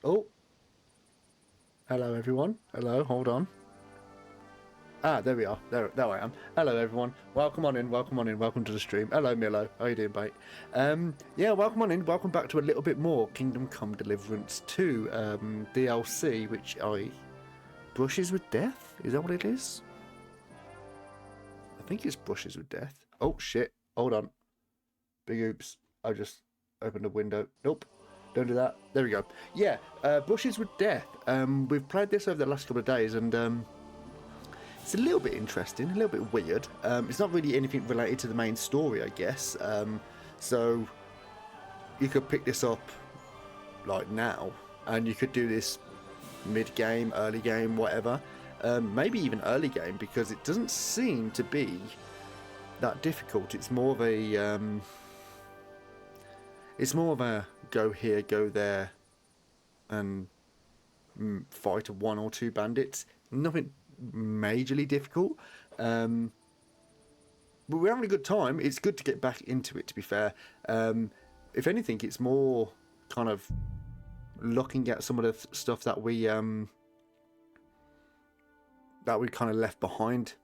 Oh, hello everyone. Hello, hold on. Ah, there we are. There I am. Hello everyone. Welcome on in. Welcome on in. Welcome to the stream. Hello Milo. How you doing, mate? Yeah, welcome on in. Welcome back to a little bit more Kingdom Come Deliverance 2 DLC, which I brushes with death. Is that what it is? I think it's brushes with death. Oh shit. Hold on. Big oops. I just opened a window. Nope. Don't do that. There we go. Yeah, brushes with death. We've played this over the last couple of days, and it's a little bit interesting, a little bit weird. It's not really anything related to the main story, I guess. So you could pick this up like now, and you could do this mid-game, early game, whatever. Maybe even early game, because it doesn't seem to be that difficult. It's more of a go here, go there, and fight one or two bandits. Nothing majorly difficult. But we're having a good time. It's good to get back into it, to be fair. If anything, it's more kind of looking at some of the stuff that we kind of left behind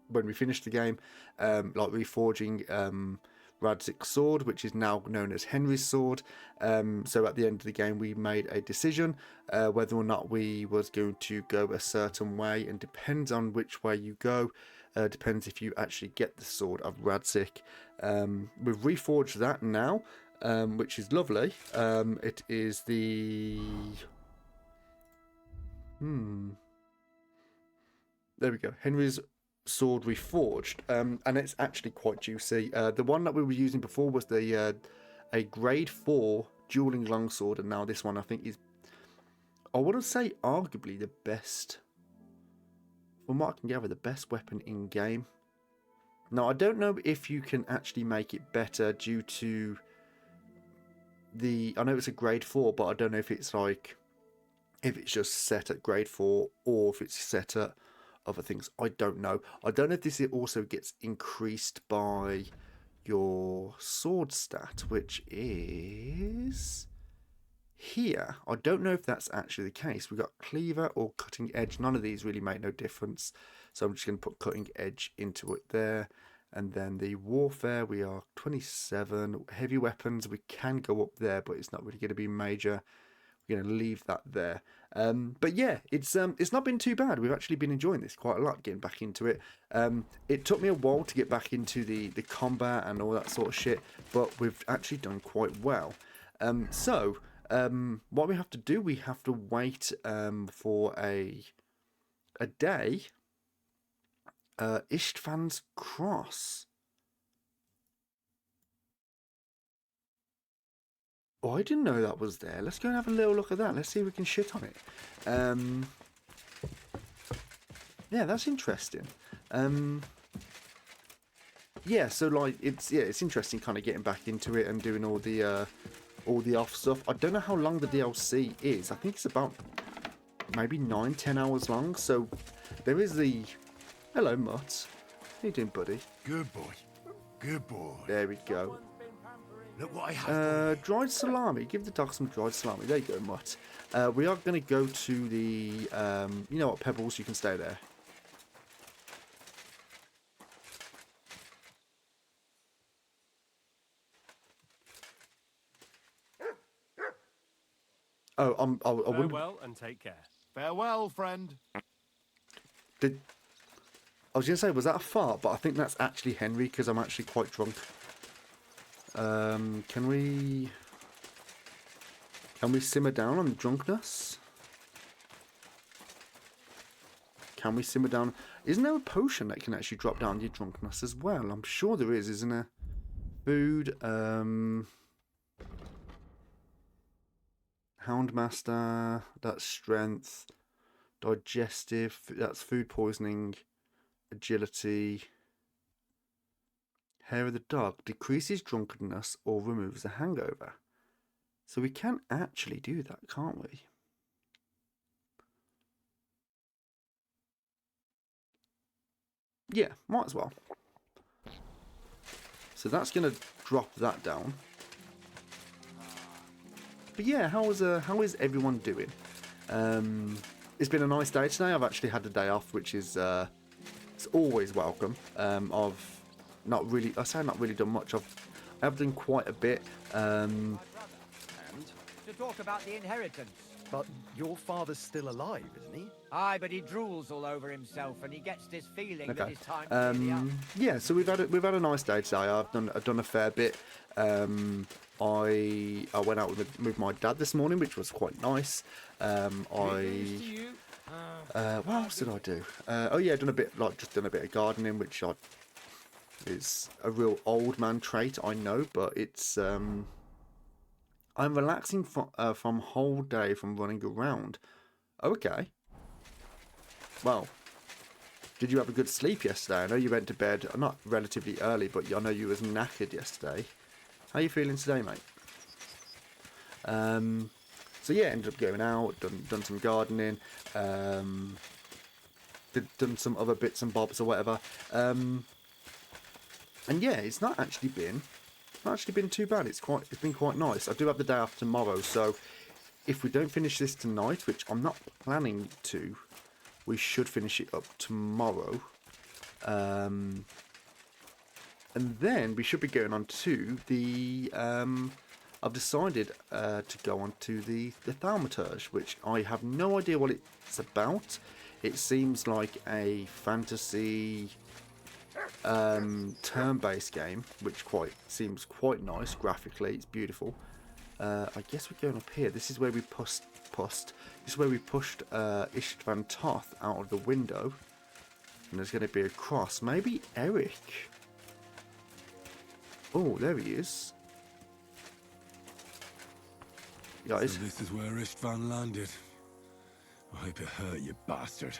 when we finished the game, like reforging Radzik's sword, which is now known as Henry's sword. So at the end of the game, we made a decision whether or not we was going to go a certain way, and depends on which way you go. Depends if you actually get the sword of Radzik. We've reforged that now, which is lovely. It is the there we go. Henry's sword reforged, and it's actually quite juicy. The one that we were using before was the a grade 4 dueling longsword, and now this one I think is, I wouldn't say arguably the best, from what I can gather, the best weapon in game. Now I don't know if you can actually make it better due to I know it's a grade 4, but I don't know if it's just set at grade 4 or if it's set at other things. I don't know. I don't know if this also gets increased by your sword stat, which is here. I don't know if that's actually the case. We've got cleaver or cutting edge. None of these really make no difference. So I'm just going to put cutting edge into it there. And then the warfare, we are 27. Heavy weapons, we can go up there, but it's not really going to be major. We're going to leave that there. But yeah, it's not been too bad. We've actually been enjoying this quite a lot, getting back into it. It took me a while to get back into the combat and all that sort of shit, but we've actually done quite well. So what we have to do, we have to wait for a day. Ishtvan's Cross. Oh, I didn't know that was there. Let's go and have a little look at that. Let's see if we can shit on it. Yeah, that's interesting. Yeah, so like it's interesting kind of getting back into it and doing all the off stuff. I don't know how long the DLC is. I think it's about maybe 9-10 hours long. So there is the hello Mutt. How you doing, buddy? Good boy. Good boy. There we go. Look what I have. Dried salami. Give the dog some dried salami. There you go, Mutt. We are going to go to the you know what, Pebbles, you can stay there. Oh, I wouldn't. Farewell and take care. Farewell, friend. I was going to say, was that a fart? But I think that's actually Henry, because I'm actually quite drunk. Can we simmer down on drunkenness? Can we simmer down? Isn't there a potion that can actually drop down your drunkenness as well? I'm sure there is, isn't there? Food, Houndmaster, that's strength. Digestive, that's food poisoning. Agility. Hair of the dog decreases drunkenness or removes a hangover. So we can actually do that, can't we? Yeah, might as well. So that's going to drop that down. But yeah, how is everyone doing? It's been a nice day today. I've actually had a day off, which is it's always welcome. I've not really, I say not really done much. I've done quite a bit. And to talk about the inheritance. But your father's still alive, isn't he? Aye, but he drools all over himself, and he gets this feeling that Okay. his time's nearly up. Yeah, so we've had a nice day today. I've done a fair bit. I went out with my dad this morning, which was quite nice. What else did I do? Oh yeah, done a bit of gardening, which is a real old man trait, I know, but it's I'm relaxing from whole day from running around. Okay. Well, did you have a good sleep yesterday? I know you went to bed not relatively early, but I know you was knackered yesterday. How are you feeling today, mate? So yeah, ended up going out, done some gardening, done some other bits and bobs or whatever. And yeah, it's not actually been too bad. It's been quite nice. I do have the day off tomorrow, so if we don't finish this tonight, which I'm not planning to, we should finish it up tomorrow. And then we should be going on to the I've decided to go on to the Thaumaturge, which I have no idea what it's about. It seems like a fantasy turn-based game, which seems quite nice graphically. It's beautiful. I guess we're going up here. This is where we pushed Istvan Toth out of the window, and there's going to be a cross. Maybe Eric. Oh, there he is. Guys. So this is where Istvan landed. I hope it hurt, you bastard.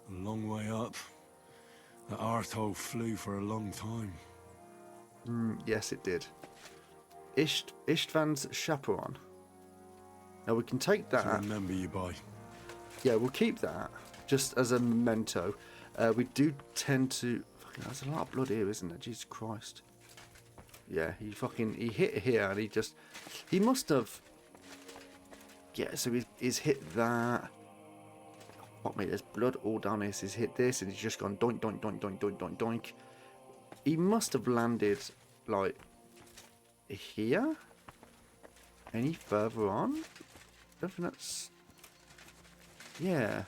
A long way up. That arsehole flew for a long time. Yes, it did. Istvan's chaperone. Now we can take that. To remember you by. Yeah, we'll keep that just as a memento. We do tend to. Fucking, there's a lot of blood here, isn't there? Jesus Christ. Yeah, he hit here and he must have. Yeah, so he's hit that. Fuck me, there's blood all down this. He's hit this and he's just gone doink, doink, doink, doink, doink, doink, doink. He must have landed, like, here? Any further on? I don't think that's... Yeah.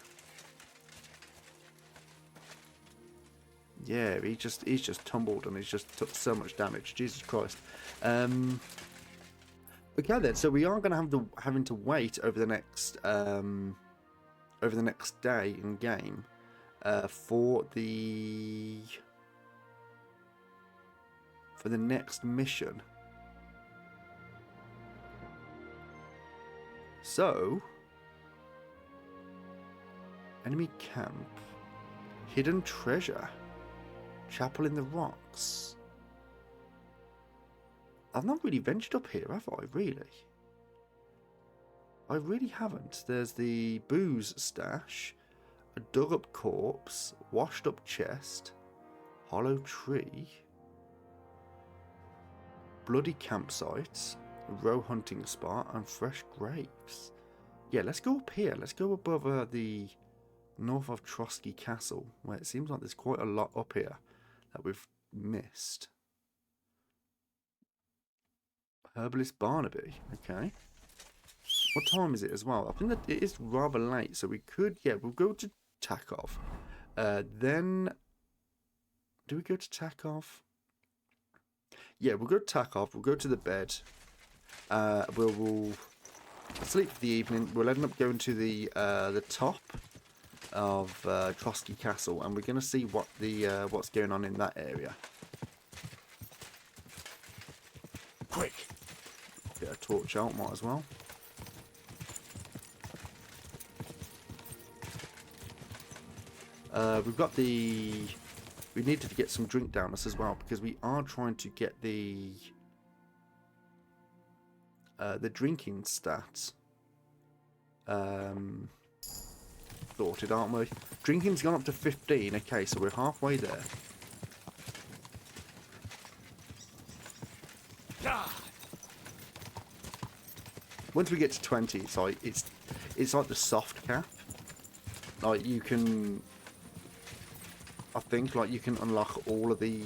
Yeah, he's just tumbled and he's just took so much damage. Jesus Christ. Okay then, so we are going to having to wait over the next day in game for the next mission. So, enemy camp, hidden treasure, chapel in the rocks. I've not really ventured up here, have I? Really? I really haven't. There's the booze stash, a dug up corpse, washed up chest, hollow tree, bloody campsites, row hunting spot, and fresh graves. Yeah, let's go up here. Let's go above the north of Trotsky Castle, where it seems like there's quite a lot up here that we've missed. Herbalist Barnaby, okay. What time is it as well? I think that it is rather late, so we could, yeah, we'll go to Takov. Then, do we go to Takov? Yeah, we'll go to Takov, we'll go to the bed. We'll sleep for the evening. We'll end up going to the top of Trotsky Castle, and we're going to see what what's going on in that area. Quick! Get a torch out, might as well. We've got we needed to get some drink down us as well, because we are trying to get the drinking stats sorted, aren't we? Drinking's gone up to 15. Okay, so we're halfway there. once we get to 20, it's like the soft cap. Like you can, I think, like you can unlock all of the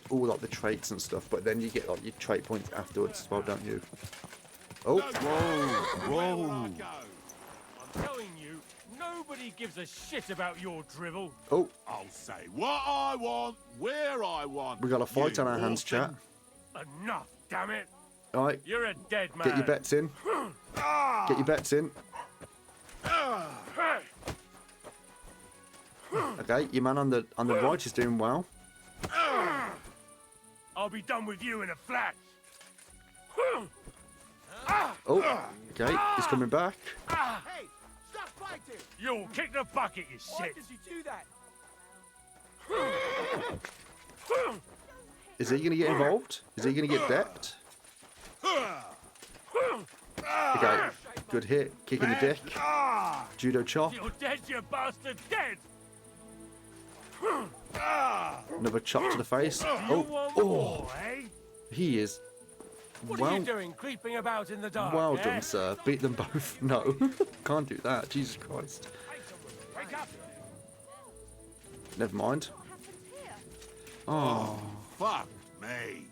all like the traits and stuff, but then you get like your trait points afterwards as well, don't you? Oh, Whoa! I'm telling you, nobody gives a shit about your drivel. oh, I'll say what I want, where I want. we got a fight You on our hands, chat. orphan. Enough, damn it. All right, You're a dead man. get your bets in. Get your bets in. Okay, your man on the right is doing well. I'll be done with you in a flash. Oh, okay, he's coming back. Hey, stop fighting! You'll kick the bucket, you shit. Why did you do that? Is he going to get involved? Is he going to get depped? Okay, good hit. Kick in the dick. Judo chop. You're dead, you bastard, dead! Another chop to the face. You Oh, want oh, more, eh? he is What are well, you doing, creeping about in the dark? well eh? done, sir. Beat them both. No, can't do that. Jesus Christ. Wake up! Never mind. Oh, Fuck me.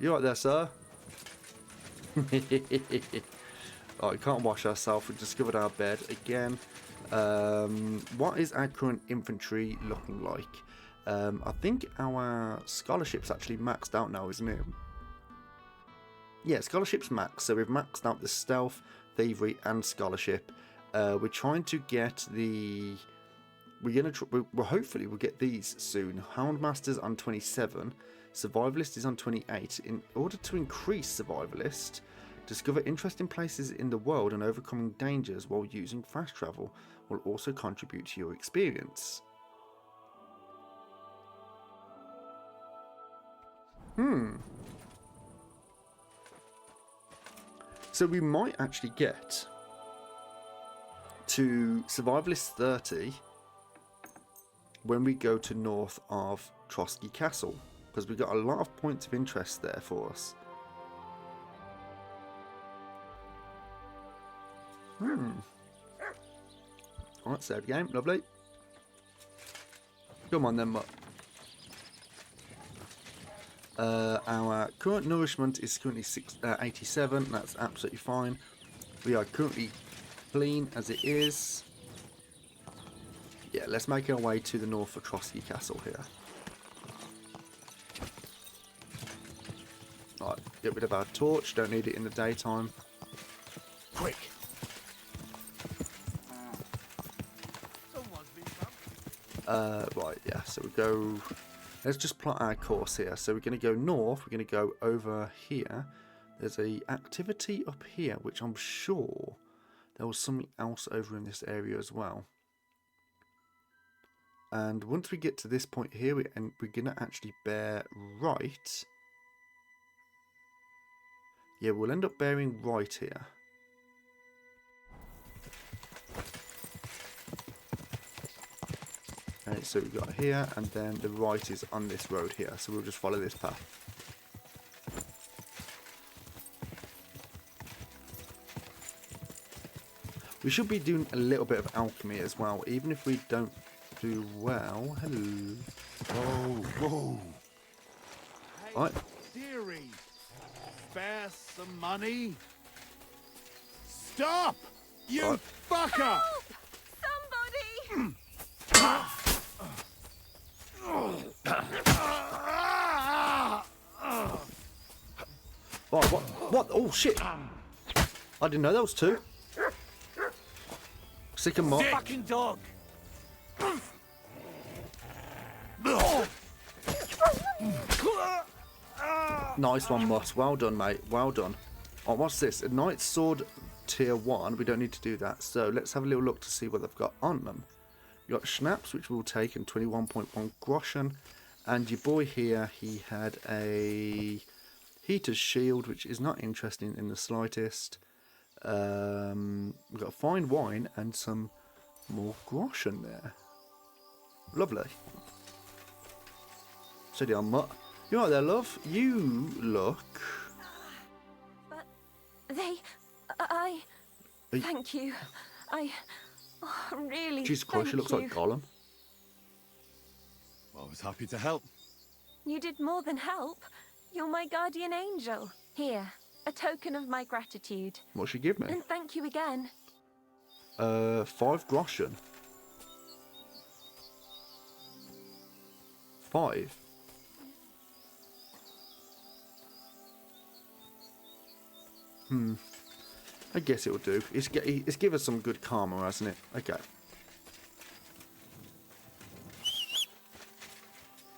you right there, sir? Oh, we can't wash ourselves. We discovered our bed again. What is our current infantry looking like? I think our scholarship's actually maxed out now, isn't it? Yeah, scholarship's maxed, so we've maxed out the stealth, thievery, and scholarship. We're trying to get the. We're hopefully we'll get these soon. Houndmaster's on 27, Survivalist is on 28. In order to increase Survivalist, discover interesting places in the world and overcoming dangers while using fast travel will also contribute to your experience. So we might actually get to Survivalist 30 when we go to north of Trotsky Castle, because we've got a lot of points of interest there for us. Alright, save game, lovely. Come on then, mutt. Our current nourishment is currently 87, that's absolutely fine. We are currently clean as it is. Yeah, let's make our way to the north of Trotsky Castle here. Right, get rid of our torch, don't need it in the daytime. Quick! Right, yeah, so we go. Let's just plot our course here. So we're going to go north. We're going to go over here. There's a activity up here, which I'm sure there was something else over in this area as well. And once we get to this point here, we're going to actually bear right. Yeah, we'll end up bearing right here. Okay, so we've got here, and then the right is on this road here, so we'll just follow this path. We should be doing a little bit of alchemy as well, even if we don't do well. Hello. Whoa. Hey, Right. dearie. Spare some money? Stop! You Right. fucker! Somebody! Right, what? Oh, shit. I didn't know there was two. Sick and mock. Fucking dog! Nice one, Moss. Well done, mate. Well done. Oh, what's this? A Knight's Sword tier 1. We don't need to do that. So let's have a little look to see what they've got on them. You've got Schnapps, which we'll take, and 21.1 Groschen. And your boy here, he had a Heater's Shield, which is not interesting in the slightest. We've got fine wine and some more Groschen there. Lovely. Steady on, mutt. You right there, love? You look... But they... I... Are you- Thank you. I... Oh, really, Jesus Christ, she thank looks you. like Gollum. I was happy to help. You did more than help. You're my guardian angel. Here, a token of my gratitude. What should she give me? And thank you again. 5 groschen. 5? I guess it'll do. It's give us some good karma, hasn't it? Okay.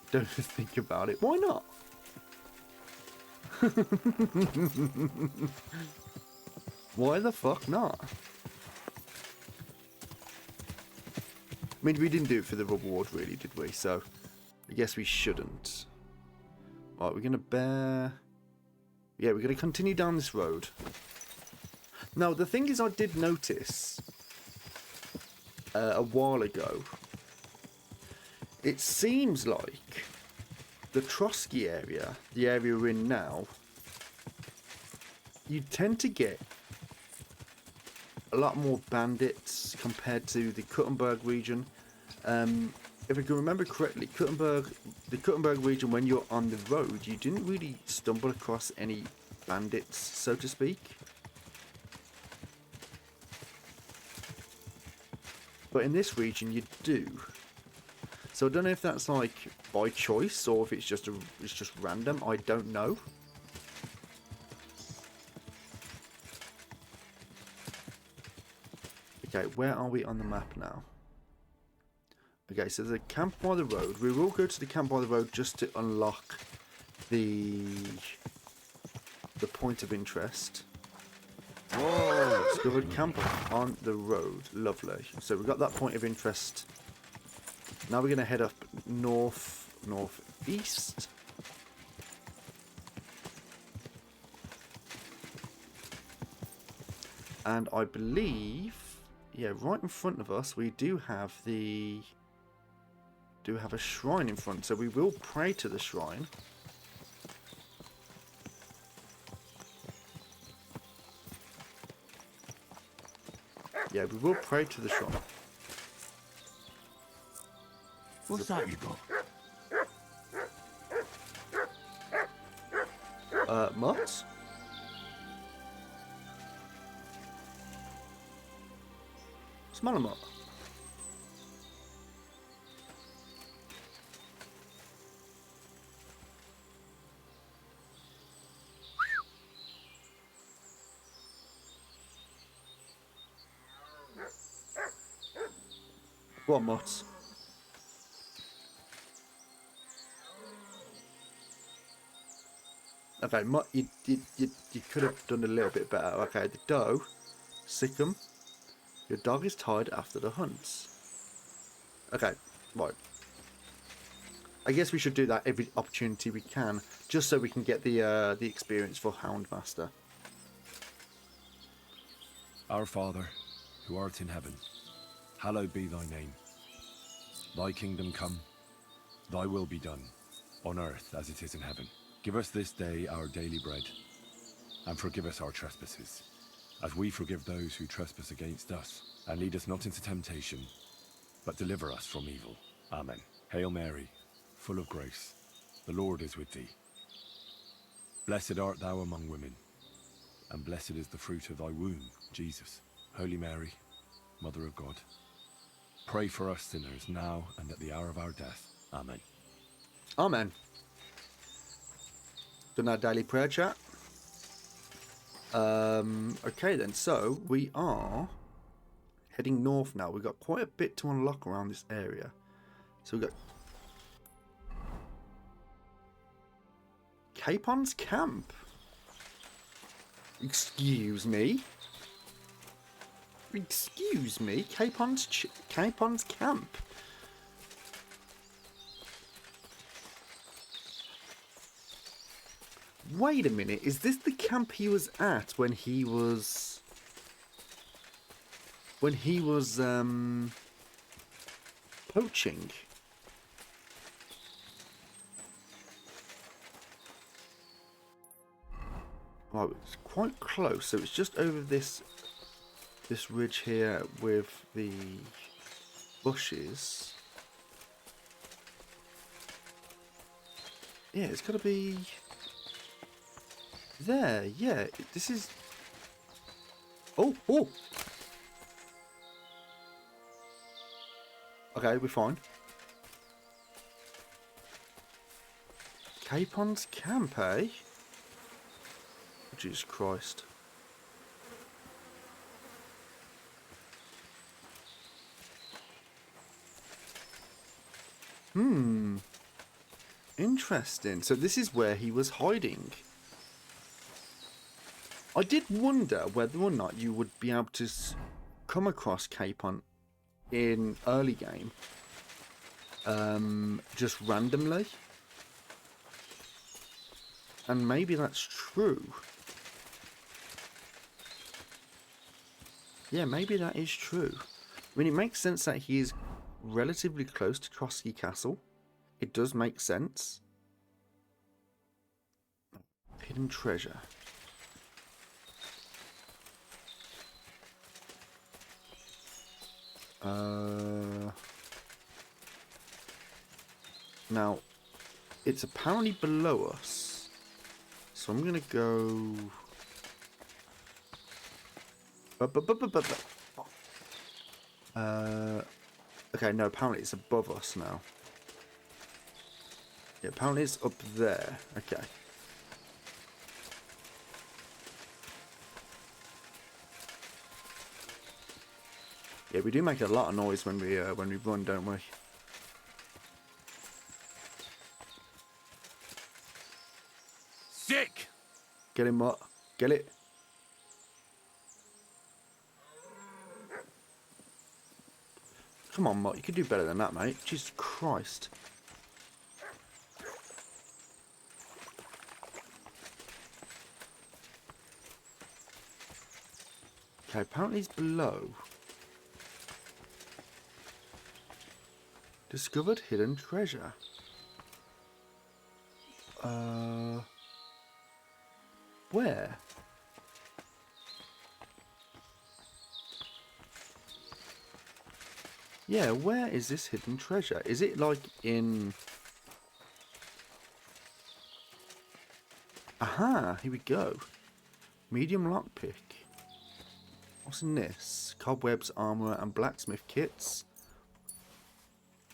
Don't think about it. Why not? Why the fuck not? I mean, we didn't do it for the reward, really, did we? So, I guess we shouldn't. Right, we're going to bear... Yeah, we're going to continue down this road. Now, the thing is, I did notice a while ago, it seems like the Trotsky area, the area we're in now, you tend to get a lot more bandits compared to the Kuttenberg region. If I can remember correctly, the Kuttenberg region, when you're on the road, you didn't really stumble across any bandits, so to speak. But in this region, you do. So I don't know if that's like by choice or if it's just random. I don't know. Okay, where are we on the map now? Okay, so there's a camp by the road. We will go to the camp by the road just to unlock the point of interest. Whoa! Discovered camp on the road. Lovely. So we've got that point of interest. Now we're going to head up northeast. And I believe, yeah, right in front of us we do have a shrine in front, so we will pray to the shrine. Yeah, we will pray to the shrine. What's that you got? Mutt? Smell a mutt. What mutts? Okay, you could have done a little bit better. Okay, the doe, sick 'em. Your dog is tired after the hunts. Okay, right. I guess we should do that every opportunity we can, just so we can get the experience for Houndmaster. Our Father, who art in heaven, hallowed be thy name. Thy kingdom come, thy will be done, on earth as it is in heaven. Give us this day our daily bread, and forgive us our trespasses, as we forgive those who trespass against us. And lead us not into temptation, but deliver us from evil. Amen. Hail Mary, full of grace, the Lord is with thee. Blessed art thou among women, and blessed is the fruit of thy womb, Jesus. Holy Mary, Mother of God, pray for us sinners now and at the hour of our death. Amen. Amen. Done our daily prayer chat. Okay then, so we are heading north now. We've got quite a bit to unlock around this area. So we've got Capon's Camp. Excuse me. Excuse me. Capon's Camp. Wait a minute. Is this the camp he was at when he was poaching? Right, it's quite close. So it's just over this ridge here with the bushes. Yeah, it's got to be there. Yeah, this is... Oh, oh! Okay, we're fine. Capon's camp, eh? Jesus Christ. Interesting. So this is where he was hiding. I did wonder whether or not you would be able to come across Capon in early game. Just randomly. And maybe that's true. Yeah, maybe that is true. I mean, it makes sense that he is relatively close to Trotsky Castle. It does make sense. Hidden treasure. Now, it's apparently below us. So I'm going to go... Okay, no, apparently it's above us now. Yeah, apparently it's up there. Okay. Yeah, we do make a lot of noise when we run, don't we? Sick! Get him, Mutt. Get it. Come on, Mutt. You could do better than that, mate. Jesus Christ. Okay, apparently he's below. Discovered hidden treasure. Where? Yeah, where is this hidden treasure? Is it like in... Aha, here we go. Medium lockpick. What's in this? Cobwebs, armor, and blacksmith kits.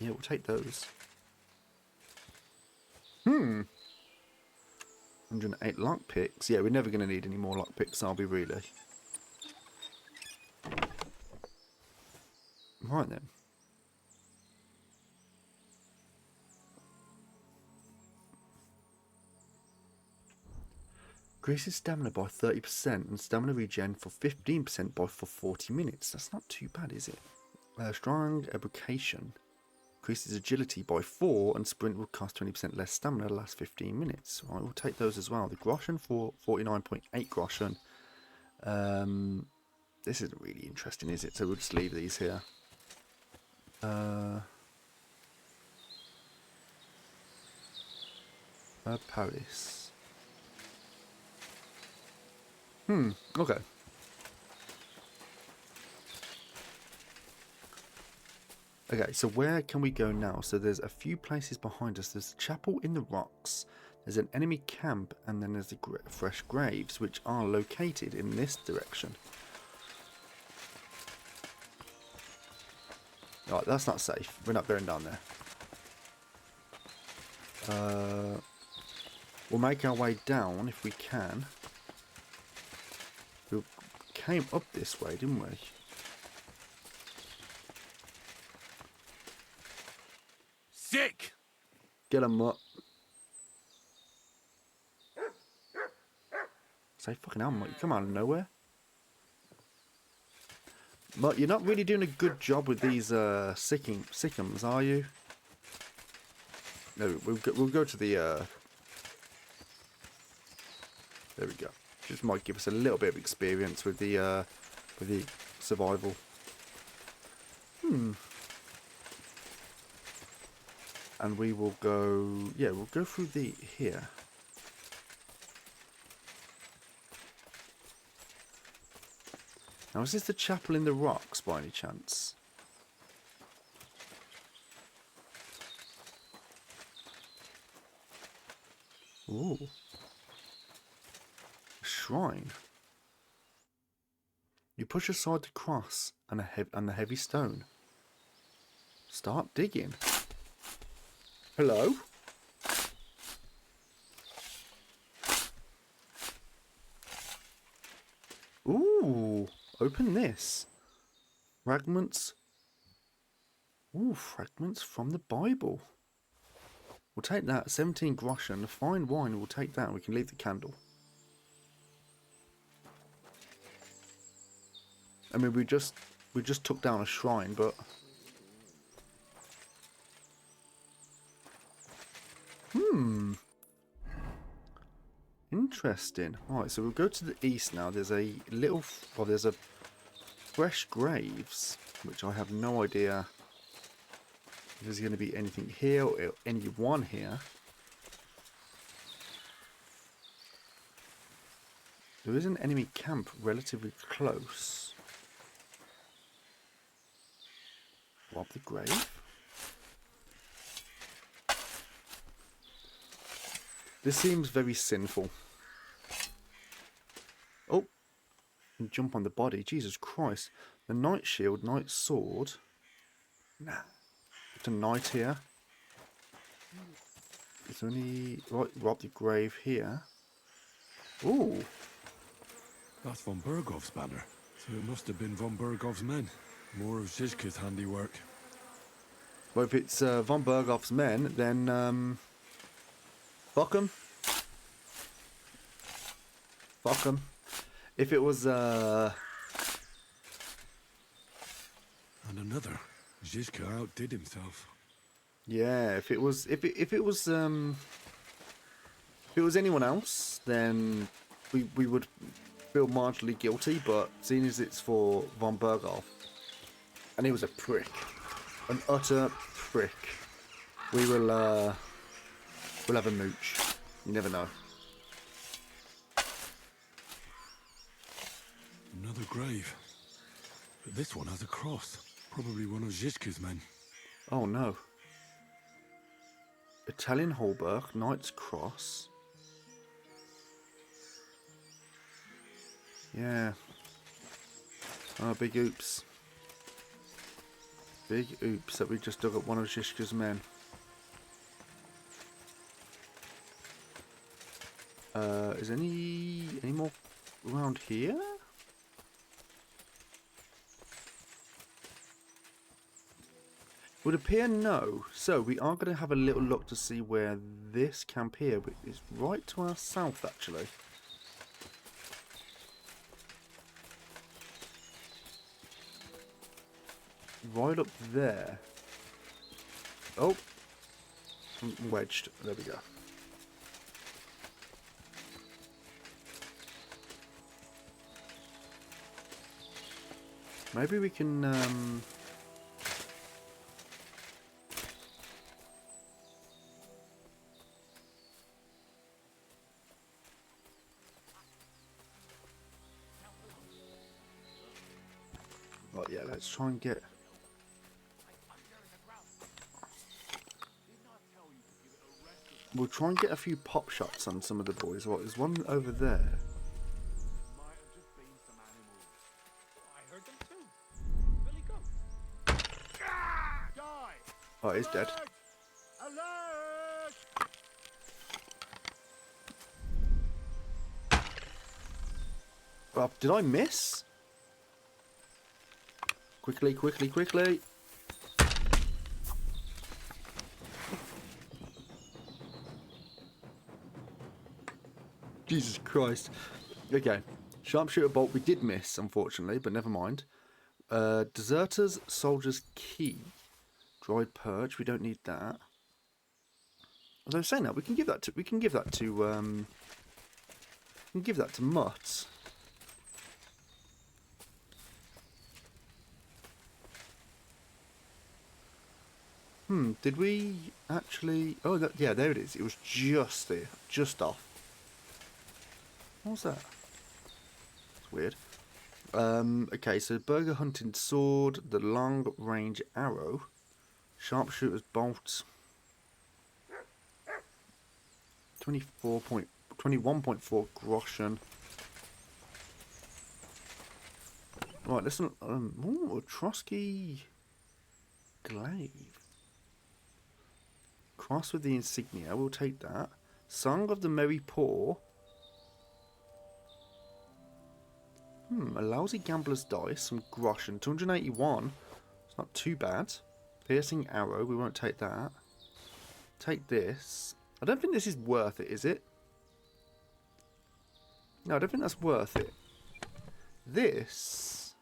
Yeah, we'll take those. 108 lockpicks. Yeah, we're never going to need any more lockpicks, are we really? Right then. Increases stamina by 30% and stamina regen for 15% for 40 minutes. That's not too bad, is it? Strong evocation. Increases agility by 4 and sprint will cost 20% less stamina, last 15 minutes. Right, we'll take those as well. The Groschen for 49.8 Groschen. This isn't really interesting, is it? So we'll just leave these here. Paris. Okay. Okay, so where can we go now? So there's a few places behind us. There's a chapel in the rocks. There's an enemy camp, and then there's the fresh graves, which are located in this direction. Alright, that's not safe. We're not going down there. We'll make our way down if we can. We came up this way, didn't we? Sick! Get him up. Say fucking hell, Mutt. You come out of nowhere. Mutt, you're not really doing a good job with these sycams, are you? No, we'll go to the... There we go. Just might give us a little bit of experience with the survival. And we will go... Yeah, we'll go through the... here. Now, is this the chapel in the rocks by any chance? Ooh. A shrine. You push aside the cross and the heavy stone. Start digging. Hello? Ooh, open this. Fragments. Ooh, fragments from the Bible. We'll take that. 17 groschen. The fine wine, we'll take that. We can leave the candle. I mean, we just took down a shrine, but interesting. Alright, so we'll go to the east now. There's a little... Well, there's a fresh graves, which I have no idea if there's going to be anything here or anyone here. There is an enemy camp relatively close. Rob the grave. This seems very sinful. Oh, and jump on the body. Jesus Christ. The knight shield, knight sword. Nah. It's a knight here. Is there any... Right, rob the grave here. Ooh. That's von Bergov's banner. So it must have been von Bergov's men. More of Zizka's handiwork. Well, if it's von Bergov's men, then fuck 'em. Fuck 'em. If it was And another. Zizka outdid himself. yeah, if it was anyone else, then we would feel marginally guilty, but seeing as it's for von Bergov, and he was a prick, an utter prick, we'll have a mooch. You never know. Another grave. But this one has a cross. Probably one of Zizka's men. Oh no. Italian Hallberg, Knight's Cross. Yeah. Oh, big oops. Big oops that we just dug up one of Zizka's men. Is any more around here? Would appear no. So we are going to have a little look to see where this camp here is right to our south, actually. Right up there. Oh, I'm wedged. There we go. Maybe we can oh yeah, let's try and get we'll try and get a few pop shots on some of the boys. What, there's one over there. Might have just been some animals. I heard them too. Billy goat. Die! Oh, he's dead. Alert! Oh, did I miss? Quickly, quickly, quickly. Jesus Christ. Okay. Sharpshooter bolt we did miss, unfortunately, but never mind. Deserters, soldier's key. Dried perch, we don't need that. As I was saying that, we can give that to Mutt. Did we actually... Oh, yeah, there it is. It was just there. Just off. What was that? It's weird. Okay, so burger hunting sword, the long range arrow, sharpshooter's bolt, 21.4 groschen. Right, listen. Ooh, a Trotsky glaive. Cross with the insignia. We'll take that. Song of the Merry Poor. A lousy gambler's dice, some groschen, 281. It's not too bad. Piercing arrow, we won't take that. Take this. I don't think this is worth it, is it? No, I don't think that's worth it. This.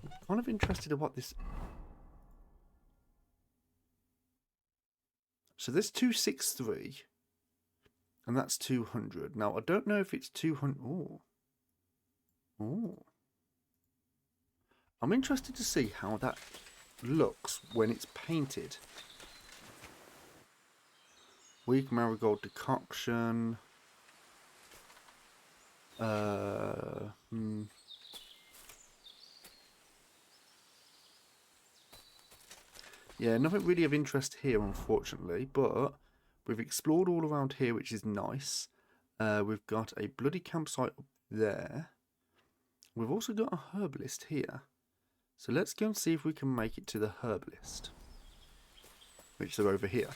I'm kind of interested in what this. So this 263. And that's 200. Now, I don't know if it's 200. Oh. Oh. I'm interested to see how that looks when it's painted. Weak marigold decoction. Yeah, nothing really of interest here, unfortunately, but we've explored all around here, which is nice. We've got a bloody campsite up there. We've also got a herbalist here. So let's go and see if we can make it to the herbalist, which are over here.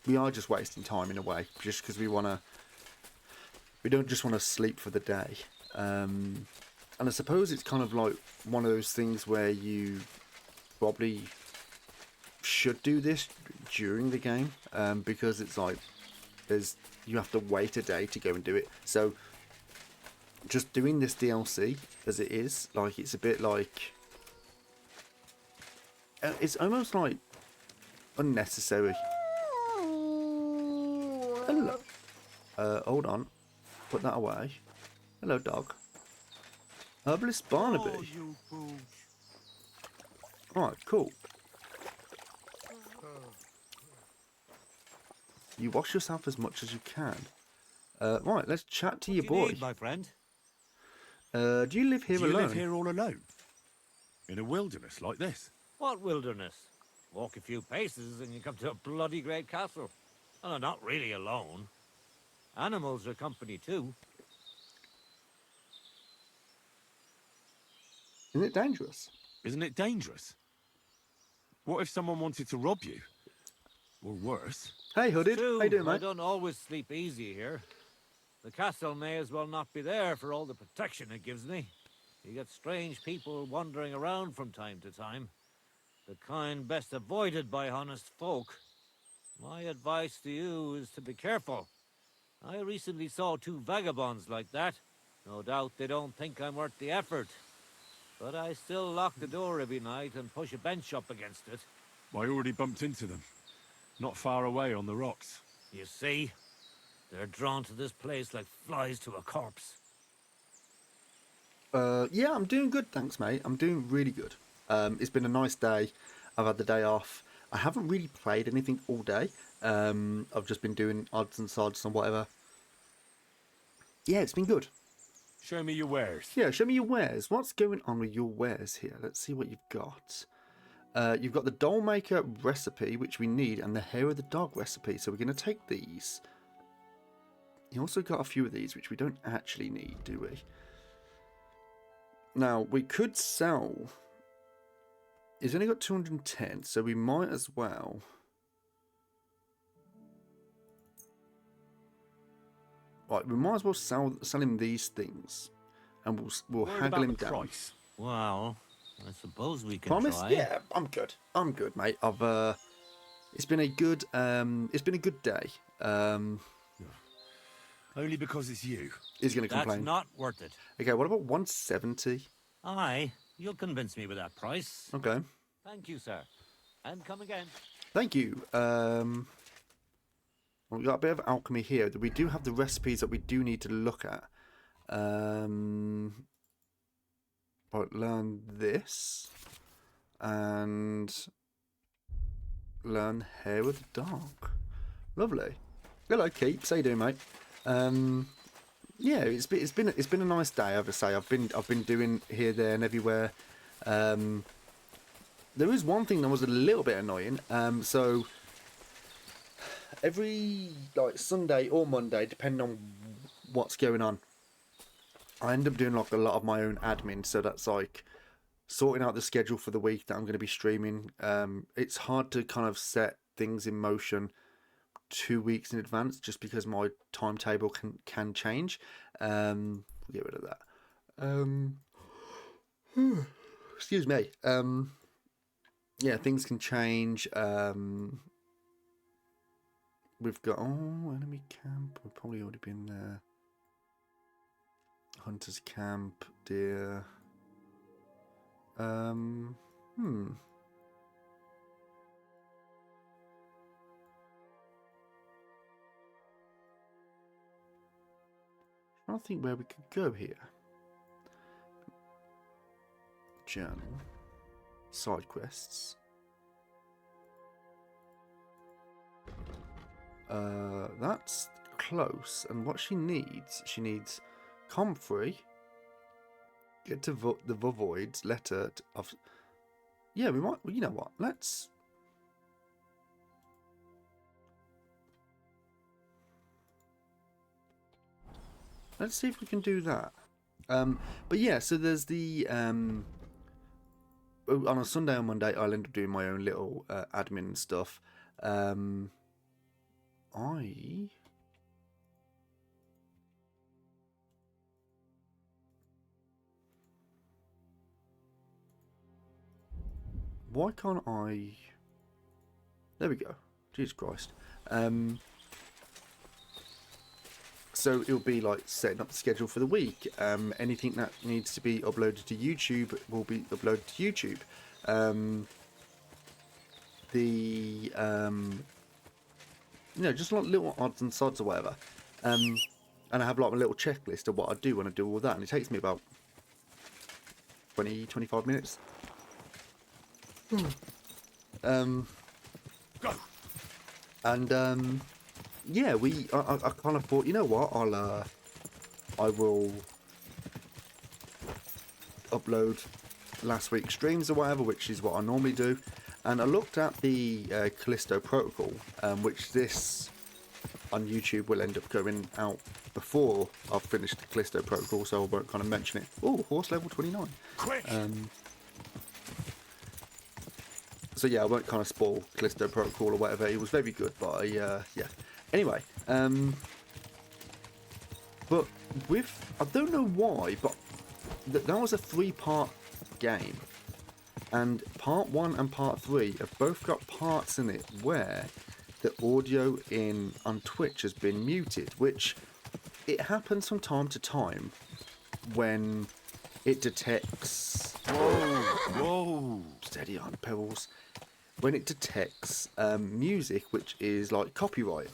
We are just wasting time in a way, just because we don't just want to sleep for the day. And I suppose it's kind of like one of those things where you probably should do this during the game, because it's like you have to wait a day to go and do it. So just doing this DLC as it is, like, it's a bit like, it's almost like unnecessary. Hello. Hold on. Put that away. Hello, dog. Herbalist Barnaby. Oh, you fools. Alright, cool. You wash yourself as much as you can. Right, let's chat to your boy. Need, my friend? Do you live here Do you alone? live here all alone? In a wilderness like this? What wilderness? Walk a few paces and you come to a bloody great castle. And I'm not really alone. Animals are company too. Isn't it dangerous? Isn't it dangerous? What if someone wanted to rob you? Or worse? Hey, Hooded. True, How you doing, I mate? don't always sleep easy here. The castle may as well not be there for all the protection it gives me. You get strange people wandering around from time to time. The kind best avoided by honest folk. My advice to you is to be careful. I recently saw two vagabonds like that. No doubt they don't think I'm worth the effort. But I still lock the door every night and push a bench up against it. I already bumped into them. Not far away on the rocks. You see? They're drawn to this place like flies to a corpse. Yeah, I'm doing good, thanks, mate. I'm doing really good. It's been a nice day. I've had the day off. I haven't really played anything all day. I've just been doing odds and sods and whatever. Yeah, it's been good. Show me your wares. Yeah, show me your wares. What's going on with your wares here? Let's see what you've got. You've got the doll maker recipe, which we need, and the hair of the dog recipe. So we're going to take these. You also got a few of these, which we don't actually need, do we? Now, we could sell. He's only got 210, so we might as well. Right, we might as well sell him these things, and we'll Worried haggle about him the down. price? Well, I suppose we can Promise? try. Yeah, I'm good. I'm good, mate. It's been a good day. Only because it's you. He's going to That's complain. not worth it. Okay, what about 170? Aye, you'll convince me with that price. Okay, Thank you, sir. And come again. thank you. We've got a bit of alchemy here. We do have the recipes that we do need to look at. Right, learn this and learn hair with the dog. Lovely. Hello, Keeps. How you doing, mate? yeah, it's been a nice day. I have to say, I've been doing here, there, and everywhere. There is one thing that was a little bit annoying. So every like Sunday or Monday, depending on what's going on, I end up doing like a lot of my own admin. So that's like sorting out the schedule for the week that I'm going to be streaming. It's hard to kind of set things in motion 2 weeks in advance just because my timetable can change. We'll get rid of that. Excuse me. Yeah, things can change. We've got enemy camp. We've probably already been there. Hunter's camp, deer. I don't think where we could go here. Journal. Side quests. That's close. And what she needs Comfrey. Get to the Vovoid's letter of. Yeah, we might. You know what? Let's see if we can do that. But yeah, so there's the on a Sunday or Monday, I'll end up doing my own little admin stuff. Why can't I? There we go. Jesus Christ. So it'll be like setting up the schedule for the week. Anything that needs to be uploaded to YouTube will be uploaded to YouTube. Just like little odds and sods or whatever. And I have like a little checklist of what I do when I do all that, and it takes me about 20-25 minutes. Go. And yeah, I kind of thought, you know what, I will upload last week's streams or whatever, which is what I normally do. And I looked at the Callisto Protocol, which this on YouTube will end up going out before I've finished the Callisto Protocol, so I won't kind of mention it. Oh, horse level 29. Quick. So yeah, I won't kind of spoil Callisto Protocol or whatever. It was very good, but yeah. Anyway, but I don't know why, but that was a 3-part game, and part 1 and part 3 have both got parts in it where the audio on Twitch has been muted, which it happens from time to time when it detects. Whoa. Steady on, Pebbles. When it detects music which is like copyright,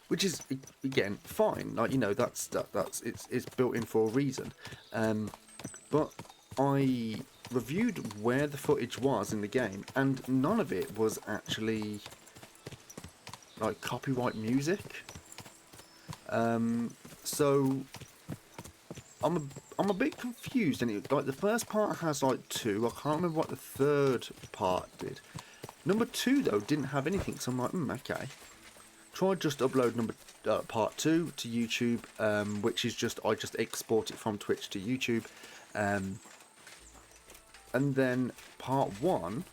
which is again fine, like that's it's built in for a reason. But I reviewed where the footage was in the game, and none of it was actually like copyright music. So I'm a bit confused, and like the first part has like 2. I can't remember what the third part did. Number 2 though didn't have anything, so I'm like, okay. Tried just upload part 2 to YouTube, which is I just export it from Twitch to YouTube, and then part 1.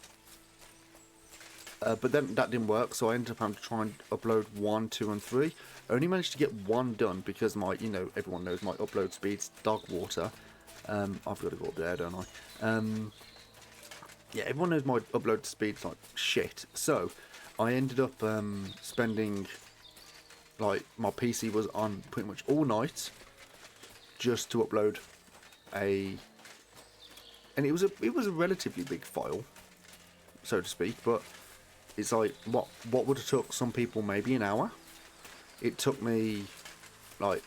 But then that didn't work, so I ended up having to try and upload 1, 2, and 3. I only managed to get 1 done because everyone knows my upload speed's dog water. I've got to go up there, don't I? Yeah, everyone knows my upload speed's like shit. So I ended up spending, like, my PC was on pretty much all night just to upload and it was a relatively big file, so to speak, but it's like what would have took some people maybe an hour. It took me like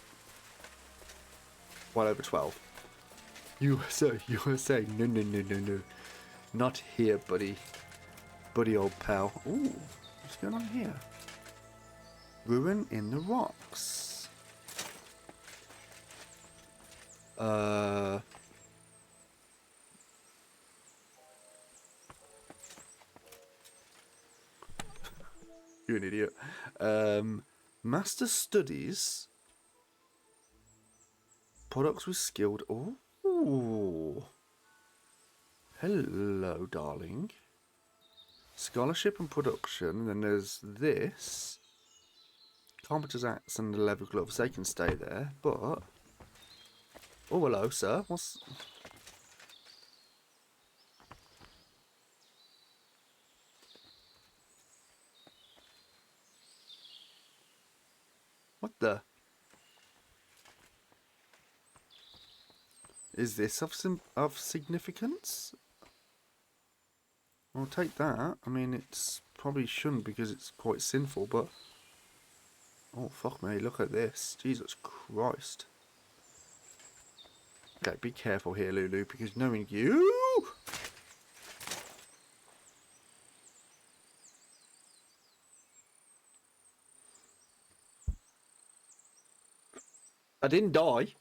well over 12. You were saying no. Not here, buddy old pal. Ooh, what's going on here? Ruin in the rocks. Uh, you're an idiot. Master Studies. Products with skilled. Oh. Hello, darling. Scholarship and production. And then there's this. Carpenter's axe and the leather gloves. They can stay there, but. Oh, hello, sir. What's. What the? Is this of significance? I'll take that. I mean, it's probably shouldn't because it's quite sinful, but... Oh, fuck me. Look at this. Jesus Christ. Okay, be careful here, Lulu, because knowing you... I didn't die.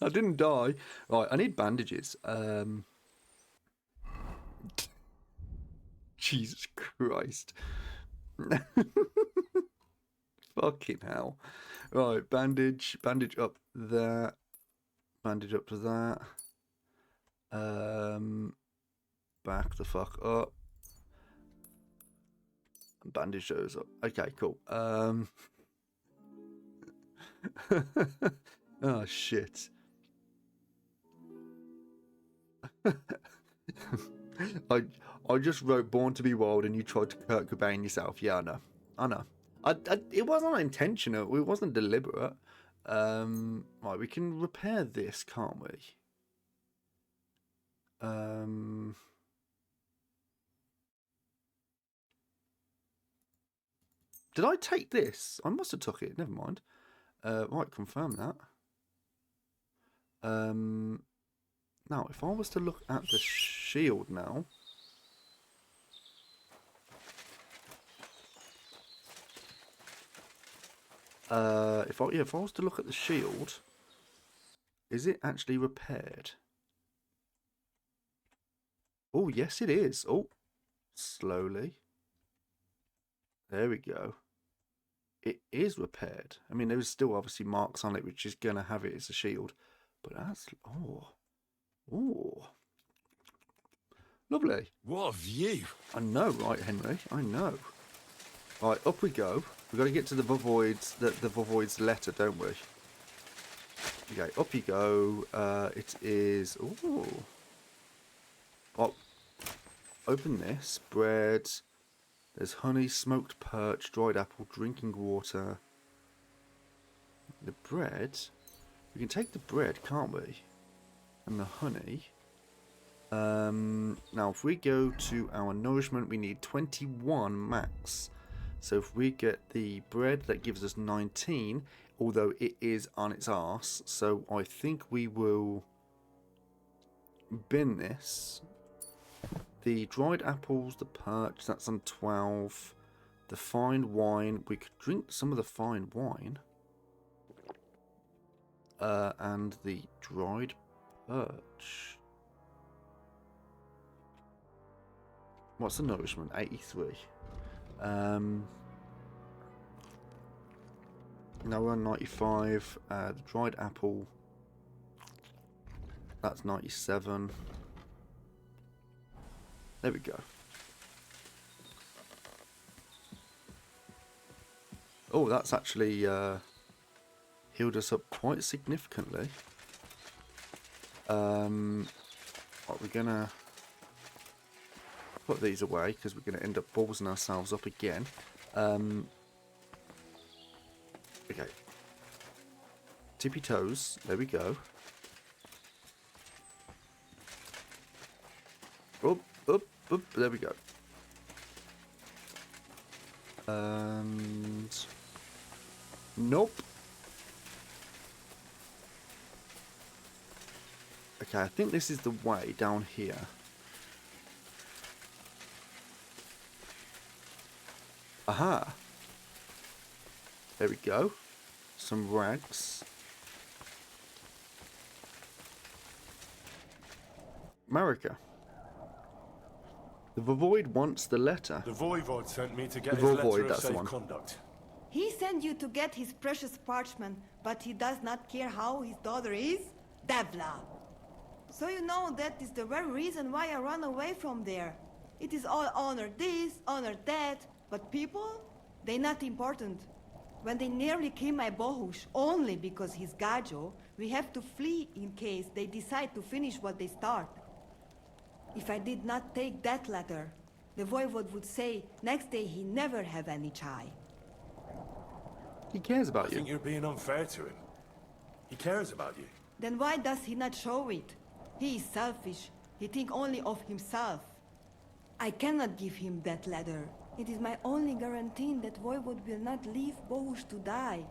I didn't die. Right, I need bandages. Jesus Christ. Fucking hell. Right, bandage up there. Bandage up to that. Back the fuck up. Bandage those up. Okay, cool. Oh shit. I just wrote Born to be Wild and you tried to Kurt Cobain yourself. Yeah, I know. I know. It wasn't intentional. It wasn't deliberate. Right, we can repair this, can't we? Did I take this? I must have took it. Never mind. Right, confirm that. Now, if I was to look at the shield now. If I was to look at the shield, is it actually repaired? Oh, yes, it is. Oh, slowly. There we go. It is repaired. I mean, there's still obviously marks on it, which is going to have it as a shield. But that's... Oh. Lovely. What a view! I know, right, Henry? I know. Right, up we go. We've got to get to the Vovoid's letter, don't we? Okay, up you go. It is... Ooh. Oh. Open this. Bread. There's honey, smoked perch, dried apple, drinking water. The bread. We can take the bread, can't we? And the honey. Now, if we go to our nourishment, we need 21 max. So if we get the bread, that gives us 19, although it is on its arse. So I think we will bin this. The dried apples, the perch, that's on 12. The fine wine, we could drink some of the fine wine. And the dried perch. What's the nourishment? 83. Now we're on 95. The dried apple, that's 97. There we go. Oh, that's actually healed us up quite significantly. We're gonna put these away because we're gonna end up ballsing ourselves up again. Okay. Tippy toes. There we go. Up. There we go. And nope. Okay, I think this is the way down here. Aha. There we go. Some rags. Marika. The Voivod wants the letter. The Voivod sent me to get The his Voivod, letter of that's the safe one. conduct. He sent you to get his precious parchment, but he does not care how his daughter is? Devla! So you know that is the very reason why I run away from there. It is all honor this, honor that, but people, they not important. When they nearly kill my Bohush, only because he's Gajo, we have to flee in case they decide to finish what they start. If I did not take that letter, the Voivod would say next day he never have any chai. He cares I about think you. you're being unfair to him. He cares about you. Then why does he not show it? He is selfish. He think only of himself. I cannot give him that letter. It is my only guarantee that Voivod will not leave Bohush to die.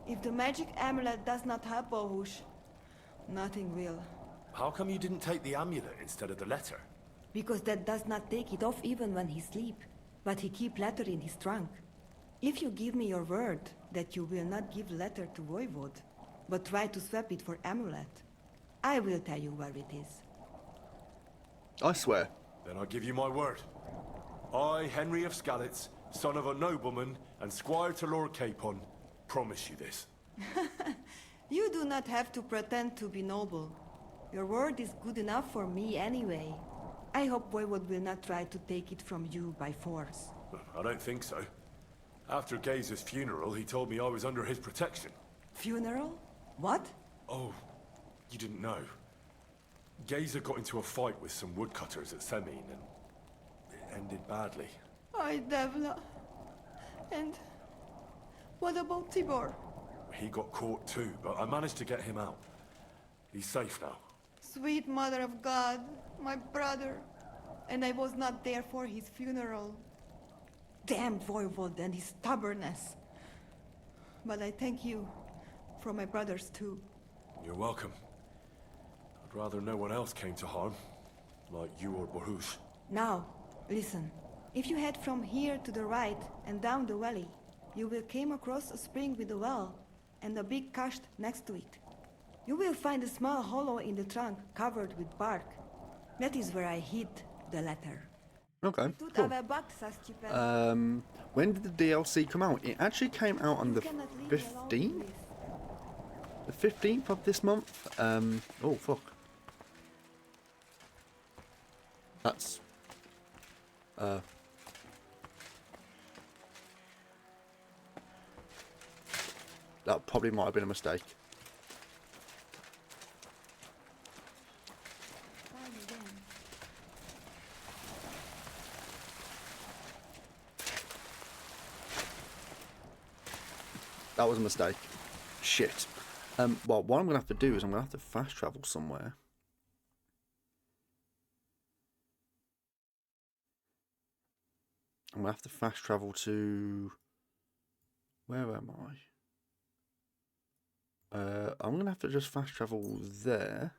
If the magic amulet does not help Bohush, nothing will. How come you didn't take the amulet instead of the letter? Because that does not take it off even when he sleep. But he keep letter in his trunk. If you give me your word that you will not give letter to Voivod, but try to swap it for amulet, I will tell you where it is. I swear. Then I give you my word. I, Henry of Skalitz, son of a nobleman and squire to Lord Capon, promise you this. You do not have to pretend to be noble. Your word is good enough for me anyway. I hope Voivod will not try to take it from you by force. I don't think so. After Gaze's funeral, he told me I was under his protection. Funeral? What? Oh, you didn't know. Gazer got into a fight with some woodcutters at Semin, and it ended badly. I Devla. And what about Tibor? He got caught too, but I managed to get him out. He's safe now. Sweet Mother of God, my brother. And I was not there for his funeral. Damn Voivod and his stubbornness. But I thank you for my brothers too. You're welcome. I'd rather no one else came to harm, like you or Bohush. Now, listen. If you head from here to the right and down the valley, you will come across a spring with a well and a big kasht next to it. You will find a small hollow in the trunk covered with bark. That is where I hid the letter. Okay, Тут cool. avea bakt sa Stipel. When did the DLC come out? It actually came out on You the cannot leave me alone in 15th? this. The 15th of this month? Oh, fuck. That's... That probably might have been a mistake. Fine again. That was a mistake. Shit. Well, what I'm going to have to do is I'm going to have to fast travel somewhere. I'm going to have to fast travel to... Where am I? I'm going to have to just fast travel there.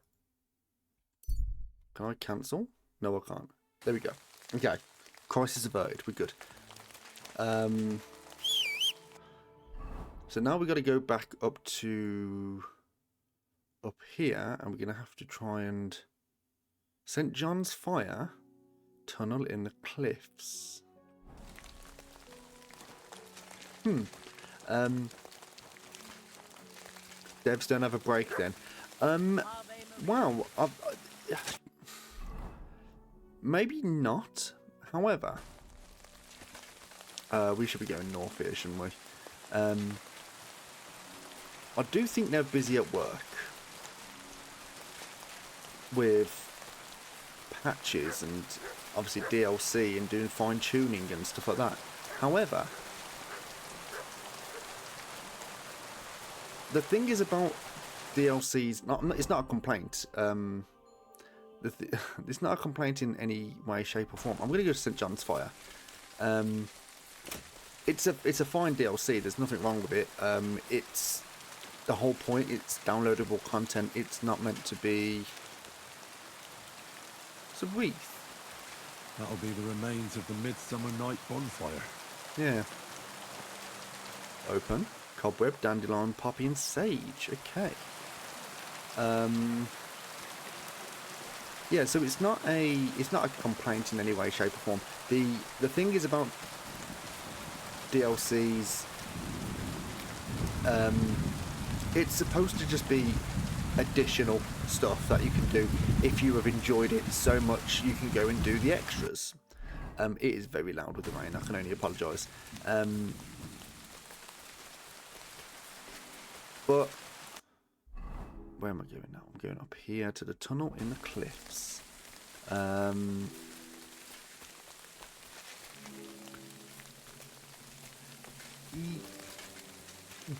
Can I cancel? No, I can't. There we go. Okay. Crisis averted. We're good. So now we've got to go back up to... up here. And we're going to have to try and... St. John's Fire. Tunnel in the cliffs. Devs don't have a break then. Wow. Maybe not. However, we should be going north here, shouldn't we? I do think they're busy at work with patches and obviously DLC and doing fine tuning and stuff like that. However, the thing is about DLCs, it's not a complaint. It's not a complaint in any way, shape, or form. I'm going to go to St. John's Fire. It's a fine DLC. There's nothing wrong with it. It's the whole point. It's downloadable content. It's not meant to be. It's a wreath. That'll be the remains of the Midsummer Night bonfire. Yeah. Open. Cobweb, dandelion, poppy, and sage. Okay. yeah, so it's not a complaint in any way, shape, or form. The thing is about DLCs. It's supposed to just be additional stuff that you can do. If you have enjoyed it so much, you can go and do the extras. It is very loud with the rain. I can only apologise. But where am I going now? I'm going up here to the tunnel in the cliffs.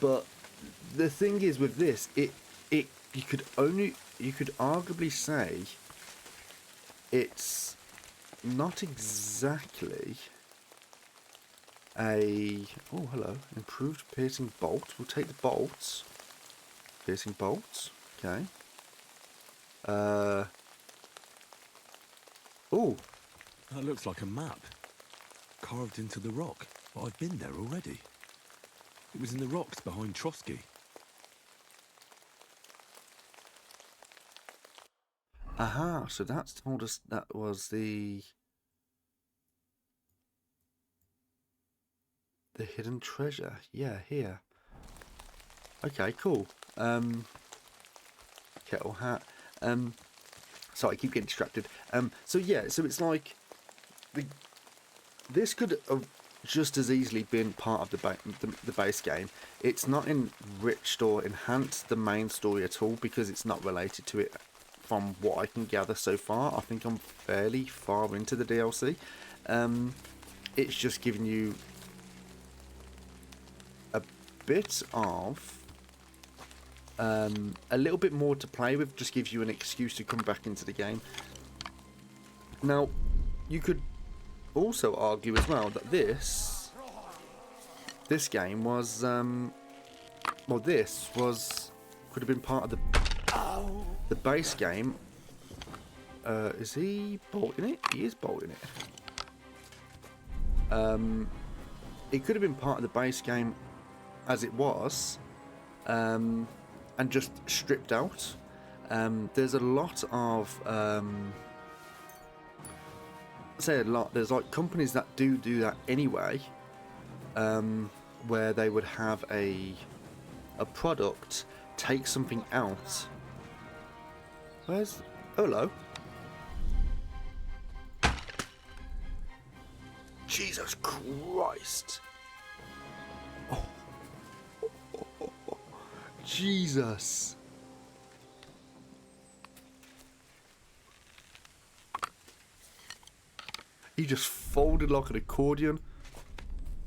But the thing is with this, you could arguably say it's not exactly a improved piercing bolt. We'll take the bolts. Piercing bolts. Okay. Oh, That looks like a map. Carved into the rock. But I've been there already. It was in the rocks behind Trotsky. aha. So that's told us that was the hidden treasure. Yeah, here. Okay, cool. Kettle hat. Sorry, I keep getting distracted. So yeah, so it's like this could have just as easily been part of the base game. It's not enriched or enhanced the main story at all because it's not related to it. From what I can gather so far, I think I'm fairly far into the DLC. It's just giving you a bit of a little bit more to play with, just gives you an excuse to come back into the game. Now, you could also argue as well that this game was could have been part of the base game. Is he bolting it? He is bolting it. It could have been part of the base game as it was, and just stripped out. There's a lot of there's like companies that do that anyway, where they would have a product take something out. Where's hello? Jesus Christ! Oh. Jesus! He just folded like an accordion.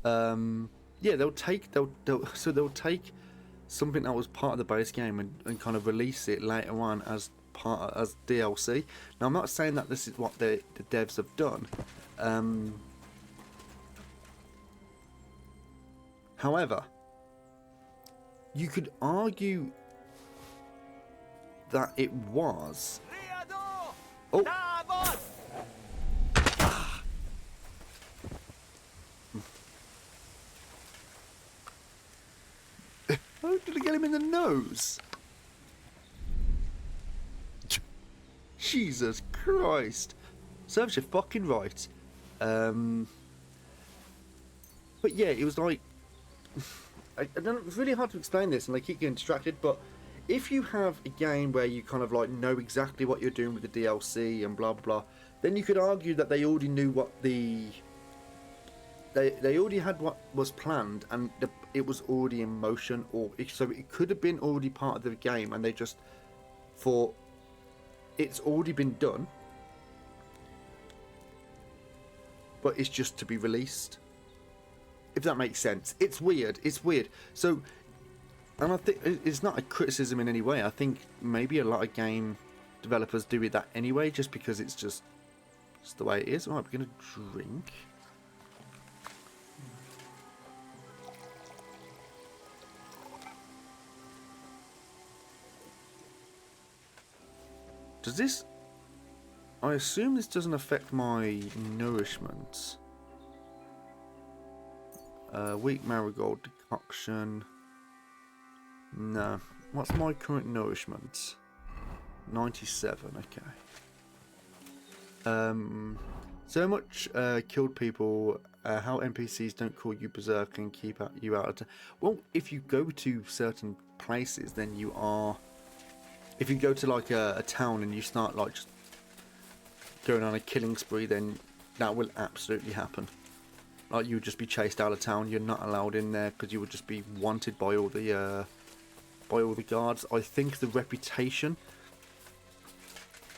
Yeah, they'll take something that was part of the base game and kind of release it later on as DLC. Now, I'm not saying that this is what the devs have done. However, you could argue that it was. Oh. How did I get him in the nose? Jesus Christ. Serves you fucking right. But yeah, it was like... I don't know, it's really hard to explain this and I keep getting distracted, but if you have a game where you kind of like know exactly what you're doing with the DLC and blah blah, then you could argue that they already knew what they already had what was planned and it was already in motion, so it could have been already part of the game and they just thought it's already been done, but it's just to be released. If that makes sense. It's weird. So, and I think it's not a criticism in any way. I think maybe a lot of game developers do it that anyway, just because it's just the way it is. All right, we're going to drink. Does this... I assume this doesn't affect my nourishment. Weak marigold decoction. No. What's my current nourishment? 97, okay. So much killed people. How NPCs don't call you berserk and keep you out of town. Well, if you go to certain places, then you are. If you go to like a town and you start like just going on a killing spree, then that will absolutely happen. Like you would just be chased out of town. You're not allowed in there because you would just be wanted by all the guards. I think the reputation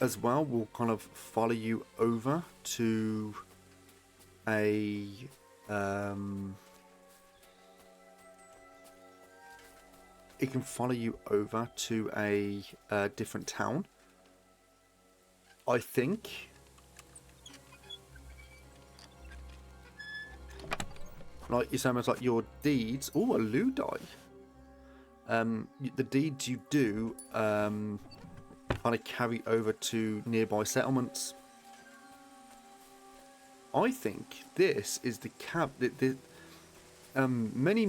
as well will kind of follow you over to a it can follow you over to a different town, I think. Like it's almost like your deeds. Oh, a Ludai. The deeds you do kind of carry over to nearby settlements. I think this is the many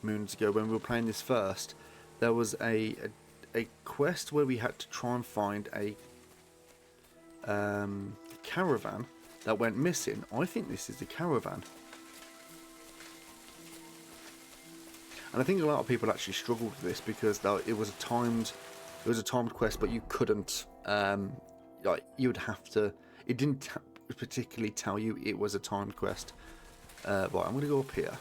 moons ago when we were playing this first, there was a quest where we had to try and find a caravan that went missing. I think this is the caravan. And I think a lot of people actually struggled with this because it was a timed quest, but you couldn't like you would have to. It didn't particularly tell you it was a timed quest. Right, I'm going to go up here.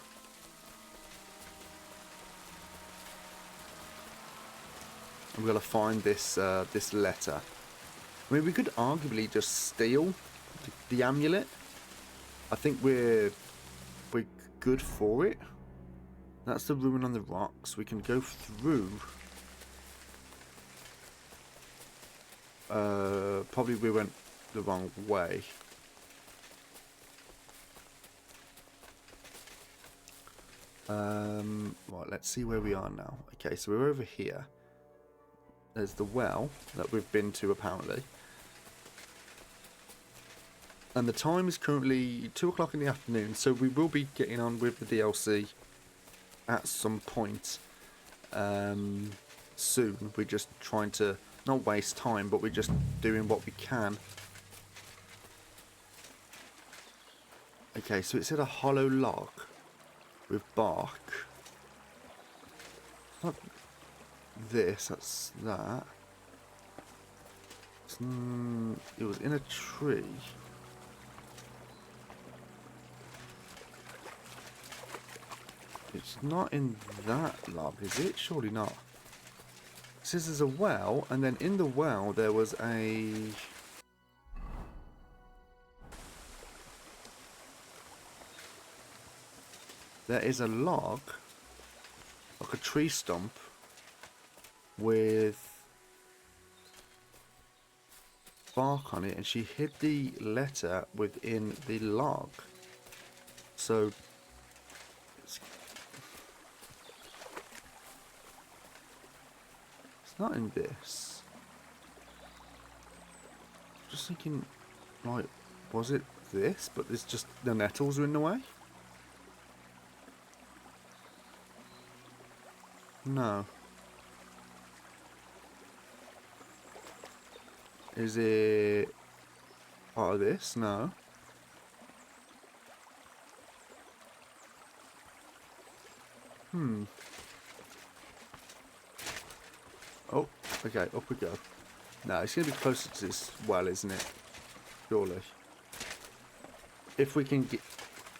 I'm going to find this this letter. I mean, we could arguably just steal the amulet. I think we're good for it. That's the ruin on the rocks. We can go through. Probably we went the wrong way. Right, let's see where we are now. Okay, so we're over here. There's the well that we've been to apparently. And the time is currently 2 o'clock in the afternoon, so we will be getting on with the DLC at some point soon. We're just trying to not waste time, but we're just doing what we can. Okay, so it said a hollow log with bark. Not this, that's that. It was in a tree. It's not in that log, is it? Surely not. It says there's a well, and then in the well there was a... There is a log, like a tree stump, with bark on it, and she hid the letter within the log. So it's not in this. Just thinking, like, was it this? But there's just the nettles are in the way. No. Is it part of this? No. Oh, okay, up we go. No, it's going to be closer to this well, isn't it? Surely. If we can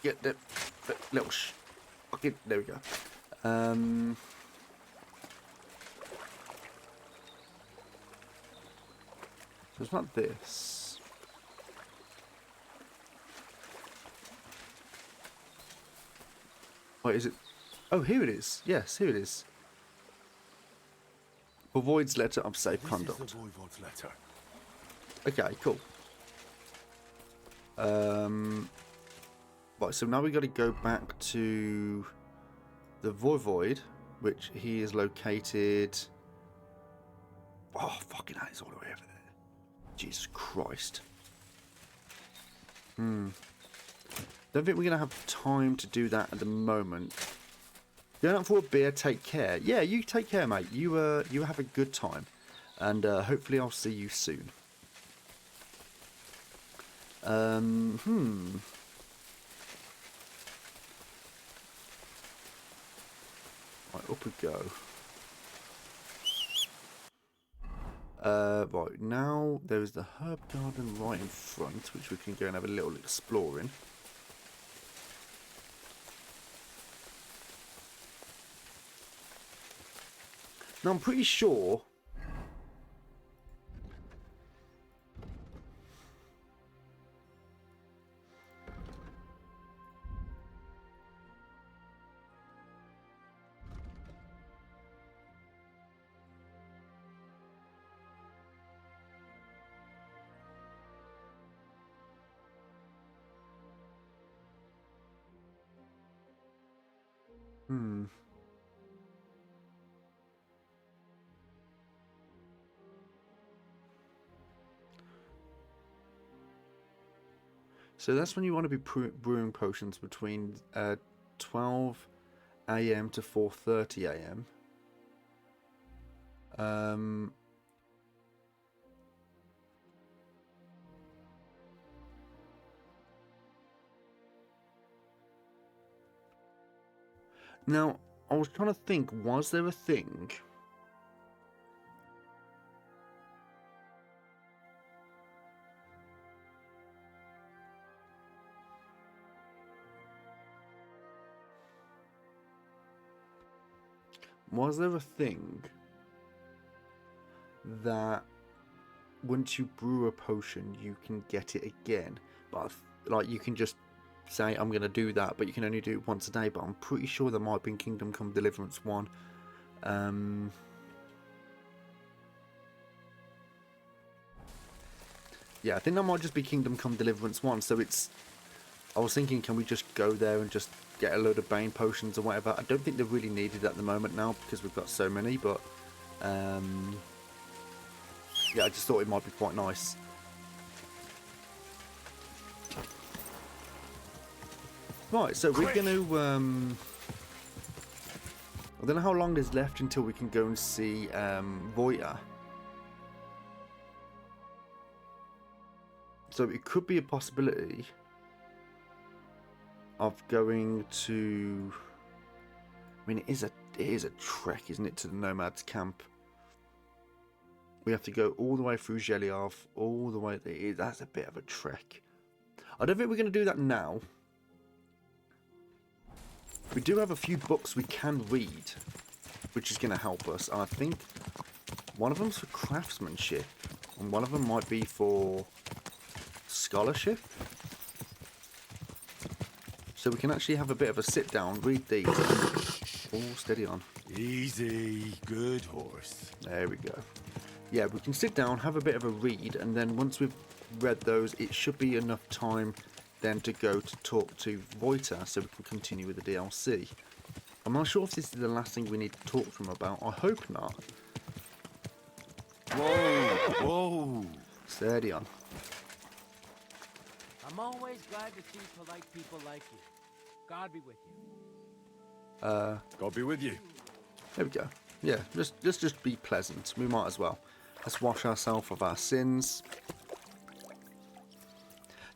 get the little okay, there we go. So it's not this. Wait, is it? Oh, here it is. Yes, here it is. Avoids letter of safe conduct. This is the Voivode's letter. Okay, cool. Right, so now we got to go back to the Voivode, which he is located. Oh, fucking hell, it's all the way over there. Jesus Christ. Don't think we're going to have time to do that at the moment. Going out for a beer, take care. Yeah, you take care, mate. You have a good time. And hopefully I'll see you soon. Right, up we go. Right, now there's the herb garden right in front, which we can go and have a little exploring. Now I'm pretty sure so that's when you want to be brewing potions between 12 a.m. to 4:30 a.m. Now, I was trying to think, was there a thing? Was there a thing that once you brew a potion, you can get it again? But like you can just say, I'm going to do that, but you can only do it once a day. But I'm pretty sure there might be in Kingdom Come Deliverance 1. Yeah, I think that might just be Kingdom Come Deliverance 1. So it's... I was thinking, can we just go there and just get a load of Bane potions or whatever? I don't think they're really needed at the moment now because we've got so many, but... yeah, I just thought it might be quite nice. Right, so we're going to... I don't know how long is left until we can go and see Voita. So it could be a possibility of going to... I mean, it is a trek, isn't it, to the Nomads camp? We have to go all the way through Zheliarv, all the way there. That's a bit of a trek. I don't think we're going to do that now. We do have a few books we can read, which is going to help us. And I think one of them's for craftsmanship, and one of them might be for scholarship. So we can actually have a bit of a sit down, read these. Oh, steady on. Easy, good horse. There we go. Yeah, we can sit down, have a bit of a read, and then once we've read those, it should be enough time then to go to talk to Voita so we can continue with the DLC. I'm not sure if this is the last thing we need to talk to him about. I hope not. Whoa, whoa. Steady on. I'm always glad to see polite people like you. God be with you. God be with you. There we go. Yeah, just be pleasant. We might as well. Let's wash ourselves of our sins.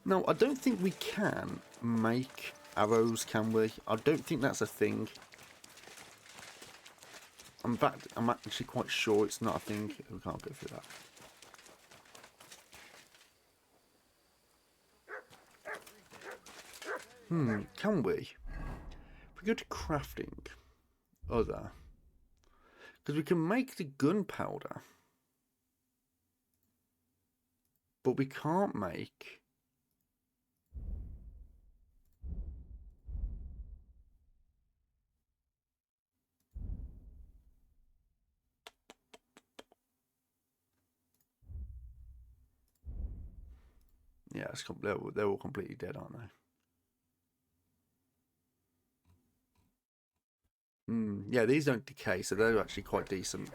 No, I don't think we can make arrows, can we? I don't think that's a thing. In fact, I'm actually quite sure it's not a thing. We can't go through that. Can we? If we go to crafting, other, because we can make the gunpowder, but we can't make... Yeah, they're all completely dead, aren't they? Yeah, these don't decay, so they're actually quite decent.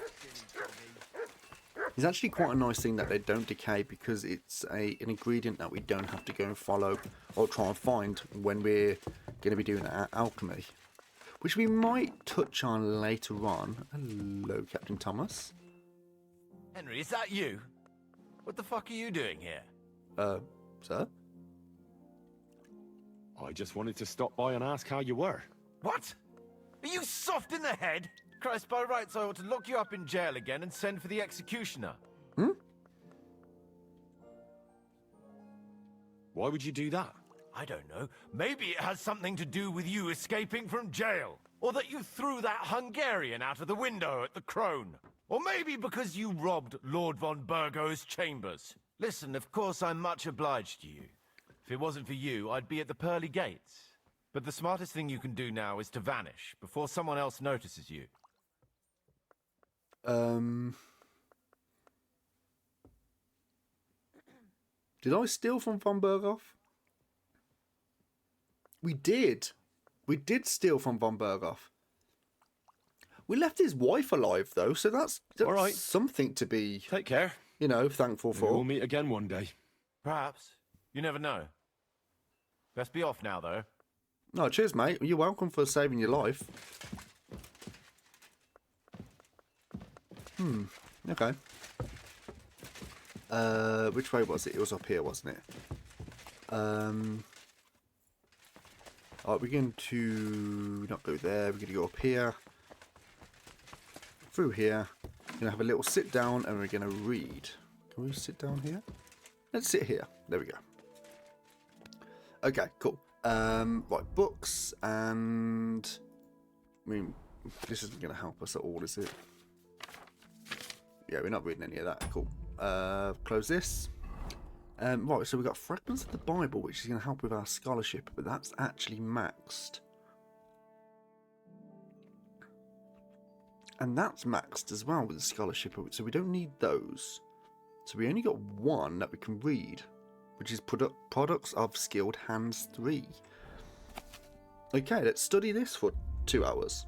It's actually quite a nice thing that they don't decay because it's an ingredient that we don't have to go and follow or try and find when we're going to be doing alchemy, which we might touch on later on. Hello, Captain Thomas. Henry, is that you? What the fuck are you doing here? Sir? I just wanted to stop by and ask how you were. What? Are you soft in the head? Christ, by rights, I ought to lock you up in jail again and send for the executioner. Why would you do that? I don't know. Maybe it has something to do with you escaping from jail. Or that you threw that Hungarian out of the window at the Crone. Or maybe because you robbed Lord von Burgo's chambers. Listen, of course I'm much obliged to you. If it wasn't for you, I'd be at the pearly gates. But the smartest thing you can do now is to vanish before someone else notices you. Did I steal from von Berghoff? We did. We did steal from von Berghoff. We left his wife alive, though, so that's All right. something to be, Take care. you know, thankful Maybe for. we'll meet again one day. Perhaps. You never know. Let's be off now, though. No, cheers, mate. You're welcome for saving your life. Okay. Which way was it? It was up here, wasn't it? Alright, we're going to not go there. We're going to go up here. Through here. We're going to have a little sit down and we're going to read. Can we sit down here? Let's sit here. There we go. Okay, cool. Right, books and... I mean, this isn't going to help us at all, is it? Yeah, we're not reading any of that. Cool. Close this. Right, so we've got fragments of the Bible, which is going to help with our scholarship, but that's actually maxed. And that's maxed as well with the scholarship, so we don't need those. So we only got one that we can read, which is Products of Skilled Hands 3. Okay, let's study this for 2 hours.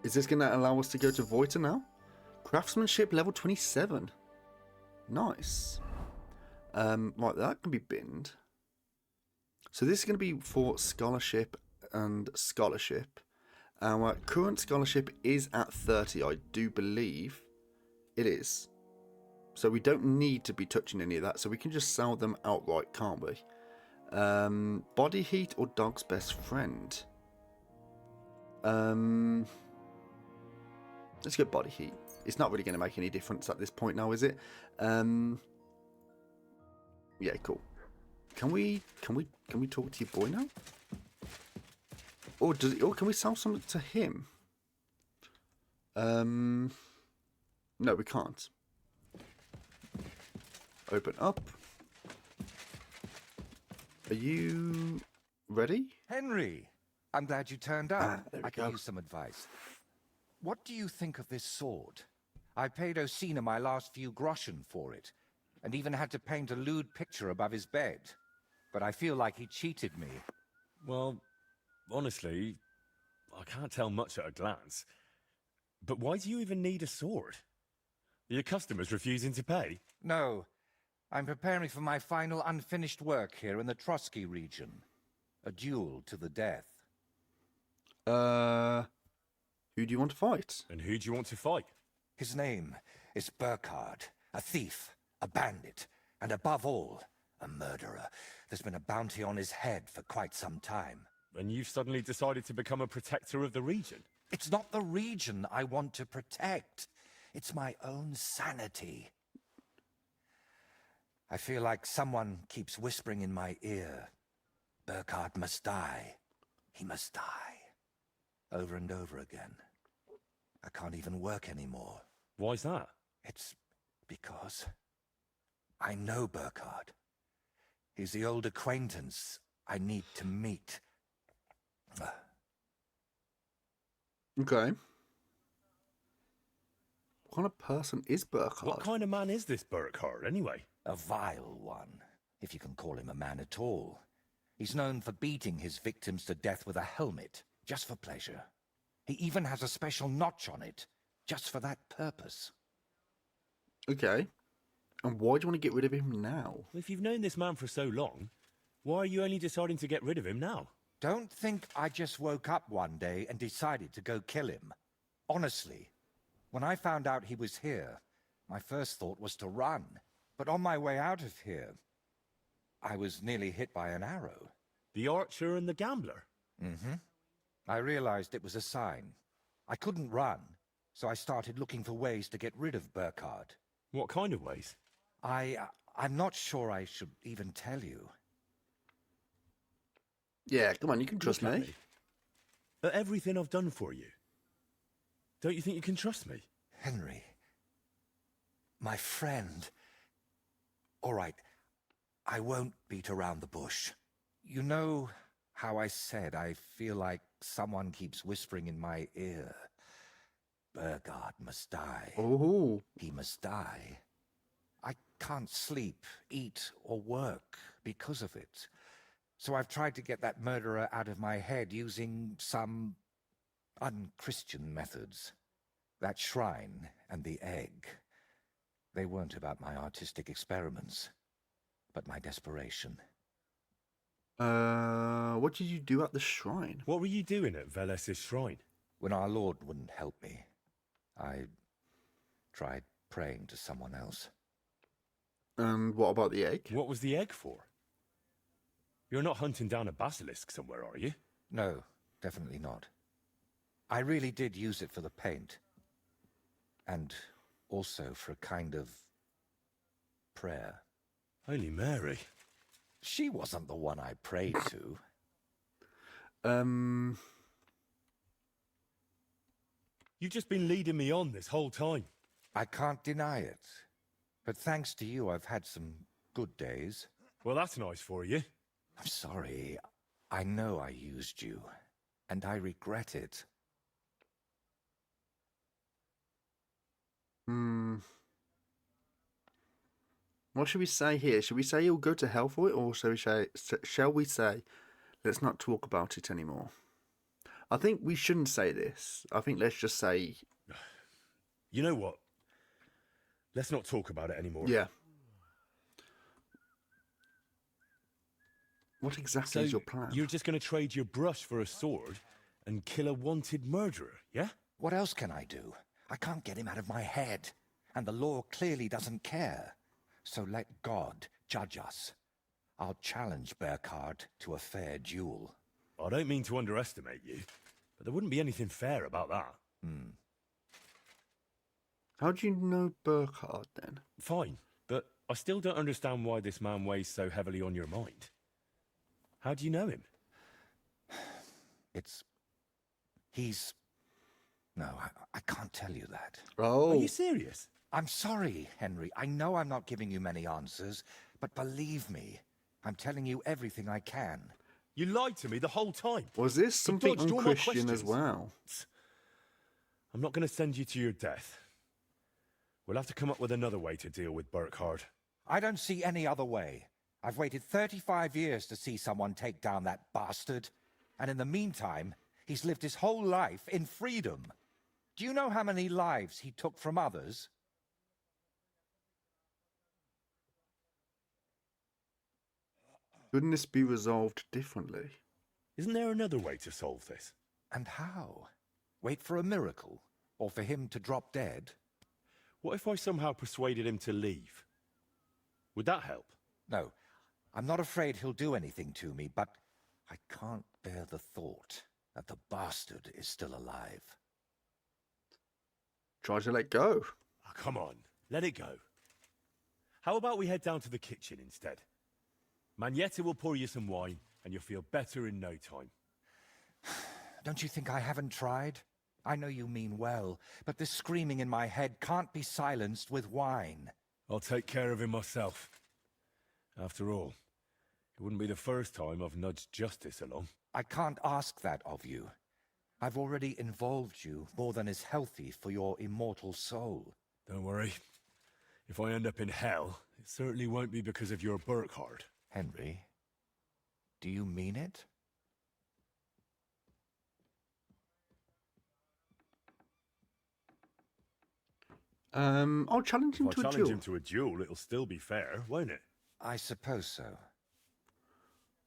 Is this going to allow us to go to Voiter now? Craftsmanship level 27. Nice. Right, that can be binned. So this is going to be for scholarship and scholarship. Our current scholarship is at 30, I do believe. It is. So we don't need to be touching any of that. So we can just sell them outright, can't we? Body heat or dog's best friend? Let's go body heat. It's not really going to make any difference at this point now, is it? Yeah, cool. Can we talk to your boy now? Or can we sell something to him? No, we can't. Open up. Are you ready? Henry, I'm glad you turned up. There we I can go. use some advice. What do you think of this sword? I paid Osina my last few groschen for it, and even had to paint a lewd picture above his bed. But I feel like he cheated me. Well, honestly, I can't tell much at a glance. But why do you even need a sword? Are your customers refusing to pay? No, I'm preparing for my final unfinished work here in the Trotsky region. A duel to the death. Who do you want to fight? And who do you want to fight? His name is Burkhard, a thief, a bandit, and above all, a murderer. There's been a bounty on his head for quite some time. And you've suddenly decided to become a protector of the region? It's not the region I want to protect. It's my own sanity. I feel like someone keeps whispering in my ear. Burkhard must die. He must die. Over and over again. I can't even work anymore. Why's that? It's because I know Burkhard. He's the old acquaintance I need to meet. Okay. What kind of person is Burkhard? What kind of man is this Burkhard, anyway? A vile one, if you can call him a man at all. He's known for beating his victims to death with a helmet, just for pleasure. He even has a special notch on it, just for that purpose. Okay. And why do you want to get rid of him now? If you've known this man for so long, why are you only deciding to get rid of him now? Don't think I just woke up one day and decided to go kill him. Honestly, when I found out he was here, my first thought was to run. But on my way out of here, I was nearly hit by an arrow. The archer and the gambler? Mm-hmm. I realized it was a sign. I couldn't run, so I started looking for ways to get rid of Burkhard. What kind of ways? I'm not sure I should even tell you. Yeah, come on, you can trust Look at me. At everything I've done for you. Don't you think you can trust me? Henry, my friend. All right, I won't beat around the bush. You know how I said I feel like someone keeps whispering in my ear, Burkhard must die. Oh, He must die. I can't sleep, eat, or work because of it. So I've tried to get that murderer out of my head using some unchristian methods. That shrine and the egg, they weren't about my artistic experiments, but my desperation. what did you do at the shrine? What were you doing at Veles's shrine? When our Lord wouldn't help me, I tried praying to someone else. And what about the egg? What was the egg for? You're not hunting down a basilisk somewhere, are you? No, definitely not. I really did use it for the paint. And also for a kind of prayer. Holy Mary. She wasn't the one I prayed to. You've just been leading me on this whole time. I can't deny it. But thanks to you, I've had some good days. Well, that's nice for you. I'm sorry. I know I used you. And I regret it. What should we say here? Should we say you'll go to hell for it, or shall we say, let's not talk about it anymore? I think we shouldn't say this. I think let's just say... You know what? Let's not talk about it anymore. Yeah. What exactly is your plan? You're just going to trade your brush for a sword and kill a wanted murderer, yeah? What else can I do? I can't get him out of my head. And the law clearly doesn't care. So let God judge us. I'll challenge Burkhard to a fair duel. I don't mean to underestimate you, but there wouldn't be anything fair about that. How do you know Burkhard, then? Fine, but I still don't understand why this man weighs so heavily on your mind. How do you know him? He's... No, I can't tell you that. Oh. Are you serious? I'm sorry, Henry. I know I'm not giving you many answers, but believe me, I'm telling you everything I can. You lied to me the whole time. Was this something dodged all my unchristian as questions. well? I'm not going to send you to your death. We'll have to come up with another way to deal with Burkhard. I don't see any other way. I've waited 35 years to see someone take down that bastard. And in the meantime, he's lived his whole life in freedom. Do you know how many lives he took from others? Couldn't this be resolved differently? Isn't there another way to solve this? And how? Wait for a miracle? Or for him to drop dead? What if I somehow persuaded him to leave? Would that help? No, I'm not afraid he'll do anything to me, but I can't bear the thought that the bastard is still alive. Try to let go. Oh, come on, let it go. How about we head down to the kitchen instead? Magnetta will pour you some wine, and you'll feel better in no time. Don't you think I haven't tried? I know you mean well, but this screaming in my head can't be silenced with wine. I'll take care of him myself. After all, it wouldn't be the first time I've nudged justice along. I can't ask that of you. I've already involved you more than is healthy for your immortal soul. Don't worry. If I end up in hell, it certainly won't be because of your Burkhard. Henry, do you mean it? I'll challenge him If to I a challenge duel. him to a duel, it'll still be fair, won't it? I suppose so.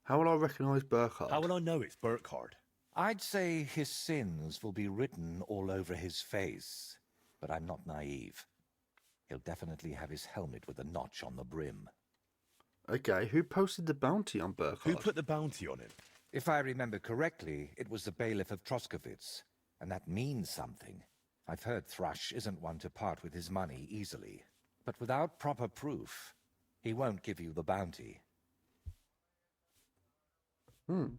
How will I recognise Burkhard? How will I know it's Burkhard? I'd say his sins will be written all over his face, but I'm not naive. He'll definitely have his helmet with a notch on the brim. Okay, who posted the bounty on Who Burkhard? put the bounty on him? If I remember correctly, it was the bailiff of Troskowitz, and that means something. I've heard Thrush isn't one to part with his money easily, but without proper proof, he won't give you the bounty. A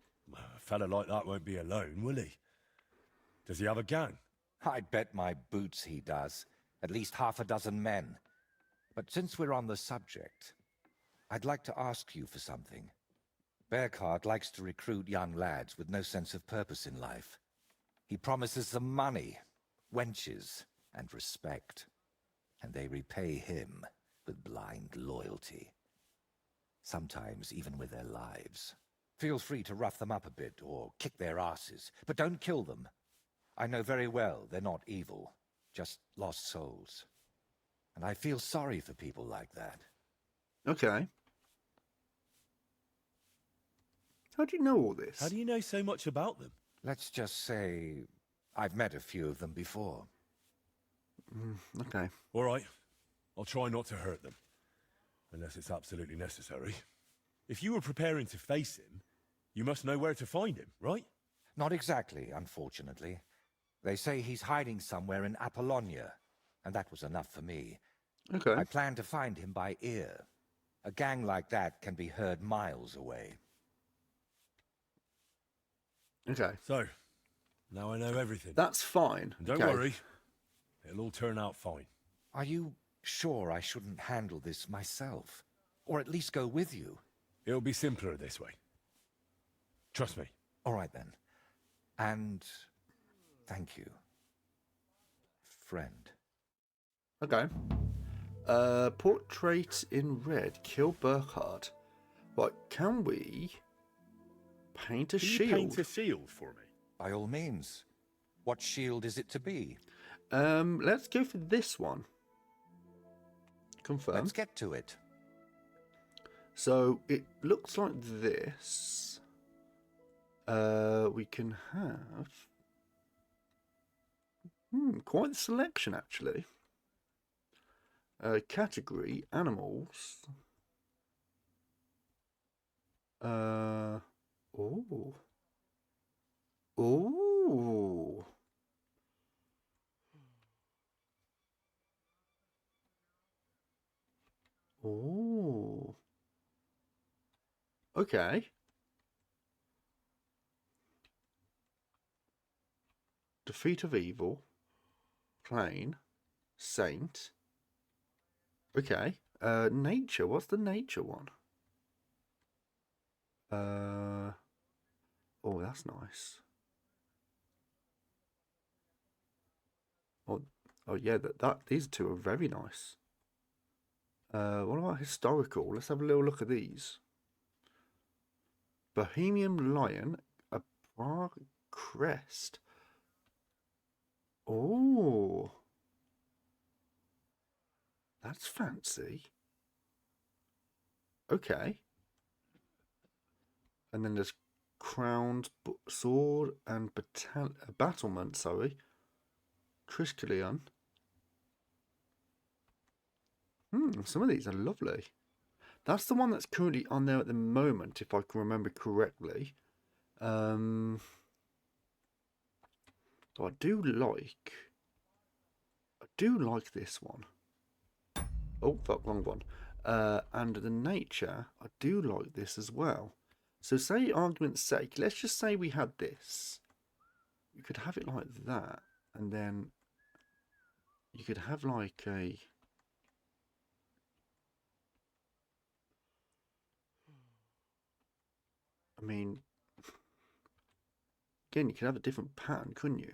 fella like that won't be alone, will he? Does he have a gang? I bet my boots he does. At least half a dozen men. But since we're on the subject, I'd like to ask you for something. Burkhard likes to recruit young lads with no sense of purpose in life. He promises them money, wenches, and respect. And they repay him with blind loyalty. Sometimes even with their lives. Feel free to rough them up a bit or kick their asses, but don't kill them. I know very well they're not evil, just lost souls. And I feel sorry for people like that. Okay. How do you know all this? How do you know so much about them? Let's just say I've met a few of them before. Okay. All right. I'll try not to hurt them. Unless it's absolutely necessary. If you were preparing to face him, you must know where to find him, right? Not exactly, unfortunately. They say he's hiding somewhere in Apollonia, and that was enough for me. Okay. I plan to find him by ear. A gang like that can be heard miles away. Okay. So, now I know everything. That's fine. And don't Okay. worry. It'll all turn out fine. Are you sure I shouldn't handle this myself? Or at least go with you? It'll be simpler this way. Trust me. All right then. And thank you, friend. Okay. Portrait in red. Kill Burkhard. Right, can we paint a Can you shield? paint a shield for me? By all means. What shield is it to be? Let's go for this one. Confirm. Let's get to it. So it looks like this. We can have quite the selection actually. Category animals. Oh. Oh. Oh. Okay. Defeat of evil. Plain. Saint. Okay. Nature. What's the nature one? Oh, that's nice. Oh yeah, these two are very nice. What about historical? Let's have a little look at these. Bohemian lion, a Prague crest. Oh, that's fancy. Okay. And then there's crowned sword and battlement. Sorry, Triskelion. Some of these are lovely. That's the one that's currently on there at the moment, if I can remember correctly. So I do like this one. Oh, fuck, wrong one. And the nature, I do like this as well. So say, argument's sake, let's just say we had this. You could have it like that, and then you could have like a... I mean, again, you could have a different pattern, couldn't you?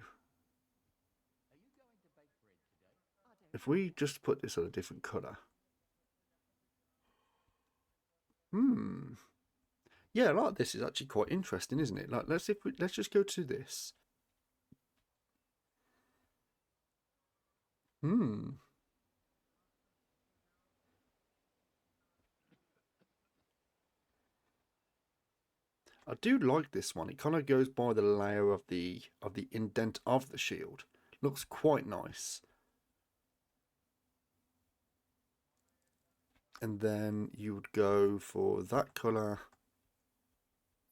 If we just put this on a different colour. Yeah, like this is actually quite interesting, isn't it? Like, let's just go to this. I do like this one. It kind of goes by the layer of the indent of the shield. Looks quite nice. And then you would go for that colour.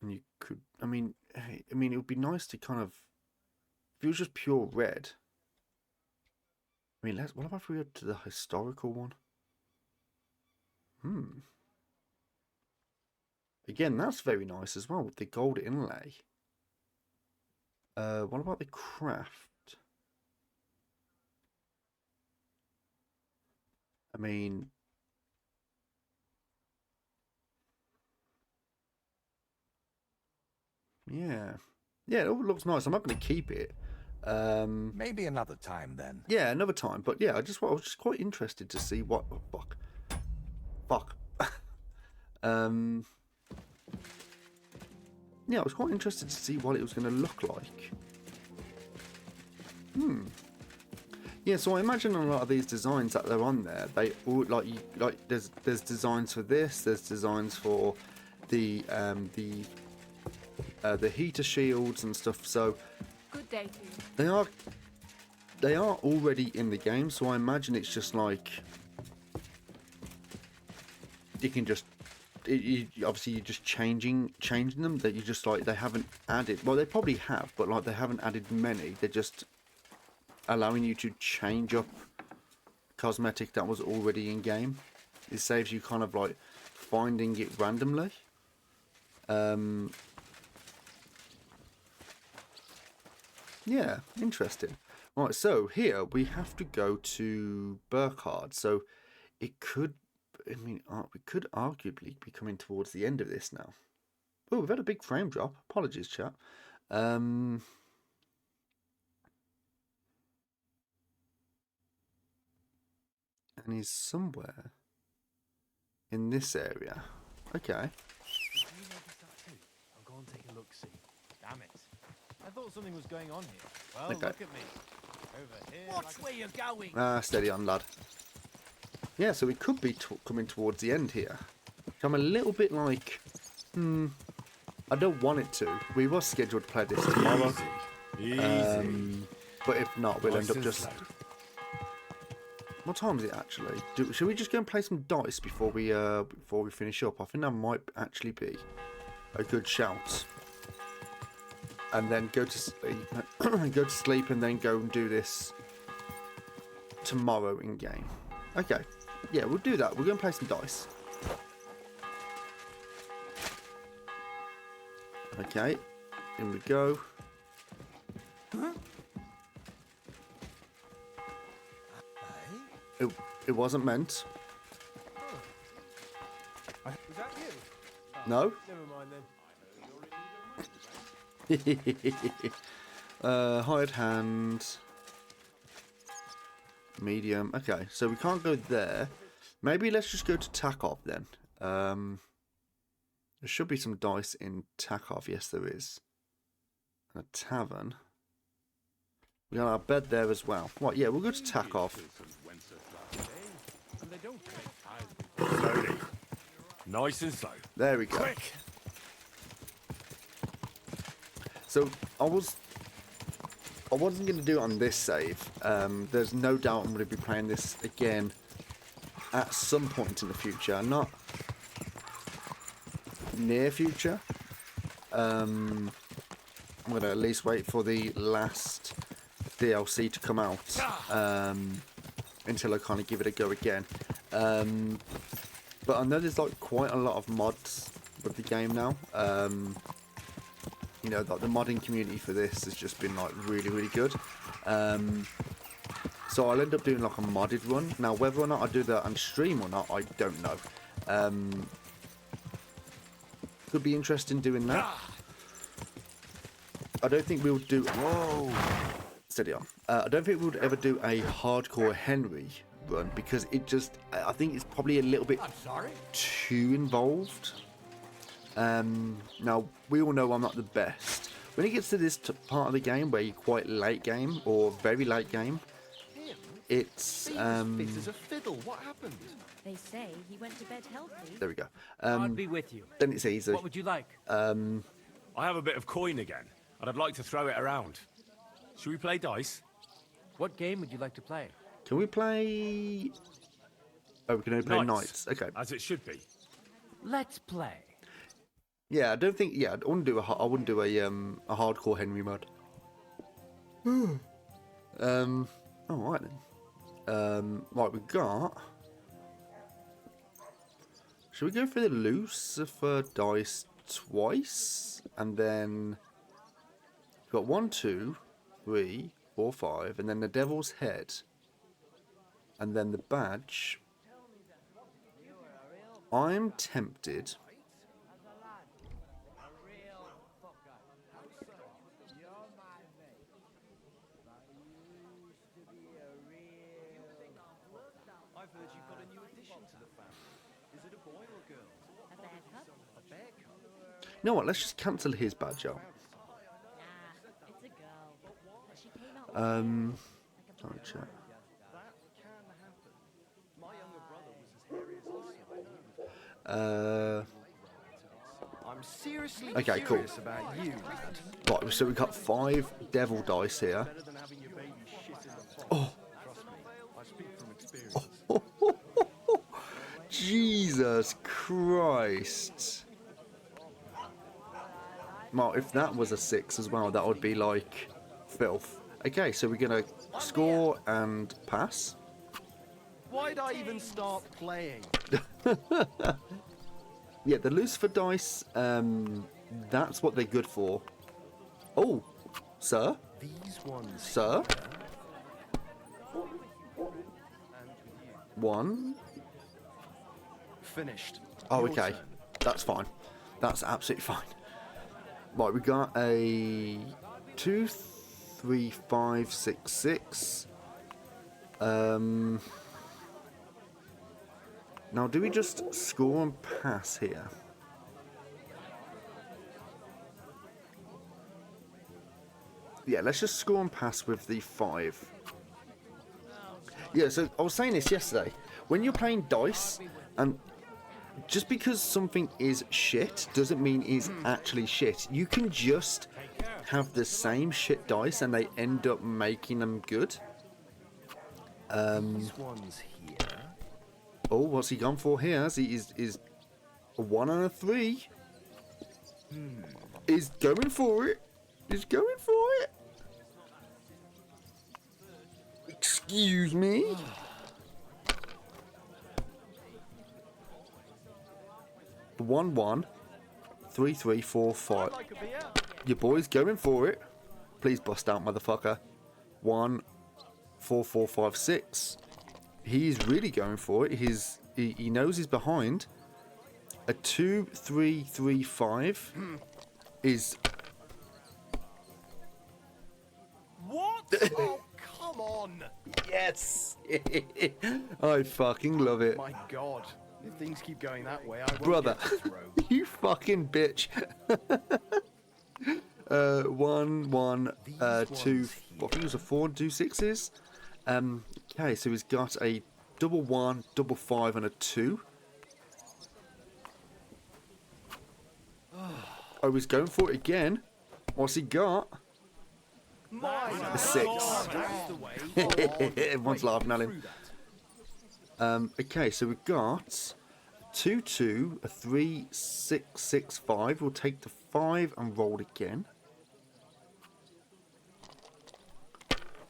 And you could, I mean, it would be nice to kind of, if it was just pure red. I mean, what about if we go to the historical one? Again, that's very nice as well with the gold inlay. What about the craft? I mean, yeah, it all looks nice. I'm not going to keep it. Maybe another time then. Yeah, another time. But yeah, I was just quite interested to see what. Oh, fuck. Yeah, I was quite interested to see what it was going to look like. Yeah, so I imagine a lot of these designs that they're on there, they all there's designs for this, there's designs for the heater shields and stuff. So Good day to you. they are already in the game. So I imagine it's just like you can just obviously you're just changing them. That you just like they haven't added. Well, they probably have, but like they haven't added many. They're just allowing you to change up cosmetic that was already in game. It saves you kind of like finding it randomly. Yeah, interesting. Right, so here we have to go to Burkhard. So it could, we could arguably be coming towards the end of this now. Oh, we've had a big frame drop. Apologies, chat. And he's somewhere in this area. Okay. Did you notice that too? I'll go and take a look, see. Damn it. I thought something was going on here. Well, Okay. look at me. Over here. Watch where you're going. Steady on, lad. Yeah, so we could be coming towards the end here. I'm a little bit like, I don't want it to. We were scheduled to play this tomorrow. Easy. But if not, we'll end up and just... slow. What time is it actually? Should we just go and play some dice before we finish up? I think that might actually be a good shout. And then go to sleep, and then go and do this tomorrow in game. Okay, yeah, we'll do that. We're going to play some dice. Okay, in we go. It wasn't meant. Was that you? No. Never mind then. Hired hand. Medium. Okay, so we can't go there. Maybe let's just go to Takov then. There should be some dice in Takov. Yes, there is. A tavern. We got our bed there as well. Right, yeah, we'll go to Takov. And they don't take time. Slowly. Nice and slow. There we go. Quick. So I wasn't going to do it on this save. There's no doubt I'm going to be playing this again at some point in the future, not near future. I'm going to at least wait for the last DLC to come out until I kind of give it a go again. But I know there's like quite a lot of mods with the game now. You know, like the modding community for this has just been like really, really good. So I'll end up doing like a modded run. Now, whether or not I do that on stream or not, I don't know. Could be interesting doing that. I don't think we'll do. Whoa! Steady on. I don't think we would ever do a hardcore Henry run because it just. I think it's probably a little bit too involved. Now, we all know I'm not the best. When it gets to this part of the game where you're quite late game or very late game, it's... Fit as a fiddle. What happened? They say he went to bed healthy. There we go. I'd be with you. Then it's easy. What would you like? I have a bit of coin again, and I'd like to throw it around. Should we play dice? What game would you like to play? Can we play... Oh, we can only play Knights. knights. Okay. As it should be. Let's play. Yeah, I don't think. Yeah, I wouldn't do a hardcore Henry mod. All right then. Right, we got. Should we go for the Lucifer dice twice, and then we've got 1, 2, 3, 4, 5, and then the Devil's Head, and then the badge. I'm tempted. I've heard you've got a new addition to the family. Is it a boy or a girl? A bear cub. A bear cub? You know what? Let's just cancel his badge out. It's a girl. She came out Sorry, chat. That can happen. My younger brother was as hairy as us. I'm seriously Okay, cool. curious about you, lad. Right, so we got 5 devil dice here. Better than having your baby shit in the pond. Oh. Trust me, I speak from experience. Jesus Christ. Well, if that was a 6 as well, that would be like filth. Okay, so we're gonna score and pass. Why'd I even start playing? Yeah, the Lucifer dice, that's what they're good for. Oh, sir? These ones. Sir? And with you. 1. Finished. Oh, Your okay. turn. That's fine. That's absolutely fine. Right, we got a 2, 3, 5, 6, 6. Now, do we just score and pass here? Yeah, let's just score and pass with the 5. Yeah, so I was saying this yesterday. When you're playing dice, and just because something is shit doesn't mean it's actually shit. You can just have the same shit dice and they end up making them good. These ones here. Oh, what's he gone for here? Is a 1 and a 3. He's going for it. He's going for it. Excuse me. The 1, 1, 3, 3, 4, 5. Like a beer. Your boy's going for it. Please bust out, motherfucker. 1, 4, 4, 5, 6. He's really going for it. He knows he's behind. A 2, 3, 3, 5 is. What? Oh, come on. Yes! I fucking love it. My God. If things keep going that way, I won't Brother, get this robe. you fucking bitch. 1, 1, 2, I think it was a 4 and 2 6s. Okay, so he's got a double 1, double 5, and a 2. Oh, he's going for it again. What's he got? A 6. That's the way. Everyone's laughing at him. Okay, so we've got 2, 2, a 3, 6, 6, 5. We'll take the 5 and roll again.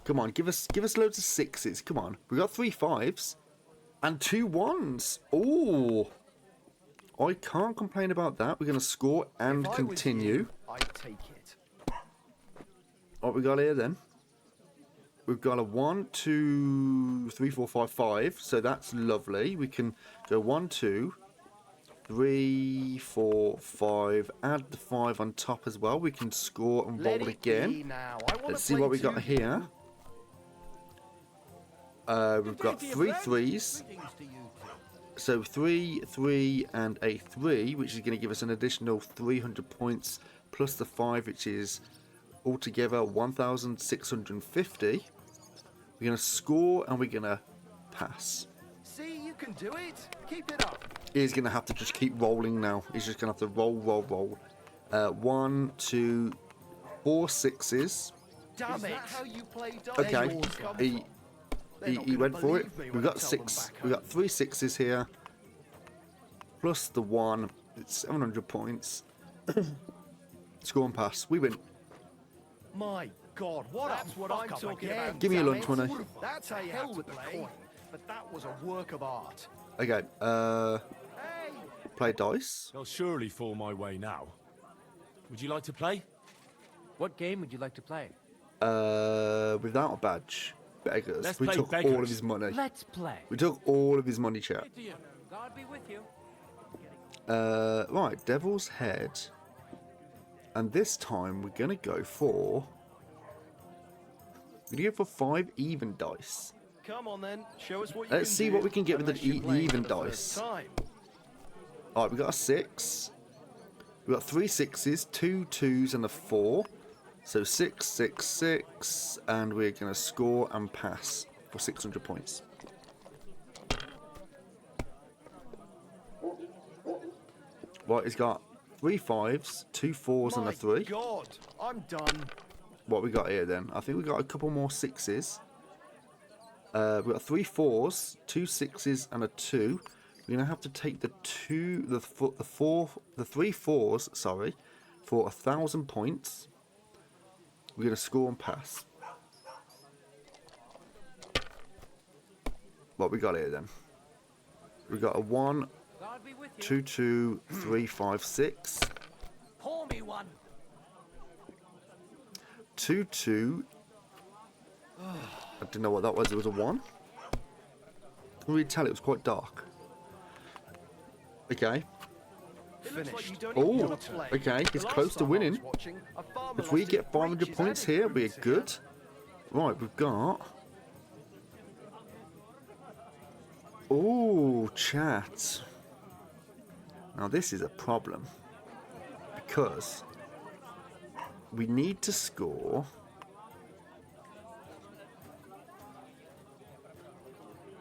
Come on, give us loads of 6s. Come on, we got 3 5s and 2 1s. Oh, I can't complain about that. We're gonna score and If I was continue. you, I'd take it. What we got here then? We've got a 1, 2, 3, 4, 5, 5. So that's lovely. We can go 1, 2, 3, 4, 5. Add the 5 on top as well. We can score and Let roll it be again. now. I wanna Let's see play what we too. got here. We've got 3 3s. So 3, 3, and a 3, which is going to give us an additional 300 points plus the 5, which is altogether 1,650. We're going to score and we're going to pass. See, you can do it. Keep it up. He's going to have to just keep rolling now. He's just going to have to roll, roll, roll. 1, 2, 4 6s. Damn it. How you play dice? Okay, He went for it. We've got six. We've got 3 6s here. Plus the 1. It's 700 points. Score and pass. We win. My God, that's what I'm talking about. Give me a lunch damn it. money. That's a hell with the coin, but that was a work of art. Okay. Play dice. They'll surely fall my way now. Would you like to play? What game would you like to play? Without a badge. Beggars. Let's We play took all beggars. of his money. Let's play. We took all of his money, chat. God be with you. Right, Devil's Head. And this time we're going to go for... We're going to go for 5 even dice. Come on then, show us what you Let's can see do, what we can get with the unless you're playing even for the first dice. time. Alright, we got a 6. We got 3 6s, 2 2s, and a 4. So 6, 6, 6. And we're going to score and pass for 600 points. Right, he's got 3 5s, 2 4s, and a 3. God, I'm done. What we got here then? I think we got a couple more 6s. We got 3 4s, 2 6s, and a 2. We're gonna have to take the 3 4s, sorry, for 1,000 points. We're gonna score and pass. What we got here then? We got a 1, 2 2, 3 5 6. Pour me one. 2 2. I didn't know what that was. It was a 1. I couldn't really tell. It was quite dark. Okay. Finished. Oh, okay. He's close to winning. If we get 500 points here, we're good. Right, we've got... Oh, chat. Now, this is a problem. Because we need to score...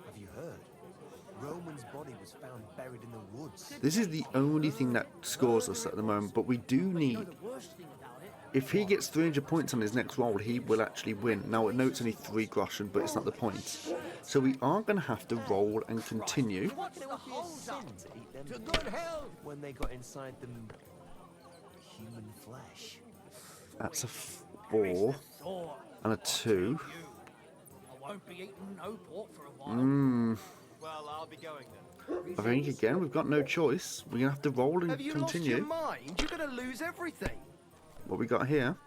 Have you heard? Roman's body was found buried in the woods. This is the only thing that scores us at the moment, but we do need... If he gets 300 points on his next roll, he will actually win. Now, I know it's only 3 groschen, but it's not the point. So we are going to have to roll and continue. To good health when they got inside them human flesh. That's a 4 and a 2. I won't be eating no pork for a while. Well, I'll be going then. I think, again, we've got no choice. We're going to have to roll and Have you lost your continue. mind? You're gonna lose everything. What we got here?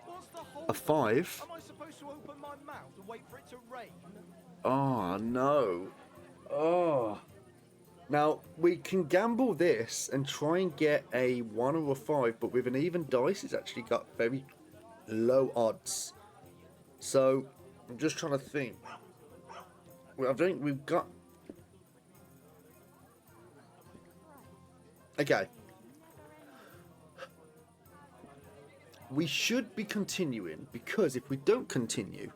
What's the whole A 5. Am I supposed to open my mouth and wait for it to rain? Oh, no. Oh. Now, we can gamble this and try and get a 1 or a 5, but with an even dice, it's actually got very low odds. So, I'm just trying to think. Well, I think we've got... Okay. We should be continuing, because if we don't continue,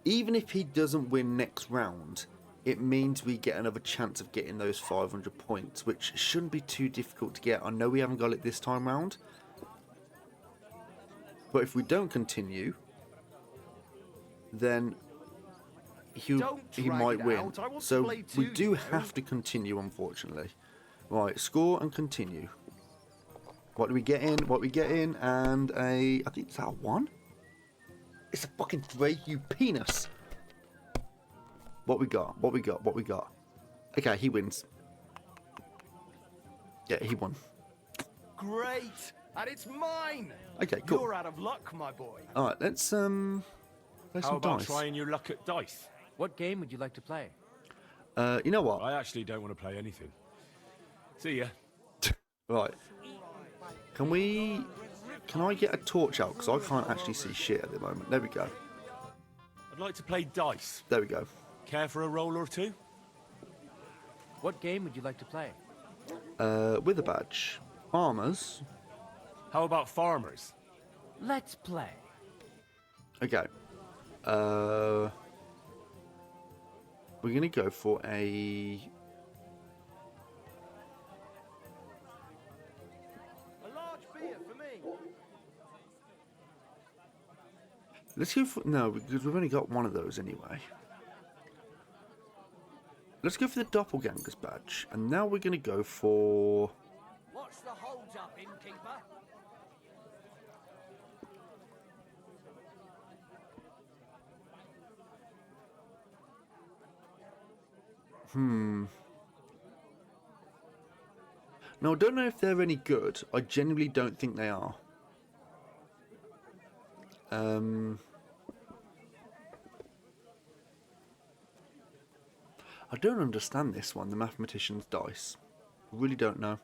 even if he doesn't win next round, it means we get another chance of getting those 500 points, which shouldn't be too difficult to get. I know we haven't got it this time round, but if we don't continue, then he might win. So we do have to continue, unfortunately. Right, score and continue. What do we get in? What we get in? And a... I think it's a 1? It's a fucking 3, you penis. What we got? What we got? What we got? Okay, he wins. Yeah, he won. Great, and it's mine. Okay, cool. You're out of luck, my boy. All right, let's play some How about dice. trying your luck at dice? What game would you like to play? You know what? I actually don't want to play anything. See ya. Right. Can I get a torch out? Because I can't actually see shit at the moment. There we go. I'd like to play dice. There we go. Care for a roll or two? What game would you like to play? With a badge. Farmers. How about farmers? Let's play. Okay. We're gonna go for a... A large beer for me. Let's go for... No, because we've only got one of those anyway. Let's go for the Doppelganger's badge. And now we're going to go for... What's the hold up, innkeeper? No, I don't know if they're any good. I genuinely don't think they are. I don't understand this one, the mathematician's dice. I really don't know.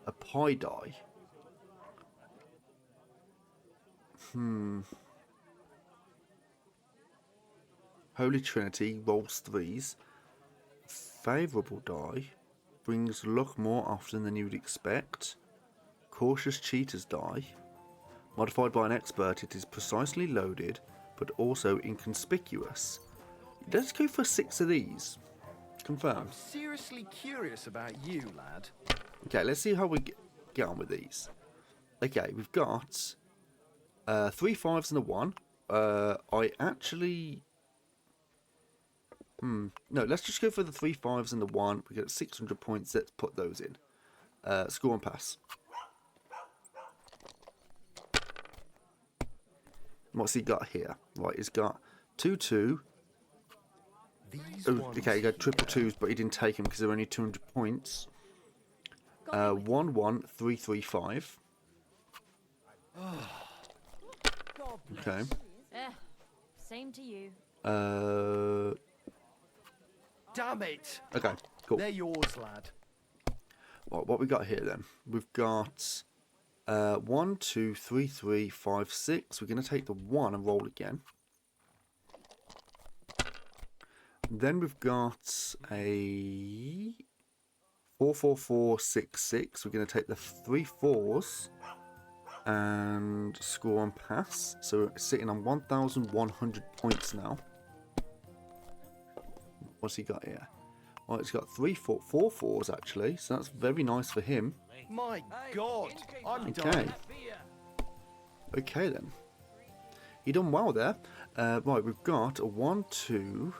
A pi die. Holy Trinity rolls 3s. Favourable die brings luck more often than you would expect. Cautious cheater's die. Modified by an expert, it is precisely loaded, but also inconspicuous. Let's go for 6 of these. Confirm. I'm seriously curious about you, lad. Okay, let's see how we get on with these. Okay, we've got 3 5s and a 1. I actually... No, let's just go for the 3 5s and the 1. We get 600 points. Let's put those in. Score and pass. What's he got here? Right, he's got 2 2. Okay, he got triple 2s, but he didn't take them because they're only 200 points. 1 1 3 3 5. Okay. Same to you. Damn it! Okay, cool. They're yours, lad. Right, what we got here then? We've got 1 2 3 3 5 6. We're going to take the 1 and roll again. Then we've got a 4 4 4 6 6. We're going to take the 3 4s and score and pass. So we're sitting on 1,100 points now. What's he got here? Well, it's got 4 4s actually, so that's very nice for him. My God, I'm Okay. done. Okay then. He done well there. Right, we've got a 1 2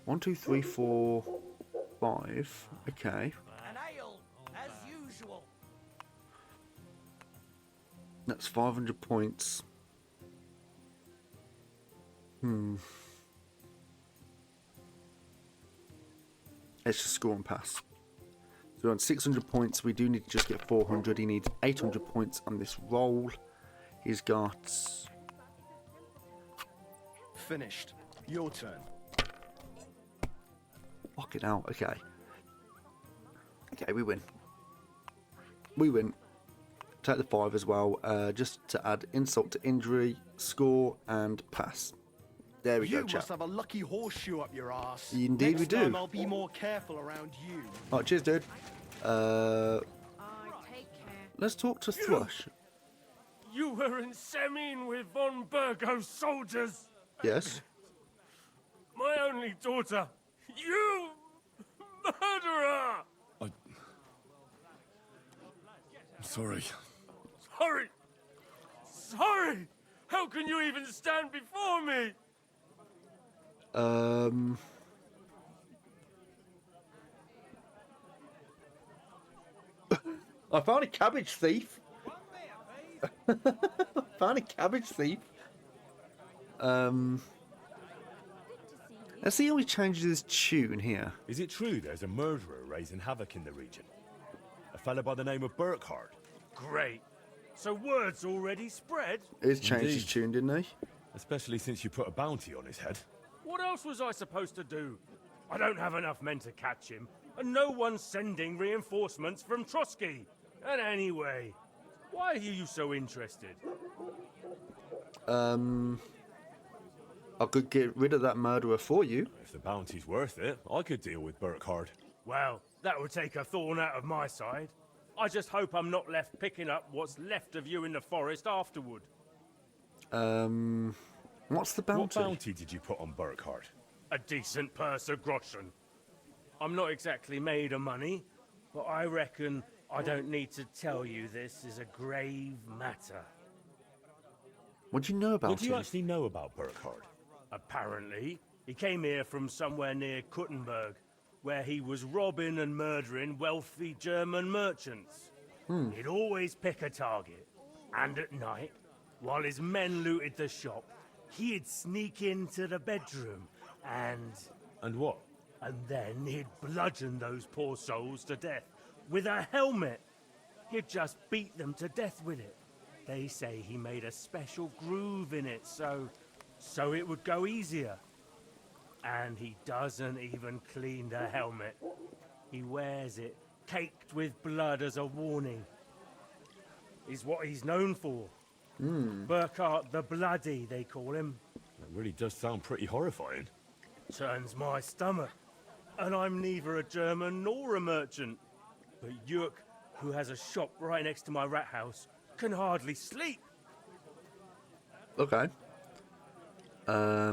1 2 3 4 5. Okay. An ale, as usual. That's 500 points. Let's just score and pass. So we're on 600 points. We do need to just get 400. He needs 800 points on this roll. He's got... Finished. Your turn. Fuck it out. Okay. Okay, we win. We win. Take the 5 as well. Just to add insult to injury, score and pass. There we go, You chap. must have a lucky horseshoe up your ass. Indeed we Next do. time I'll be more careful around you. Alright, cheers, dude. Take care. Let's talk to Thrush. You were in Semine with von Burgo's soldiers. Yes. My only daughter. You murderer! I'm sorry. Sorry. Sorry. How can you even stand before me? I found a cabbage thief. Found a cabbage thief. Let's see how he changes his tune here. Is it true there's a murderer raising havoc in the region? A fella by the name of Burkhardt? Great. So word's already spread? He's changed his Indeed. tune, didn't he? Especially since you put a bounty on his head. What else was I supposed to do? I don't have enough men to catch him, and no one's sending reinforcements from Trotsky. And anyway, why are you so interested? I could get rid of that murderer for you. If the bounty's worth it, I could deal with Burkhardt. Well, that would take a thorn out of my side. I just hope I'm not left picking up what's left of you in the forest afterward. What's the bounty? What bounty did you put on Burkhardt? A decent purse of groschen. I'm not exactly made of money, but I reckon I don't need to tell you this is a grave matter. What do you know about What do you him? actually know about Burkhard? Apparently, he came here from somewhere near Kuttenberg, where he was robbing and murdering wealthy German merchants. He'd always pick a target, and at night, while his men looted the shop, he'd sneak into the bedroom and... And what? And then he'd bludgeon those poor souls to death with a helmet. He'd just beat them to death with it. They say he made a special groove in it so it would go easier. And he doesn't even clean the helmet. He wears it caked with blood as a warning. Is what he's known for. Burkhard the Bloody, they call him. That really does sound pretty horrifying. Turns my stomach. And I'm neither a German nor a merchant. But Jörg, who has a shop right next to my rat house, can hardly sleep. Okay. I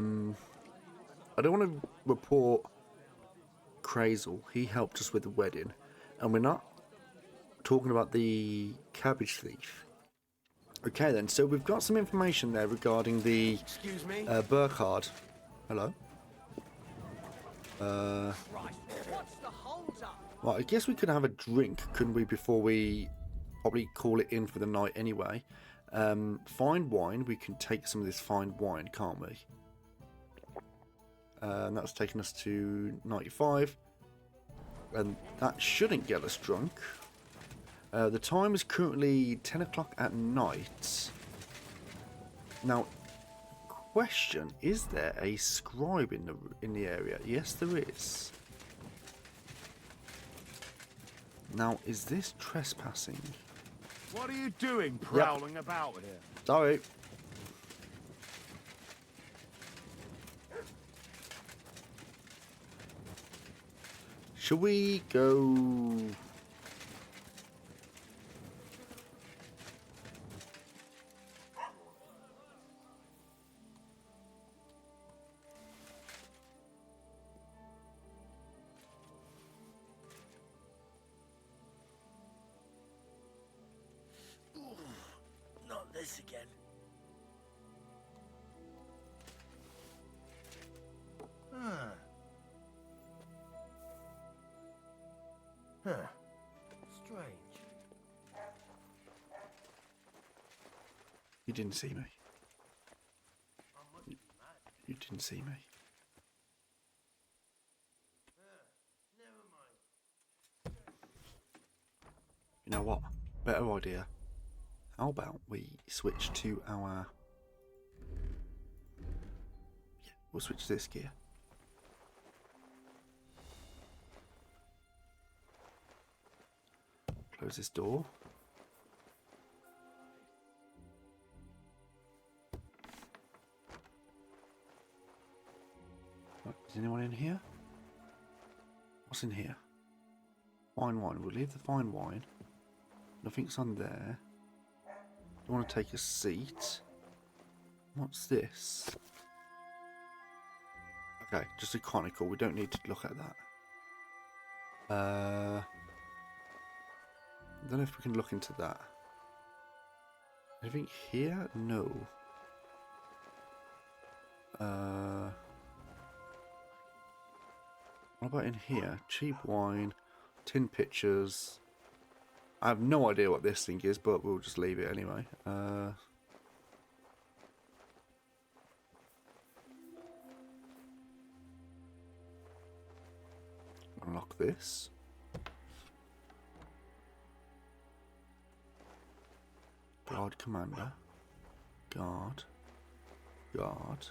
don't want to report Crazel. He helped us with the wedding. And we're not talking about the cabbage thief. Okay then, so we've got some information there regarding the Excuse me? Burkhard. Hello? Right, I guess we could have a drink, couldn't we, before we probably call it in for the night anyway. Fine wine, we can take some of this fine wine, can't we? And that's taken us to 95. And that shouldn't get us drunk. The time is currently 10 o'clock at night. Now, question, is there a scribe in the area? Yes, there is. Now, is this trespassing? What are you doing prowling about here? Sorry. Should we go... Not this again. Strange. You didn't see me. You didn't see me. You know what? Better idea. How about we switch to our... Yeah, we'll switch to this gear. Close this door. Right, is anyone in here? What's in here? Fine wine. We'll leave the fine wine. Nothing's on there. I want to take a seat. What's this? Okay, just a conical. We don't need to look at that. I don't know if we can look into that. Anything here? No. What about in here? Cheap wine, tin pitchers. I have no idea what this thing is, but we'll just leave it anyway. Unlock this. Guard commander. Guard. Guard.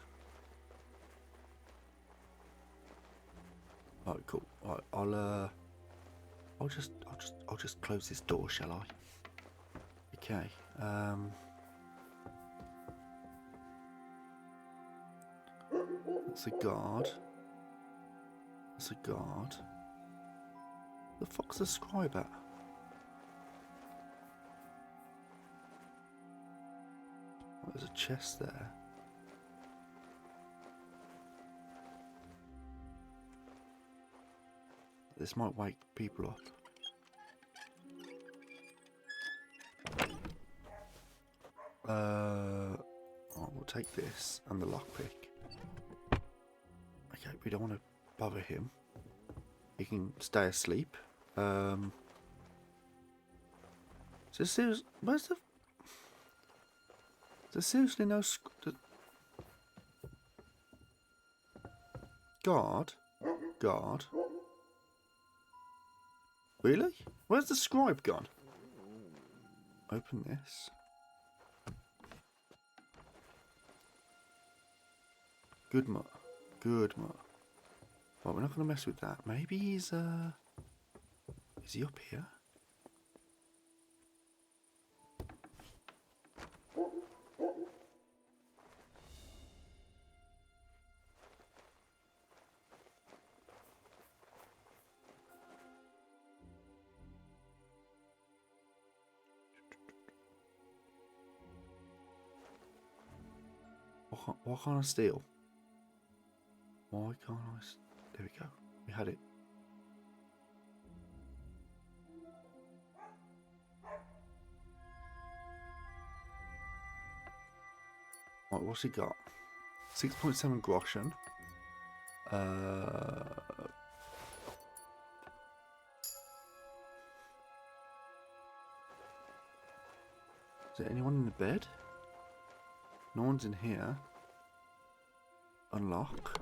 Alright, cool. Alright, I'll just close this door, shall I? Okay. That's a guard. That's a guard. The fuck's the scribe at? Oh, there's a chest there. This might wake people up. take this and the lockpick. Okay, we don't want to bother him. He can stay asleep. So seriously, where's the... There's seriously no... Guard? Guard? Really? Where's the scribe gone? Open this. Good mutt. Good mutt. Well, we're not going to mess with that. Maybe he's, is he up here? Why can't I steal? Why can't I... There we go. We had it. Right, what's he got? 6.7 groschen. Is there anyone in the bed? No one's in here. Unlock.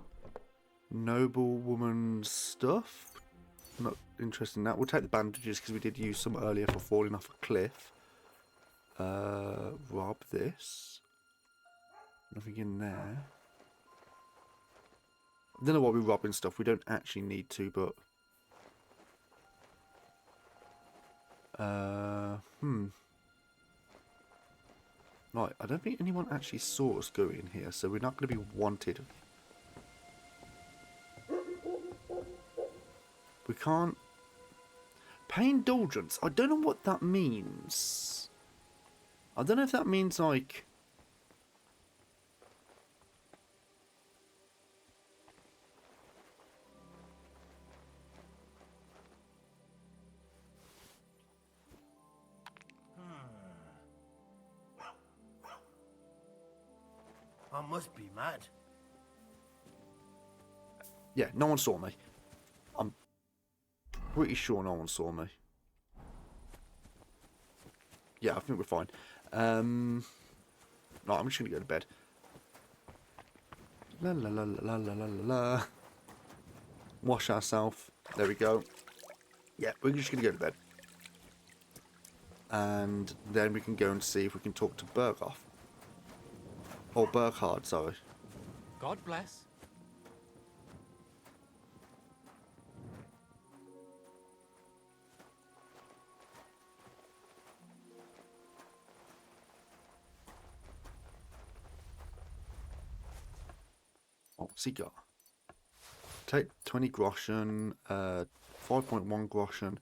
Noble woman's stuff. Not interested in that. We'll take the bandages because we did use some earlier for falling off a cliff. Rob this. Nothing in there. I don't know what we're robbing stuff. We don't actually need to, but... Right, I don't think anyone actually saw us go in here, so we're not going to be wanted. We can't... Pay indulgence. I don't know what that means. I don't know if that means, like... I must be mad. Yeah, no one saw me. I'm pretty sure no one saw me. Yeah, I think we're fine. No, I'm just gonna go to bed. La la la la la la la la. Wash ourselves. There we go. Yeah, we're just gonna go to bed. And then we can go and see if we can talk to Berghoff. Or Burkhard, sorry. God bless. What's he got? Take 20 groschen, 5.1 groschen,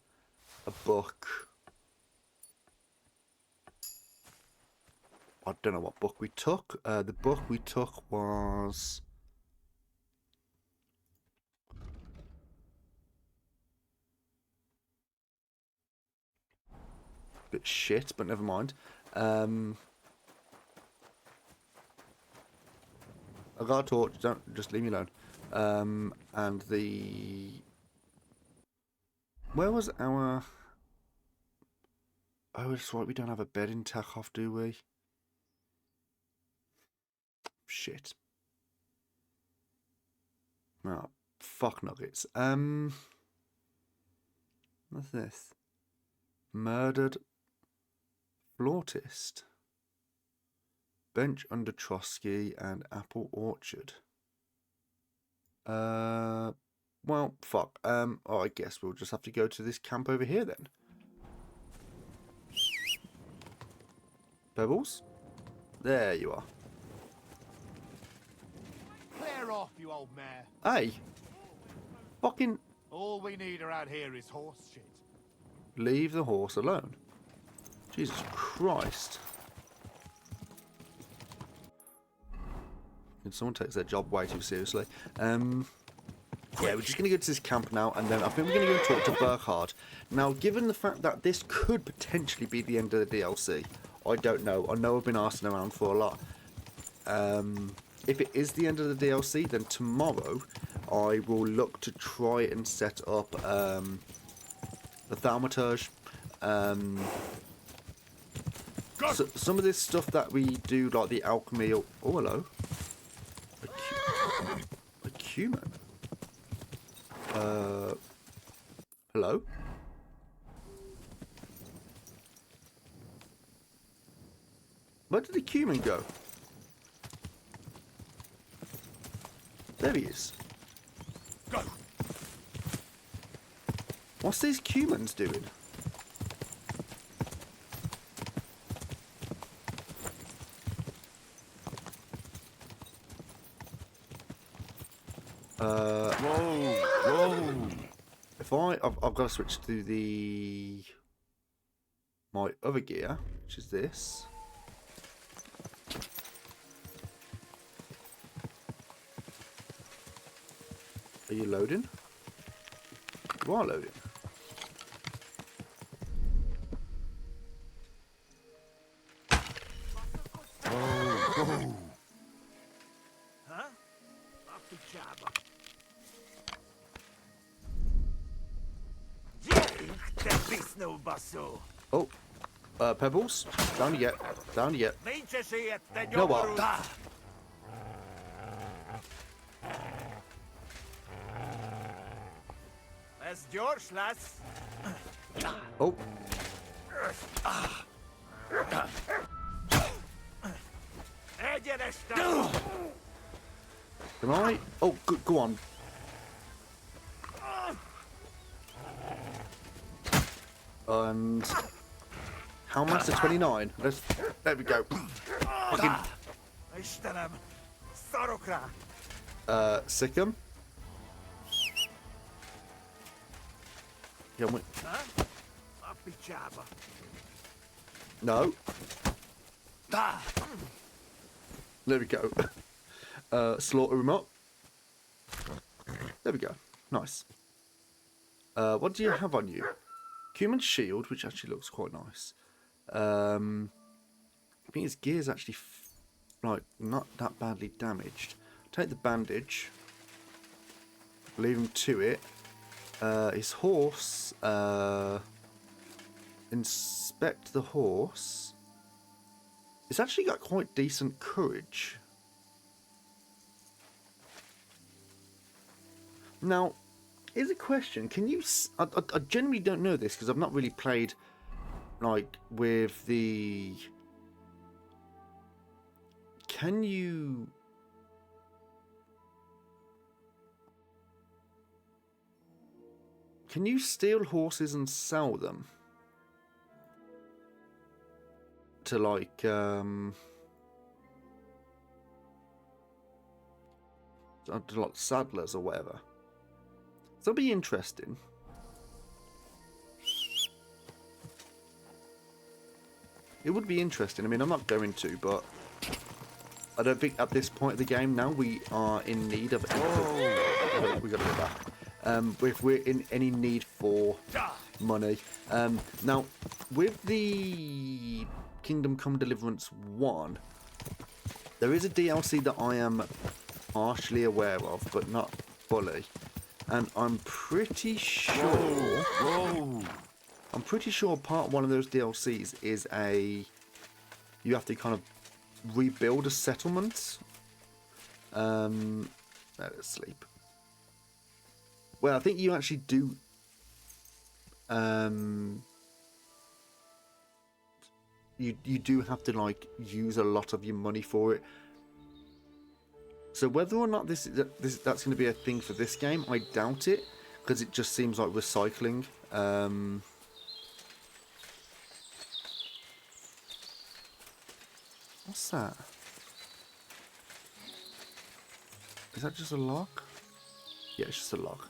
a book. I don't know what book we took. The book we took was... bit shit, but never mind. I got a torch, don't just leave me alone. And the... Where was our... Oh, that's right, we don't have a bed in Takhov, do we? Shit. Oh, fuck nuggets. What's this? Murdered flautist. Bench under Trotsky and apple orchard. Well, fuck. Oh, I guess we'll just have to go to this camp over here then. Pebbles? There you are. Clear off, you old mare. Hey! Fucking... All we need around here is horse shit. Leave the horse alone. Jesus Christ. Someone takes their job way too seriously. Yeah, we're just going to go to this camp now, and then I think we're going to go talk to Burkhard. Now, given the fact that this could potentially be the end of the DLC, I don't know. I know I've been asking around for a lot. If it is the end of the DLC, then tomorrow I will look to try and set up the thaumaturge. So, some of this stuff that we do, like the alchemy. Oh, hello. A cumin. Hello. Where did the cumin go? There he is. Go. What's these cumins doing? Whoa. If I've got to switch to my other gear, which is this. Are you loading? You are loading. Oh, Pebbles, down you get, down you get. You know what? That's George, lass. Oh. Can I? Oh, go on. And how much? 29. There we go. Fucking. Sikkim. Yeah, wait. No. There we go. Slaughter him up. There we go. Nice. What do you have on you? Cumin shield, which actually looks quite nice. I think his gear's actually like not that badly damaged. Take the bandage. Leave him to it. His horse. Inspect the horse. It's actually got quite decent courage. Now, here's a question. Can you... I generally don't know this because I've not really played, like, with the... Can you... Can you steal horses and sell them? To, like, to, like saddlers or whatever. That'll be interesting. It would be interesting. I mean, I'm not going to, but I don't think at this point of the game now we are in need of. Oh, we got to go back. If we're in any need for money. Now, with the Kingdom Come Deliverance 1, there is a DLC that I am partially aware of, but not fully. And I'm pretty sure... I'm pretty sure part one of those DLCs is you have to kind of rebuild a settlement. Let's sleep. Well, I think you actually do... You do have to, like, use a lot of your money for it. So whether or not that's going to be a thing for this game, I doubt it, because it just seems like recycling. What's that? Is that just a lock? Yeah, it's just a lock.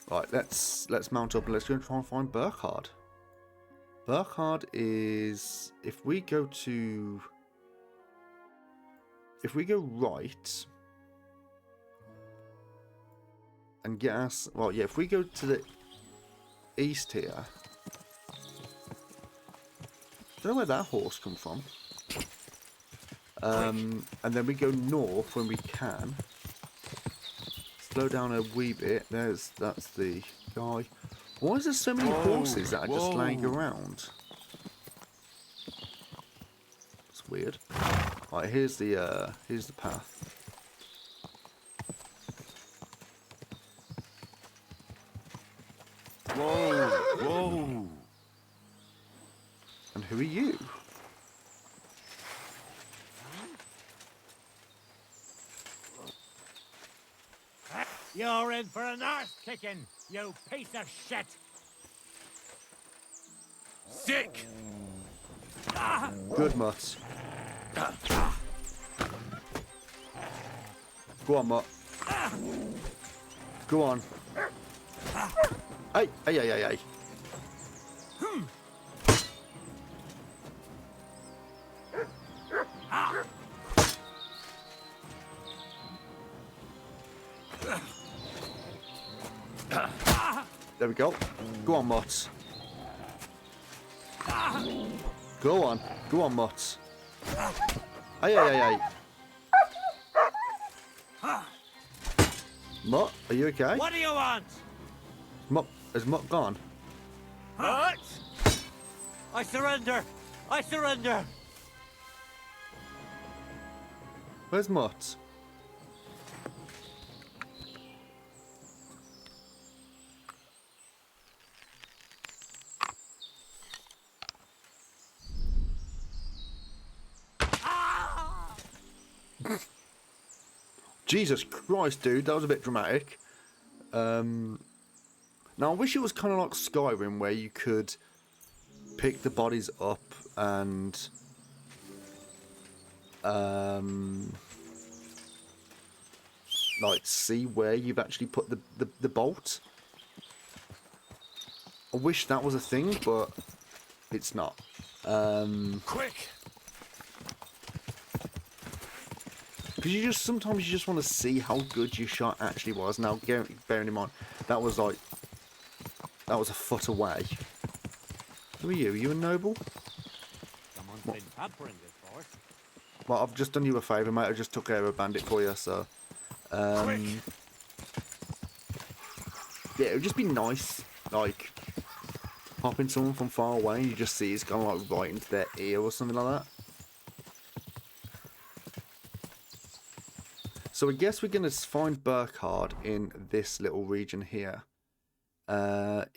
Right, let's mount up and let's go and try and find Burkhard. Burkhard is, if we go right and get us, well, yeah, if we go to the east here, Don't know where that horse come from. And then we go north when we can. Slow down a wee bit. That's the guy. Why is there so many horses that are just laying around? It's weird. Right, here's the path. Whoa, whoa. And who are you? You're in for an arse kicking, you piece of shit! Sick! Good, Mutt. Go on, Mutt. Go on. Hey, hey, hey, hey, hey. There we go. Go on, Mutt. Go on. Go on, Mutt. Hey, hey, hey, hey. Mutt, are you okay? What do you want? Mutt, is Mutt gone? What? I surrender! I surrender! Where's Mutt? Jesus Christ, dude, that was a bit dramatic. Now, I wish it was kind of like Skyrim, where you could pick the bodies up and like see where you've actually put the bolt. I wish that was a thing, but it's not. Quick! Because sometimes you just want to see how good your shot actually was. Now, bearing in mind, that was a foot away. Who are you? Are you a noble? Someone's been pampering this horse. Well, I've just done you a favour, mate. I just took care of a bandit for you, so... yeah, it would just be nice, like, popping someone from far away and you just see it's going, like, right into their ear or something like that. So I guess we're going to find Burkhard in this little region here.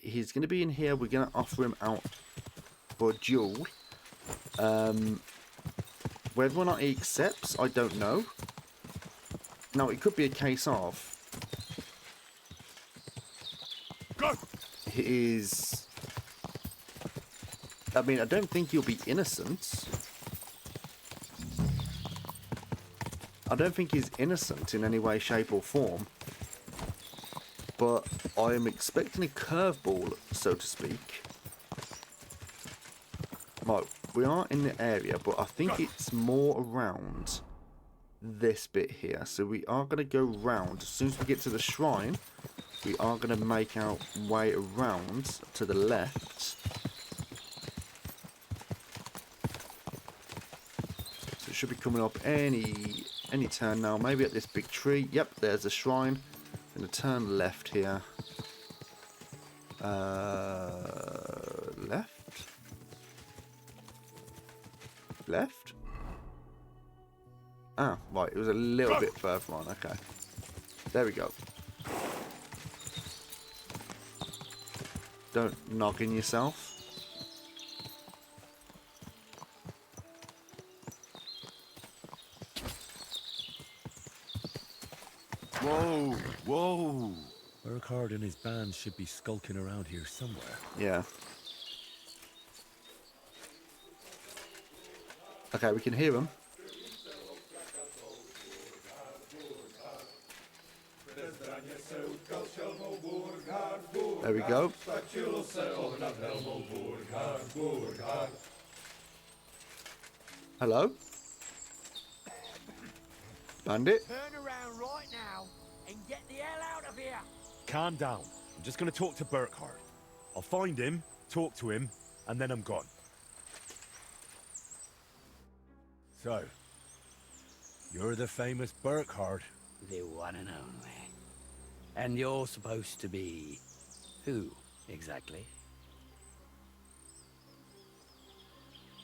He's going to be in here. We're going to offer him out for a duel. Whether or not he accepts, I don't know. Now, it could be a case of... His... I mean, I don't think he'll be innocent. I don't think he's innocent in any way, shape or form. But I am expecting a curveball, so to speak. Right, we are in the area, but I think it's more around this bit here. So we are going to go round. As soon as we get to the shrine, we are going to make our way around to the left. So it should be coming up any turn now. Maybe at this big tree. Yep, there's a shrine. Going to turn left here. Left? Left? Ah, right. It was a little bit further on. Okay. There we go. Don't noggin yourself. Whoa, whoa. Burkhard and his band should be skulking around here somewhere. Yeah. Okay, we can hear them. There we go. Hello? Bandit? Turn around right now and get the hell out of here! Calm down. I'm just going to talk to Burkhard. I'll find him, talk to him, and then I'm gone. So, you're the famous Burkhard. The one and only. And you're supposed to be... who, exactly?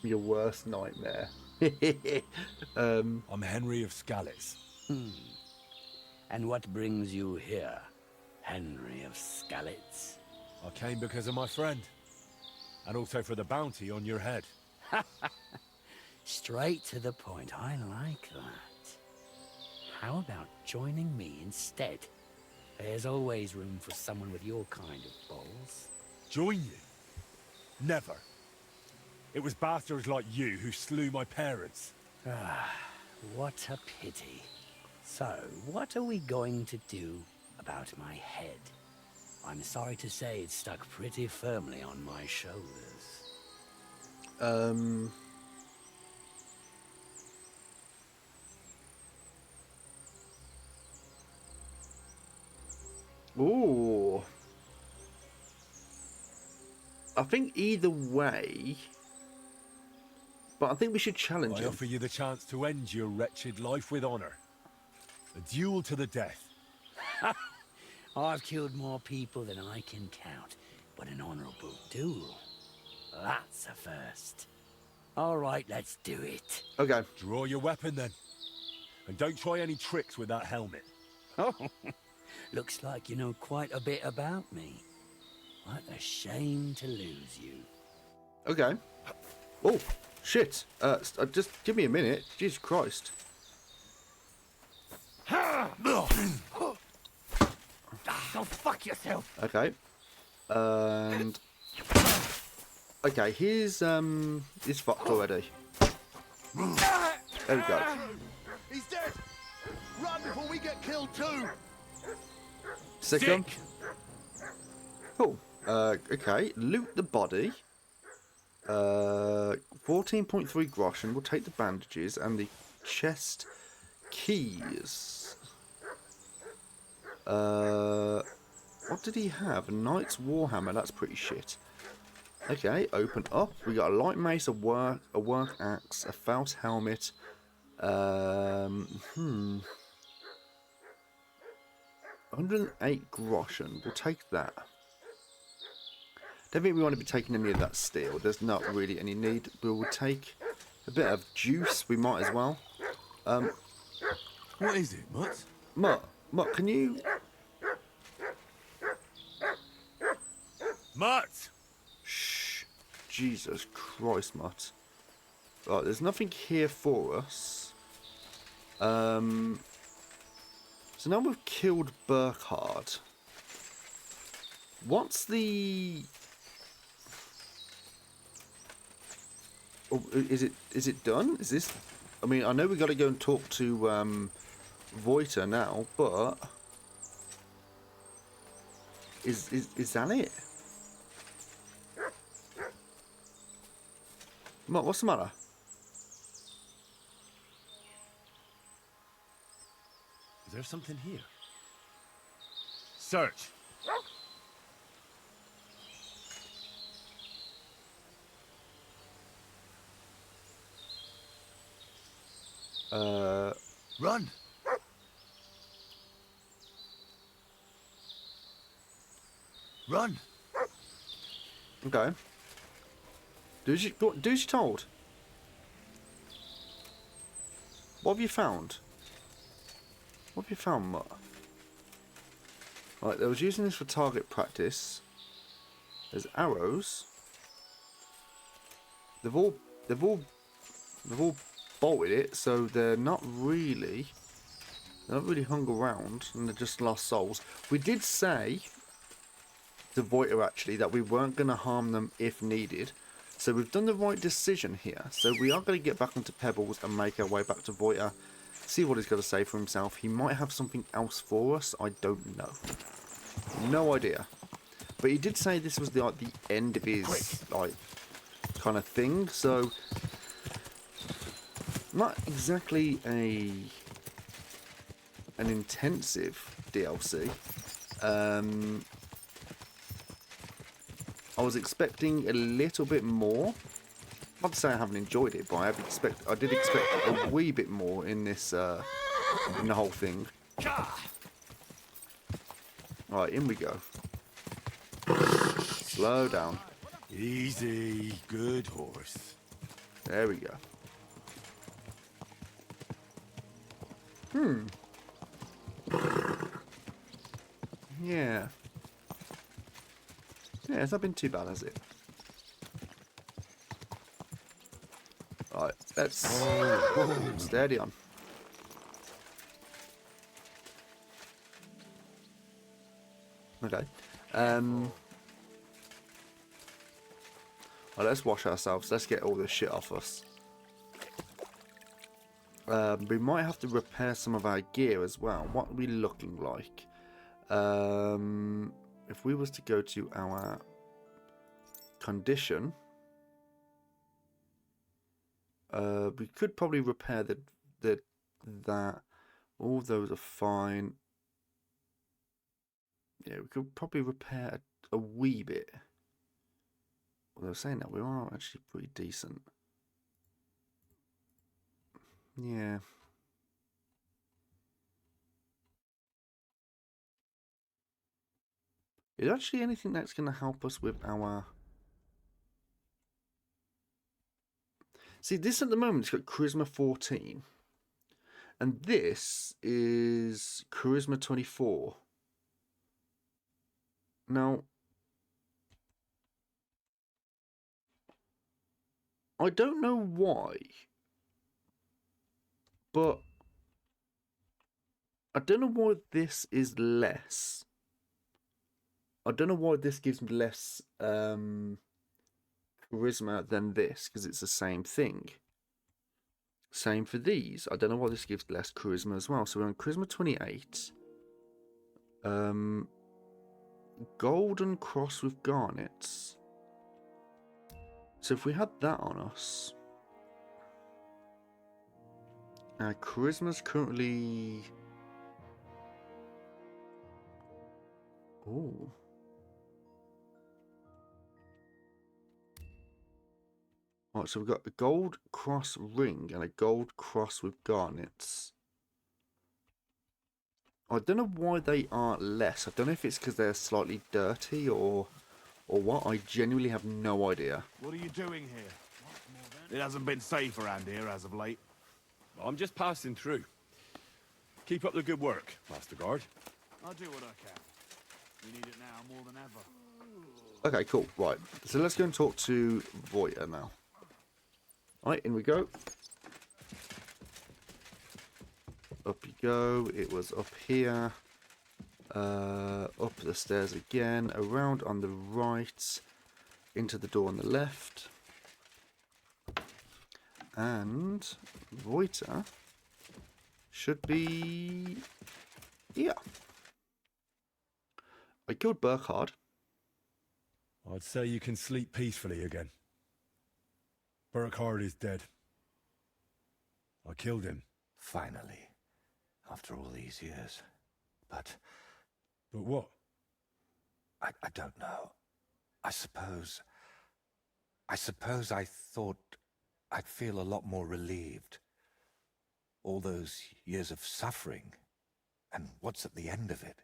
Your worst nightmare. I'm Henry of Skalitz. And what brings you here, Henry of Skalitz? I came because of my friend. And also for the bounty on your head. Straight to the point. I like that. How about joining me instead? There's always room for someone with your kind of balls. Join you? Never. It was bastards like you who slew my parents. Ah, what a pity. So, what are we going to do about my head? I'm sorry to say it's stuck pretty firmly on my shoulders. Ooh. I think either way, but I think we should challenge I him. offer you the chance to end your wretched life with honor. A duel to the death. I've killed more people than I can count, but an honorable duel, that's a first. All right, let's do it. Okay. Draw your weapon then. And don't try any tricks with that helmet. Oh, looks like you know quite a bit about me. What a shame to lose you. Okay. Oh, shit. Just give me a minute. Jesus Christ. Go fuck yourself. Okay. And... Okay, he's fucked already. There we go. He's dead! Run before we get killed too! Sick him. Cool. Okay, loot the body. 14.3 groschen. We'll take the bandages and the chest keys. What did he have? A knight's warhammer. That's pretty shit. Okay, open up. We got a light mace, a work axe, a false helmet. 108 groschen. We'll take that. Don't think we want to be taking any of that steel. There's not really any need. We will take a bit of juice. We might as well. What is it, Mutt? Mutt, can you... Mutt! Shh. Jesus Christ, Mutt. Right, there's nothing here for us. So now we've killed Burkhard. What's the... Oh, is it done? Is this... I mean, I know we got to go and talk to Voiter now, but... Is that it? What's the matter? Is there something here? Search. Run! Run! Okay. Do as you're told. What have you found? What have you found, Mutt? Right, they was using this for target practice. There's arrows. They've all bolted it, so they're not really hung around, and they're just lost souls. We did say to Voiter actually that we weren't going to harm them if needed. So we've done the right decision here. So we are going to get back onto Pebbles and make our way back to Voiter. See what he's got to say for himself. He might have something else for us. I don't know. No idea. But he did say this was the end of his kind of thing. So not exactly an intensive DLC. I was expecting a little bit more, Not to say I haven't enjoyed it, but I did expect a wee bit more in this in the whole thing. Right, in we go. Slow down. Easy, good horse. There we go. Yeah. Yeah, it's not been too bad, has it? Right, let's steady on. Okay. Well, let's wash ourselves. Let's get all this shit off us. We might have to repair some of our gear as well. What are we looking like? If we was to go to our condition, we could probably repair that. All those are fine. Yeah, we could probably repair a wee bit. Although saying that, we are actually pretty decent. Yeah. Is there actually anything that's going to help us with our... See, this at the moment, it's got Charisma 14. And this is Charisma 24. Now, I don't know why, but I don't know why this is less. I don't know why this gives me less charisma than this, because it's the same thing. Same for these. I don't know why this gives less charisma as well. So we're on Charisma 28. Golden cross with garnets. So if we had that on us, our charisma's currently... Oh. Right, so we've got a gold cross ring and a gold cross with garnets. I don't know why they are less. I don't know if it's because they're slightly dirty or what. I genuinely have no idea. What are you doing here? It hasn't been safe around here as of late. I'm just passing through. Keep up the good work, Master Guard. I'll do what I can. We need it now more than ever. Okay, cool. Right. So let's go and talk to Voiter now. Right, in we go. Up you go. It was up here. Up the stairs again. Around on the right. Into the door on the left. And Voiter should be here. I killed Burkhard. I'd say you can sleep peacefully again. Burkhard is dead. I killed him. Finally. After all these years. But what? I don't know. I suppose I thought I'd feel a lot more relieved. All those years of suffering. And what's at the end of it?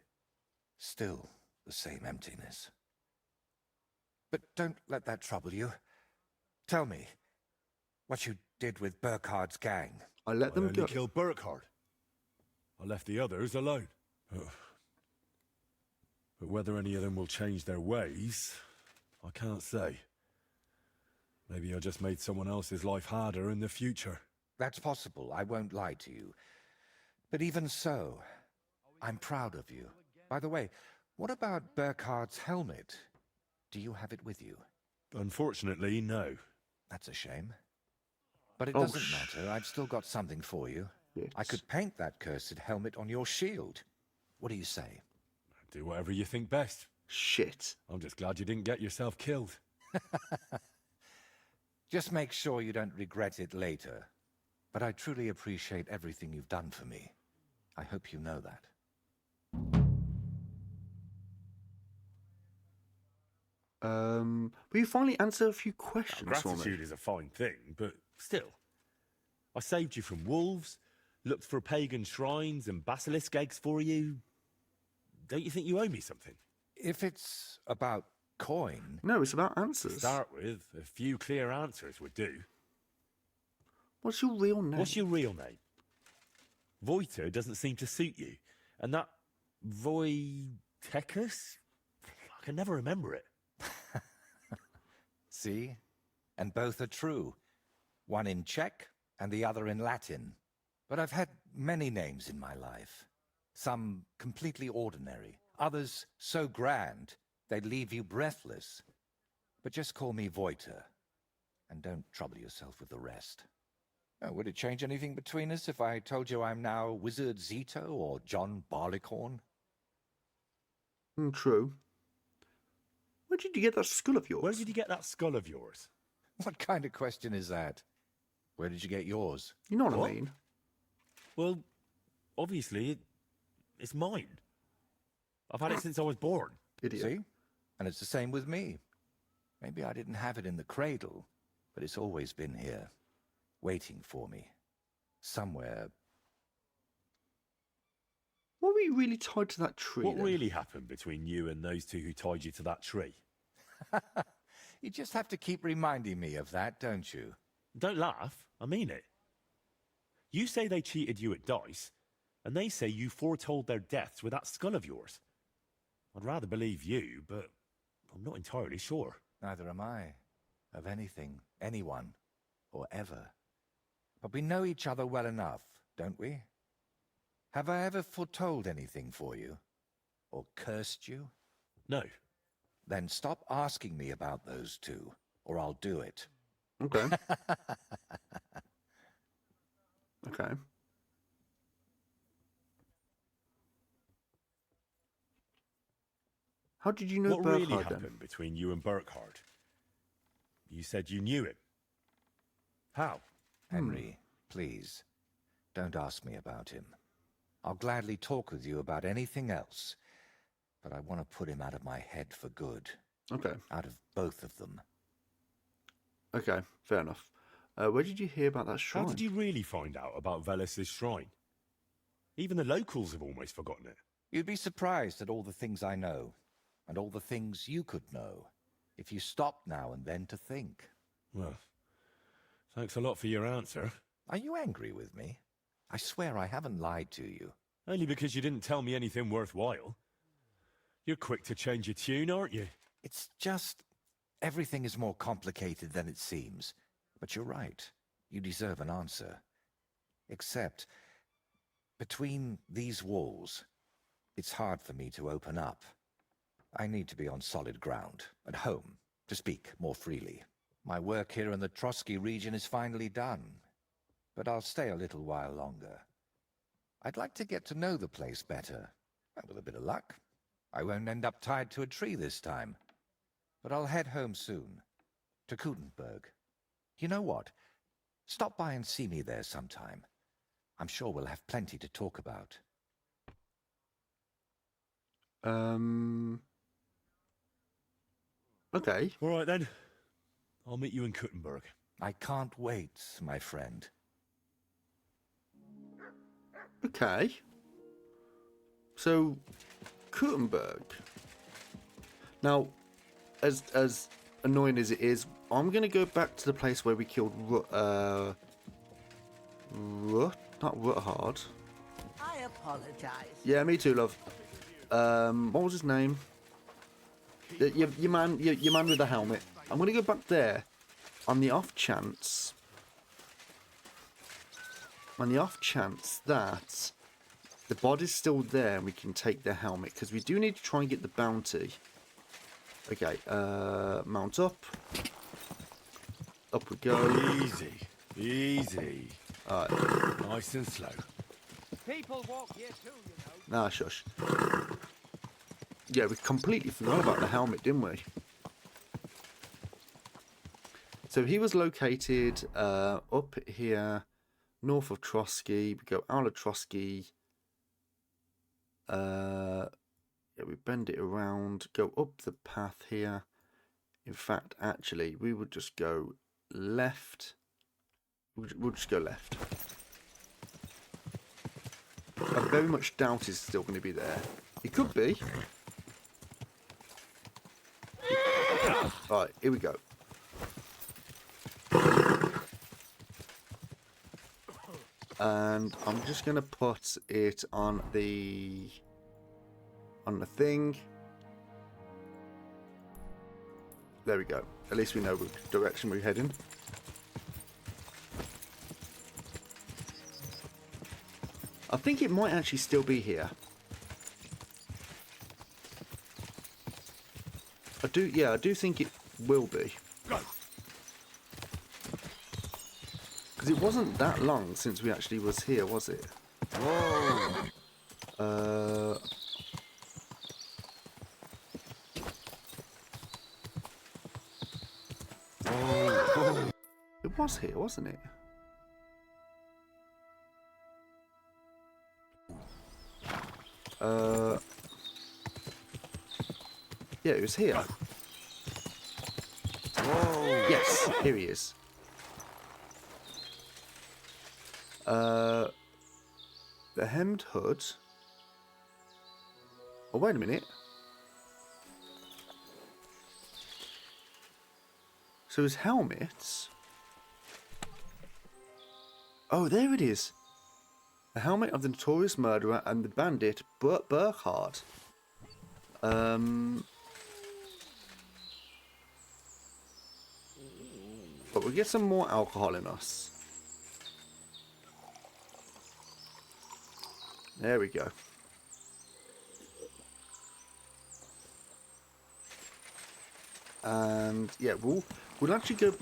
Still the same emptiness. But don't let that trouble you. Tell me what you did with Burkhard's gang. I let them go. I only killed Burkhard. I left the others alone. But whether any of them will change their ways, I can't say. Maybe I just made someone else's life harder in the future. That's possible, I won't lie to you. But even so, I'm proud of you. By the way, what about Burkhard's helmet? Do you have it with you? Unfortunately, no. That's a shame. But it doesn't matter, I've still got something for you. Yes. I could paint that cursed helmet on your shield. What do you say? Do whatever you think best. Shit. I'm just glad you didn't get yourself killed. Just make sure you don't regret it later. But I truly appreciate everything you've done for me. I hope you know that. Will you finally answer a few questions for me? Gratitude is a fine thing, but still. I saved you from wolves, looked for pagan shrines and basilisk eggs for you. Don't you think you owe me something? If it's about coin... No, it's about To answers. start with, a few clear answers would do. What's your real name? What's your real name? Voiter doesn't seem to suit you. And that Voitechus? I can never remember it. See? And both are true. One in Czech and the other in Latin. But I've had many names in my life. Some completely ordinary. Others so grand they'd leave you breathless. But just call me Voiter. And don't trouble yourself with the rest. Oh, would it change anything between us if I told you I'm now Wizard Zito or John Barleycorn? True. Where did you get that skull of yours? Where did you get that skull of yours? What kind of question is that? Where did you get yours? You know what I mean? Well, obviously, it's mine. I've had it since I was born. Idiot. See? And it's the same with me. Maybe I didn't have it in the cradle, but it's always been here, waiting for me. Somewhere. What were you really tied to that tree? What then? really happened between you and those two who tied you to that tree? You just have to keep reminding me of that, don't you? Don't laugh. I mean it. You say they cheated you at dice, and they say you foretold their deaths with that skull of yours. I'd rather believe you, but I'm not entirely sure. Neither am I. Of anything, anyone, or ever. But we know each other well enough, don't we? Have I ever foretold anything for you? Or cursed you? No. Then stop asking me about those two, or I'll do it. Okay. Okay. How did you know what Burkhard really then? happened between you and Burkhard? You said you knew him. How? Henry, please, don't ask me about him. I'll gladly talk with you about anything else, but I want to put him out of my head for good. Okay. Out of both of them. Okay, fair enough. Where did you hear about that shrine? How did you really find out about Velus's shrine? Even the locals have almost forgotten it. You'd be surprised at all the things I know, and all the things you could know, if you stopped now and then to think. Well, thanks a lot for your answer. Are you angry with me? I swear I haven't lied to you. Only because you didn't tell me anything worthwhile. You're quick to change your tune, aren't you? It's just... everything is more complicated than it seems. But you're right. You deserve an answer. Except, between these walls, it's hard for me to open up. I need to be on solid ground, at home, to speak more freely. My work here in the Trotsky region is finally done, but I'll stay a little while longer. I'd like to get to know the place better, and with a bit of luck, I won't end up tied to a tree this time. But I'll head home soon, to Kutenberg. You know what? Stop by and see me there sometime. I'm sure we'll have plenty to talk about. Okay. All right, then. I'll meet you in Kutenberg. I can't wait, my friend. Okay. So, Kutenberg. Not annoying as it is, I'm going to go back to the place where we killed not Ruthard. I apologize. Yeah, me too, love. What was his name? Your man with the helmet. I'm going to go back there on the off chance that the body's still there and we can take the helmet, because we do need to try and get the bounty. Okay, mount up. Up we go. Easy, easy. Alright. Nice and slow. People walk here too, you know. Nah, shush. Yeah, we completely forgot about the helmet, didn't we? So he was located up here, north of Trotsky. We go out of Trotsky. Yeah, we bend it around, go up the path here, In fact, actually, we would just go left. We'll just go left. I very much doubt he's still going to be there. He could be. Right, here we go. And I'm just going to put it on the thing. There we go. At least we know which direction we're heading. I think it might actually still be here. I do think it will be. Because it wasn't that long since we actually was here, was it? Whoa. It was here, wasn't it? Yeah, it was here. Whoa. Yes, here he is. The hemmed hood. Oh, wait a minute. So his helmets. Oh, there it is. The helmet of the notorious murderer and the bandit Burkhard. But we'll get some more alcohol in us. There we go. And yeah, we'll actually go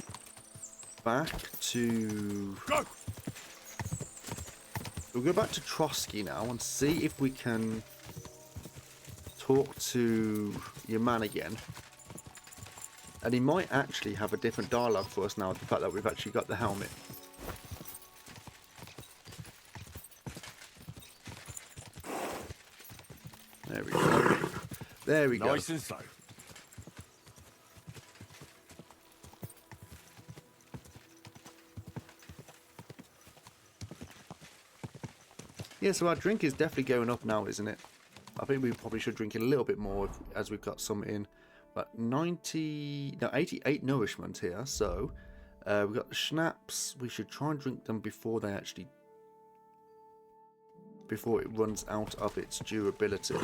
back to... We'll go back to Trotsky now and see if we can talk to your man again. And he might actually have a different dialogue for us now, the fact that we've actually got the helmet. There we go. There we go. Nice and slow. Yeah, so our drink is definitely going up now, isn't it? I think we probably should drink it a little bit more as we've got some in. But 88 nourishment here, so we've got the schnapps. We should try and drink them before it runs out of its durability.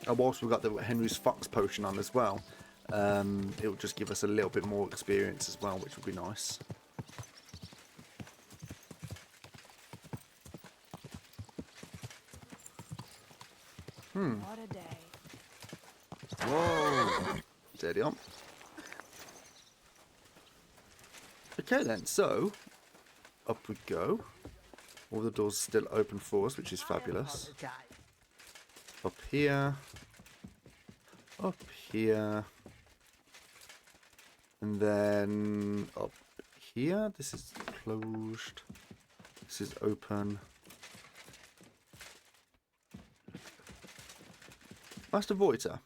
And whilst we've got the Henry's Fox potion on as well, it will just give us a little bit more experience as well, which would be nice. What a day. Whoa! Steady on. Okay then, so up we go. All the doors still open for us, which is fabulous. Up here. Up here. And then up here. This is closed. This is open. Master Voiter.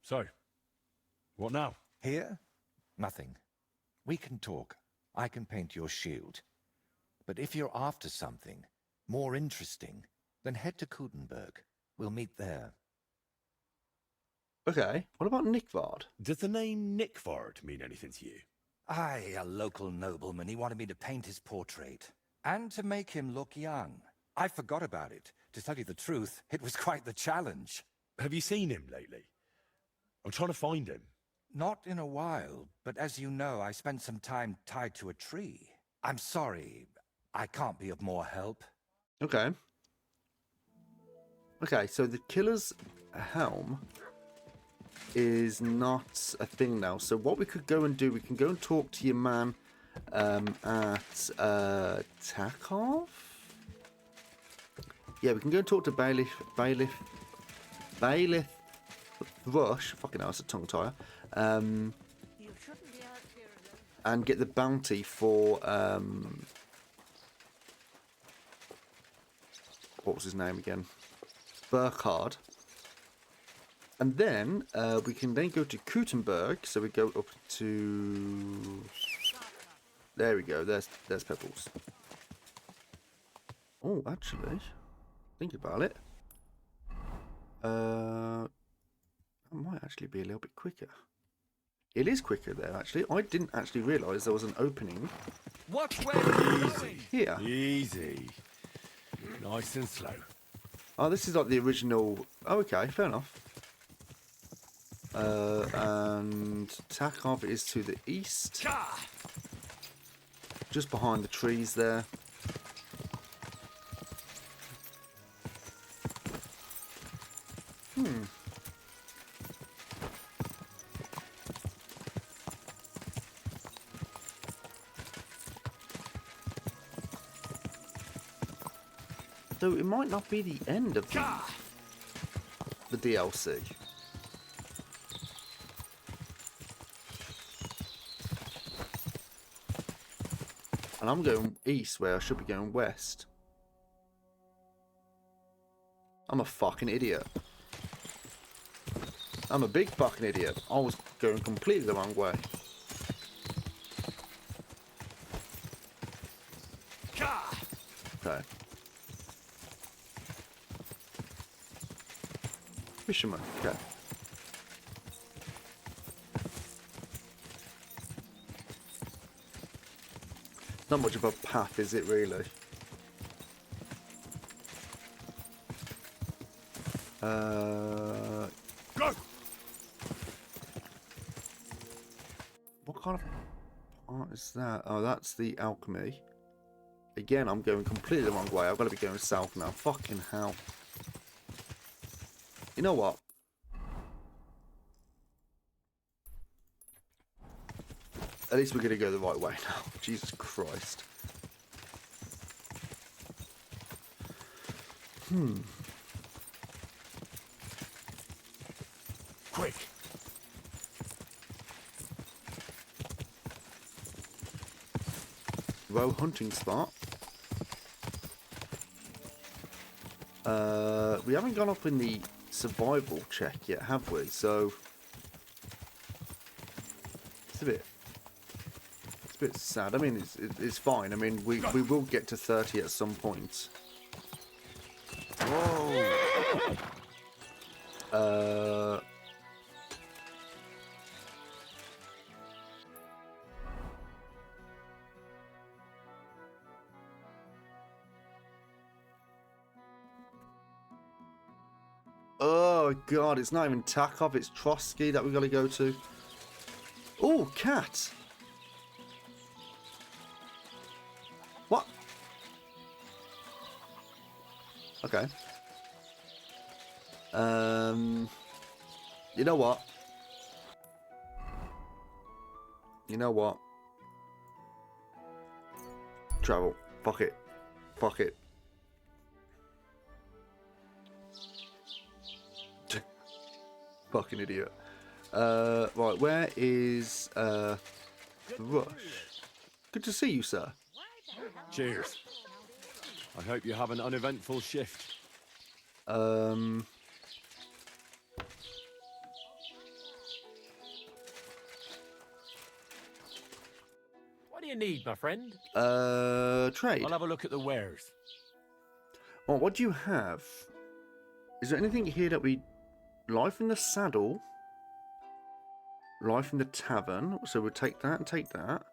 So, what now? Here? Nothing. We can talk. I can paint your shield. But if you're after something more interesting, then head to Kudenberg. We'll meet there. Okay, what about Nickvard? Does the name Nickvard mean anything to you? Aye, a local nobleman. He wanted me to paint his portrait. And to make him look young. I forgot about it. To tell you the truth, it was quite the challenge. Have you seen him lately? I'm trying to find him. Not in a while, but as you know, I spent some time tied to a tree. I'm sorry, I can't be of more help. Okay. Okay, so the killer's helm is not a thing now. So what we could go and do, we can go and talk to your man at Takov? Yeah, we can go and talk to Bailiff Rush, fucking hell, it's a tongue tire, and get the bounty for what was his name again? Burkhard. And then we can then go to Gutenberg. So we go up to... There we go. There's Pebbles. Oh, actually, think about it. That might actually be a little bit quicker. It is quicker there, actually. I didn't actually realise there was an opening. Watch where easy. Here. Easy. Nice and slow. Oh, this is like the original... Oh, okay, fair enough. And Takov is to the east. Just behind the trees there. So it might not be the end of the DLC. And I'm going east where I should be going west. I'm a fucking idiot. I'm a big fucking idiot. I was going completely the wrong way. Okay. Fisherman, okay. Not much of a path, is it really? Go! What kind of part is that? Oh, that's the alchemy. Again, I'm going completely the wrong way. I've got to be going south now. Fucking hell. You know what? At least we're going to go the right way now. Jesus Christ. Quick! Row hunting spot. We haven't gone up in the survival check yet, have we? So it's a bit sad. I mean, it's fine. I mean, we will get to 30 at some point. Whoa! Oh god, it's not even Takov, it's Trotsky that we got to go to. Oh, cat. What? Okay. You know what? You know what? Travel. Fuck it. Fuck it. Fucking idiot. Right, where is Rush? Good to see you, sir. Cheers. I hope you have an uneventful shift. What do you need, my friend? Trade. I'll have a look at the wares. Oh, what do you have? Is there anything here that we... Life in the saddle. Life in the tavern. So we'll take that and take that.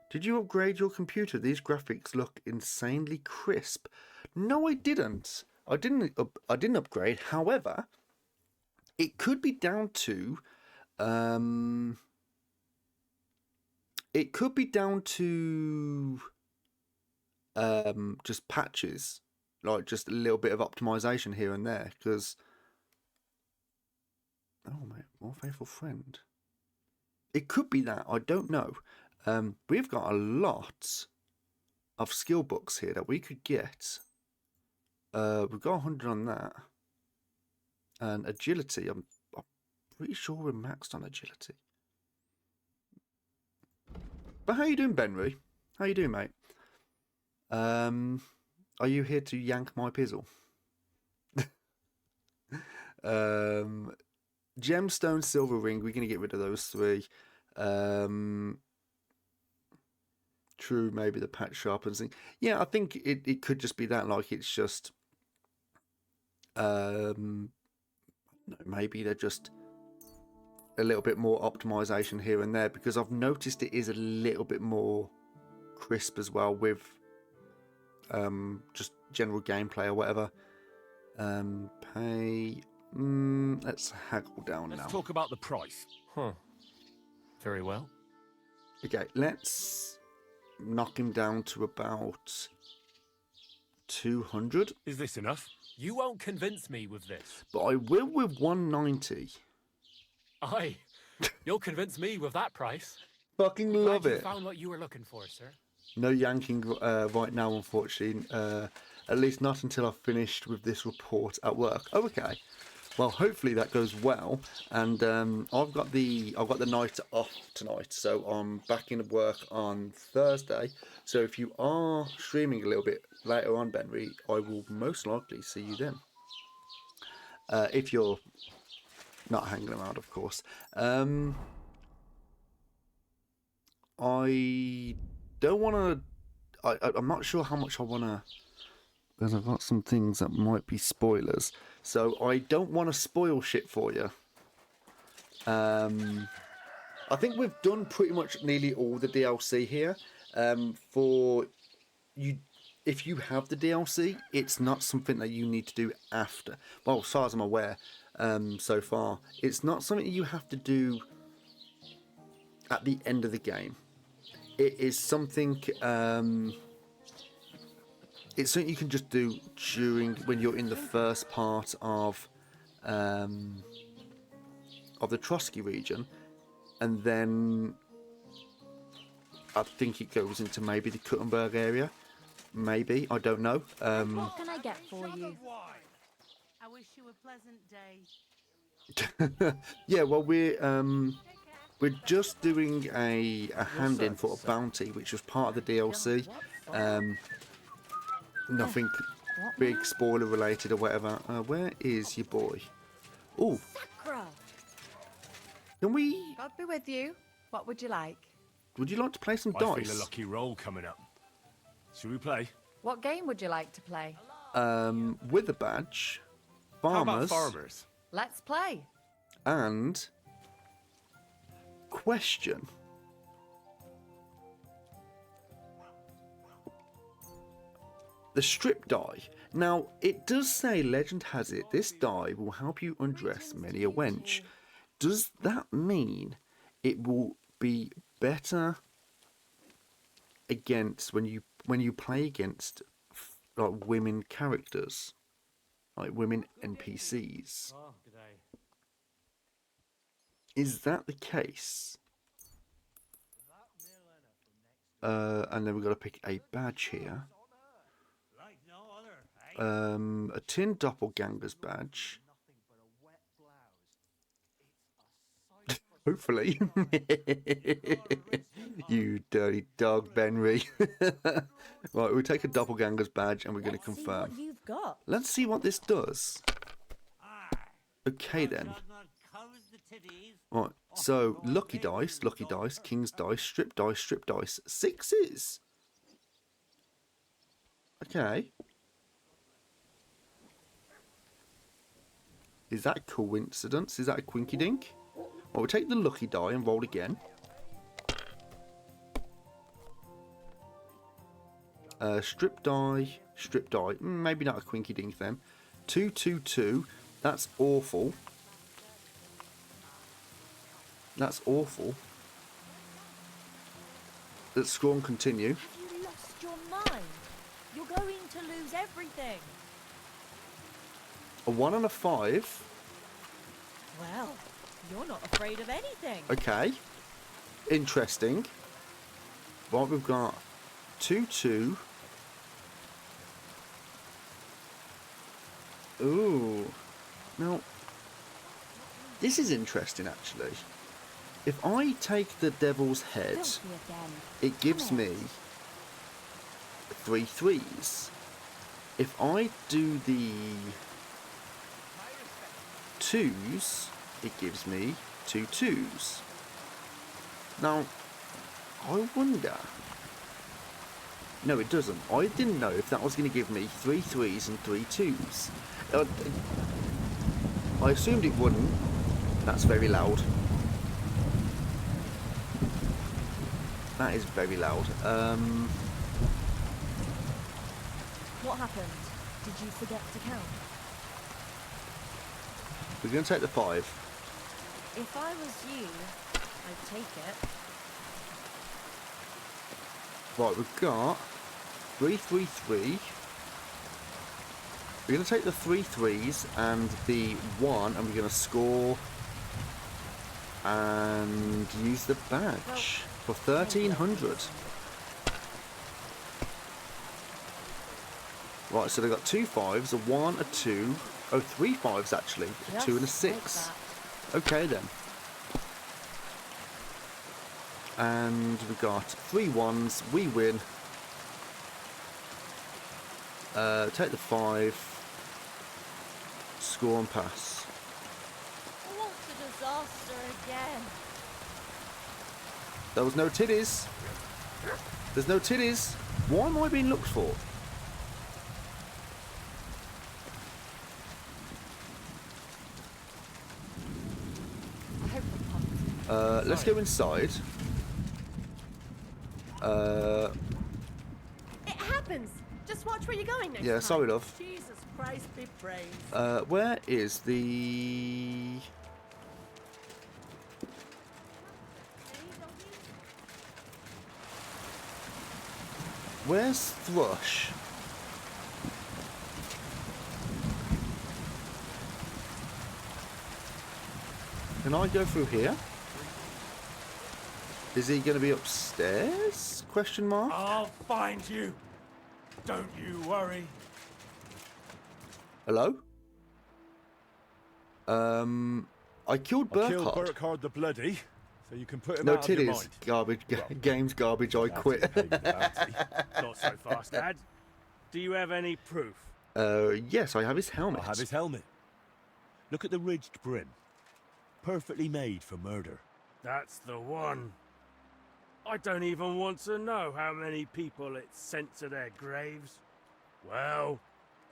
Did you upgrade your computer? These graphics look insanely crisp. No, I didn't. I didn't upgrade. However, it could be down to... It could be down to... just patches. Like, just a little bit of optimization here and there. Because... Oh, mate, more faithful friend. It could be that. I don't know. We've got a lot of skill books here that we could get. We've got 100 on that. And agility, I'm pretty sure we're maxed on agility. But how you doing, Benry? How you doing, mate? Are you here to yank my pizzle? Gemstone, silver ring. We're going to get rid of those 3. True, maybe the patch sharpens thing. Yeah, I think it could just be that. Like, it's just... no, maybe they're just a little bit more optimization here and there, because I've noticed it is a little bit more crisp as well with just general gameplay or whatever. Pay... let's haggle down now. Let's talk about the price. Huh. Very well. Okay, let's knock him down to about 200. Is this enough? You won't convince me with this. But I will with 190. Aye. You'll convince me with that price. Fucking love Glad it. You found what you were looking for, sir. No yanking right now, unfortunately. At least not until I've finished with this report at work. Oh, okay. Well, hopefully that goes well. And I've got the night off tonight, so I'm back in work on Thursday. So if you are streaming a little bit later on, Benry, I will most likely see you then. If you're not hanging around, of course. I don't want to... I'm not sure how much I want to... Because I've got some things that might be spoilers. So I don't want to spoil shit for you. I think we've done pretty much nearly all the DLC here. For you, if you have the DLC, it's not something that you need to do after. Well, as far as I'm aware, so far, it's not something you have to do at the end of the game. It is something... it's something you can just do during when you're in the first part of the Trotsky region, and then I think it goes into maybe the Kuttenberg area. Maybe, I don't know. What can I get for you? I wish you a pleasant day. Yeah, well, we're just doing a hand-in for a bounty, which was part of the DLC. Nothing big spoiler related or whatever. Where is your boy? Oh, can we... God be with you. What would you like? Would you like to play some I dice? feel a lucky roll coming up. Should we play? What game would you like to play? With a badge, How about farmers, farmers? Let's play. and question. The strip die. Now, it does say, legend has it, this die will help you undress many a wench. Does that mean it will be better against when you play against like women characters, like women NPCs? Oh, good day. Is that the case? And then we've got to pick a badge here. A tin doppelganger's badge. Hopefully. You dirty dog, Benry. Right, we'll take a doppelganger's badge and we're going to confirm. You've got. Let's see what this does. Okay then. Right, so lucky dice, king's dice, strip dice, sixes. Okay. Is that a coincidence? Is that a quinky dink? Well, we'll take the lucky die and roll again. Strip die. Maybe not a quinky dink then. 2, 2, 2. That's awful. That's awful. Let's scroll and continue. Have you lost your mind? You're going to lose everything. A 1 and a 5. Well, you're not afraid of anything. Okay. Interesting. Right, we've got 2, 2. Ooh. Now, this is interesting, actually. If I take the devil's head, it gives me 3 3s. If I do the twos, it gives me 2 twos. Now, I wonder... No, it doesn't. I didn't know if that was going to give me 3 threes and 3 twos. I assumed it wouldn't. That's very loud. That is very loud. What happened? Did you forget to count? We're going to take the 5. If I was you, I'd take it. Right, we've got 3, 3, 3. We're going to take the 3 threes and the 1, and we're going to score and use the badge for 1,300. Right, so they've got 2 5s, a 1, a 2, oh, 3 5s actually, a 2 and a 6. Okay then. And we've got 3 1s, we win. Take the 5, score and pass. What a disaster again. There was no titties. There's no titties. Why am I being looked for? Let's go inside. It happens. Just watch where you're going next Yeah, time. sorry, love. Jesus Christ be praised. Where is the... Where's Thrush? Can I go through here? Is he going to be upstairs? Question mark. I'll find you. Don't you worry. Hello? I killed I killed Burkhard. Burkhard the Bloody, so you can put him No out of your titties. mind. Garbage. Game's garbage. I quit. Not so fast, Dad. Do you have any proof? Yes, I have his helmet. I have his helmet. Look at the ridged brim. Perfectly made for murder. That's the one. I don't even want to know how many people it's sent to their graves. Well,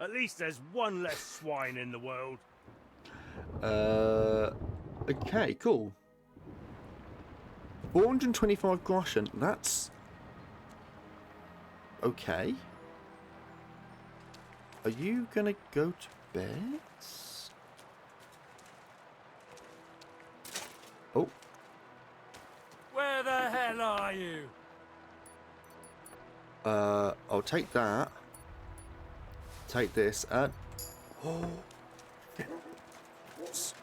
at least there's one less swine in the world. Okay, cool. 425 groschen. That's okay. Are you gonna go to bed? Oh. Where the hell are you? I'll take that. Take this. Oh. That was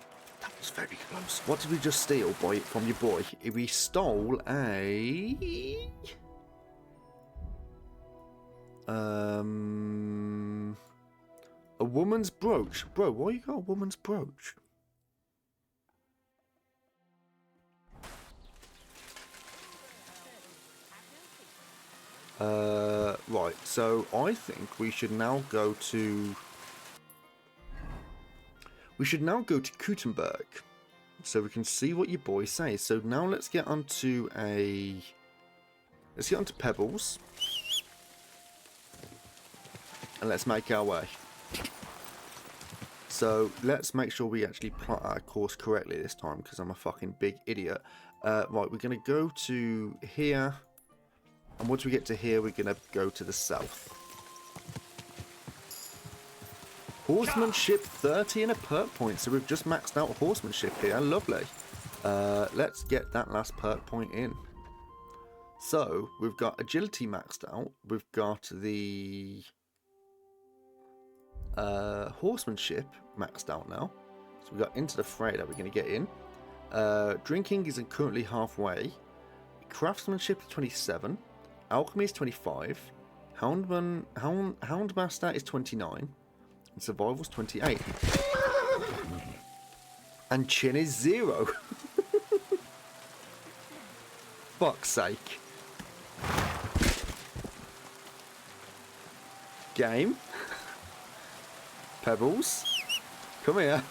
very close. What did we just steal from your boy? We stole a... A woman's brooch. Bro, why you got a woman's brooch? Right, so I think we should now go to... We should now go to Gutenberg, so we can see what your boy says. So now let's get onto a... Let's get onto Pebbles. And let's make our way. So let's make sure we actually plot our course correctly this time, because I'm a fucking big idiot. Right, we're going to go to here. And once we get to here, we're going to go to the south. Horsemanship 30 and a perk point. So we've just maxed out horsemanship here. Lovely. Let's get that last perk point in. So we've got agility maxed out. We've got the horsemanship maxed out now. So we've got into the fray that we're going to get in. Drinking is currently halfway. Craftsmanship is 27. Alchemy is 25. Houndmaster is 29. And Survival's 28. And Chin is 0. Fuck's sake. Game. Pebbles. Come here.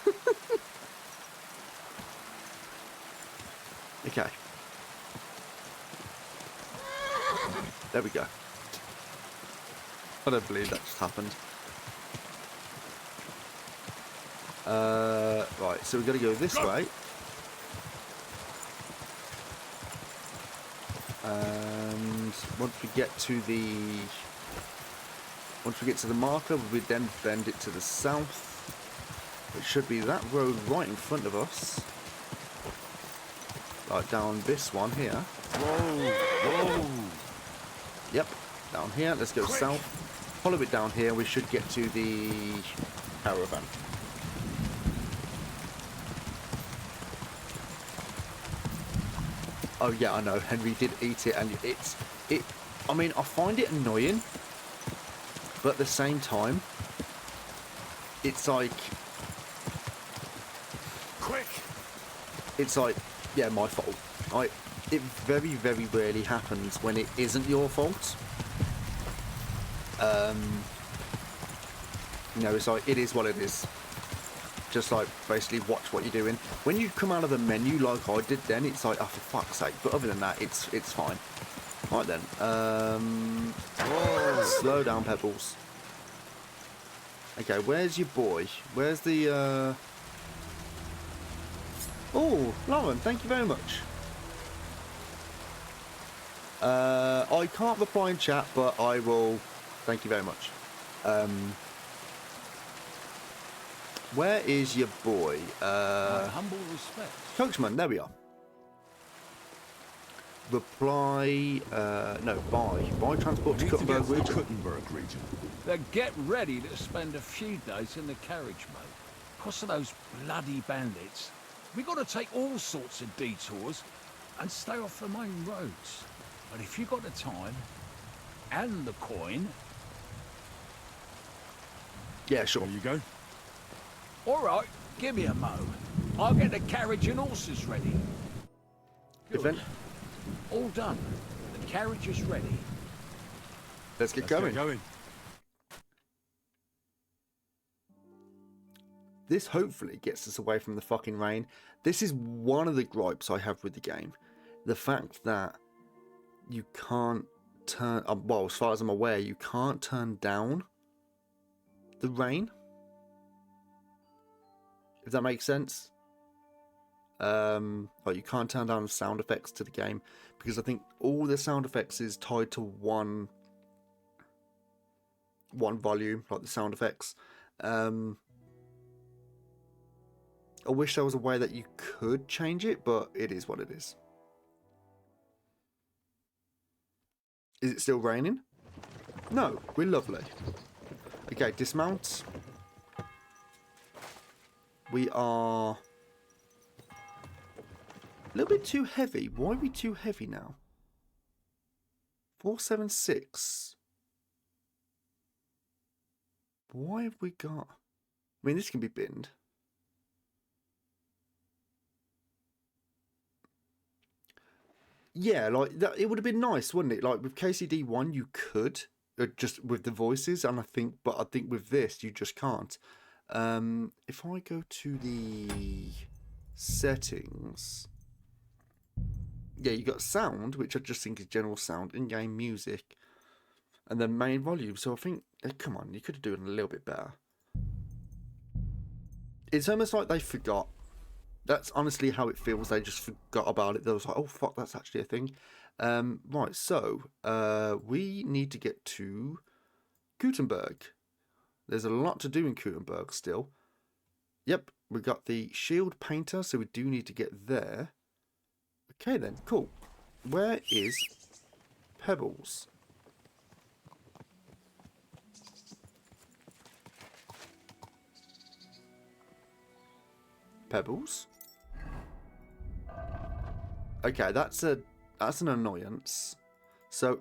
Okay. There we go. I don't believe that just happened. Right, so we've got to go this way. And once we get to the marker, we then bend it to the south. It should be that road right in front of us. Like down this one here. Whoa, whoa. Yep, down here. Let's go south. Follow it down here. We should get to the caravan. Oh yeah, I know. Henry did eat it, and I mean, I find it annoying, but at the same time, it's like, it's like, yeah, my fault. It very, very rarely happens when it isn't your fault. You know, it's like, it is what it is. Just like, basically watch what you're doing. When you come out of the menu like I did then, it's like, oh, for fuck's sake. But other than that, it's fine. Right then. Slow down, Pebbles. Okay, where's your boy? Where's the, Oh, Lauren, thank you very much. I can't reply in chat, but I will. Thank you very much. Where is your boy? My humble respect. Coachman, there we are. Reply, no, buy transport to Kuttenberg region. Kuttenberg region. Then get ready to spend a few days in the carriage, mate. Because of those bloody bandits, we got to take all sorts of detours and stay off the main roads. But if you got the time and the coin, yeah, sure. There you go. All right, give me a mo. I'll get the carriage and horses ready. Good. Event. All done. The carriage is ready. Let's get going. This hopefully gets us away from the fucking rain. This is one of the gripes I have with the game. The fact that you can't turn... well, as far as I'm aware, you can't turn down the rain. If that makes sense. Like you can't turn down the sound effects to the game. Because I think all the sound effects is tied to one volume, like the sound effects. I wish there was a way that you could change it, but it is what it is. Is it still raining? No, we're lovely. Okay, dismount. We are a little bit too heavy. Why are we too heavy now? 476. Why have we got... I mean, this can be binned. Yeah, like that, it would have been nice, wouldn't it? Like with KCD1, you could just with the voices, and I think with this, you just can't. If I go to the settings, yeah, you got sound, which I just think is general sound, in-game music, and then main volume. So I think, come on, you could have done it a little bit better. It's almost like they forgot. That's honestly how it feels. They just forgot about it. They was like, oh fuck, that's actually a thing. Right, so we need to get to Kuttenberg. There's a lot to do in Kuttenberg still. Yep, we got the shield painter, so we do need to get there. Okay then, cool. Where is Pebbles? Pebbles? Okay, that's an annoyance. So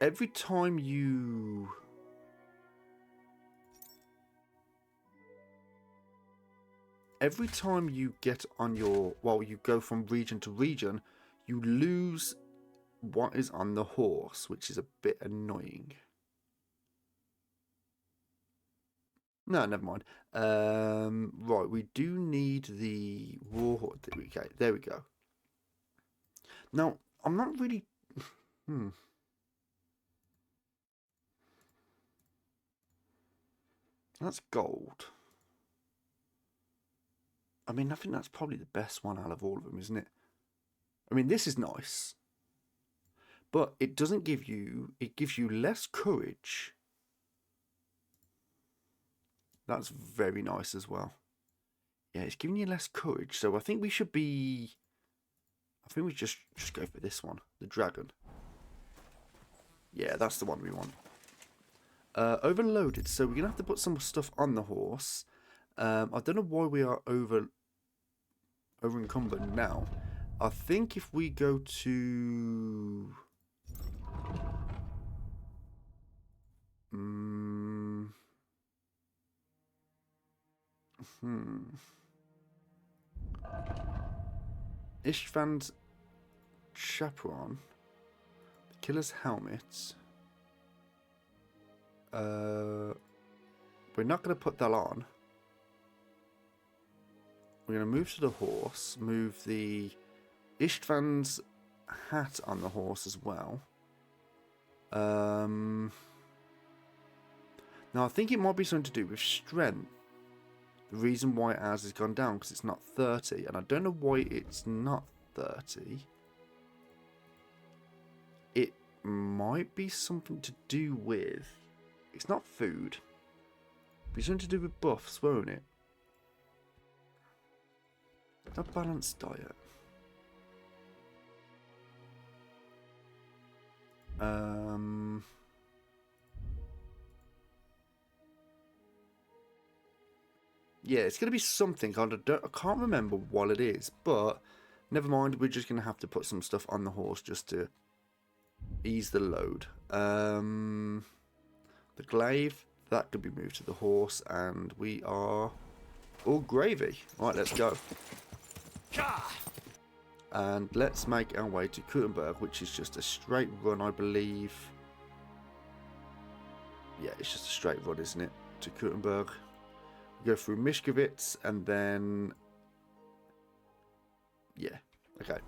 every time you get on your, well, you go from region to region, you lose what is on the horse, which is a bit annoying. No, never mind. Right, we do need the war horse. Okay, there we go. Now, I'm not really... That's gold. I mean, I think that's probably the best one out of all of them, isn't it? I mean, this is nice. But it doesn't give you... It gives you less courage. That's very nice as well. Yeah, it's giving you less courage. So I think we should be... I think we just go for this one. The dragon. Yeah, that's the one we want. Overloaded. So we're going to have to put some stuff on the horse. I don't know why we are over encumbered now. I think if we go to... Ishvan's chaperon. The killer's helmet. We're not going to put that on. We're going to move to the horse. Move the Istvan's hat on the horse as well. Now, I think it might be something to do with strength. The reason why ours has gone down, because it's not 30. And I don't know why it's not 30. It might be something to do with... It's not food. It'd be something to do with buffs, won't it? A balanced diet. Yeah, it's going to be something. I can't remember what it is, but never mind. We're just going to have to put some stuff on the horse just to ease the load. The glaive, that could be moved to the horse, and we are all gravy. Right, let's go. And let's make our way to Kuttenberg, which is just a straight run, I believe. Yeah, it's just a straight run, isn't it? To Kuttenberg. We go through Mishkovitz, and then... Yeah, okay.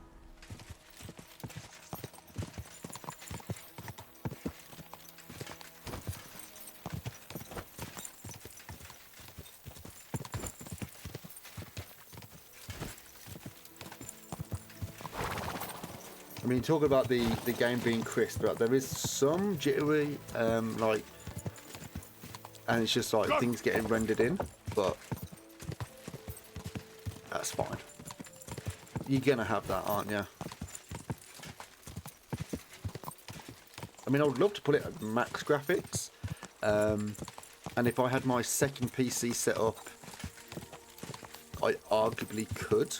I mean, talk about the game being crisp, but there is some jittery, like, and it's just like things getting rendered in, but that's fine. You're gonna have that, aren't you? I mean, I would love to put it at max graphics, and if I had my second PC set up, I arguably could.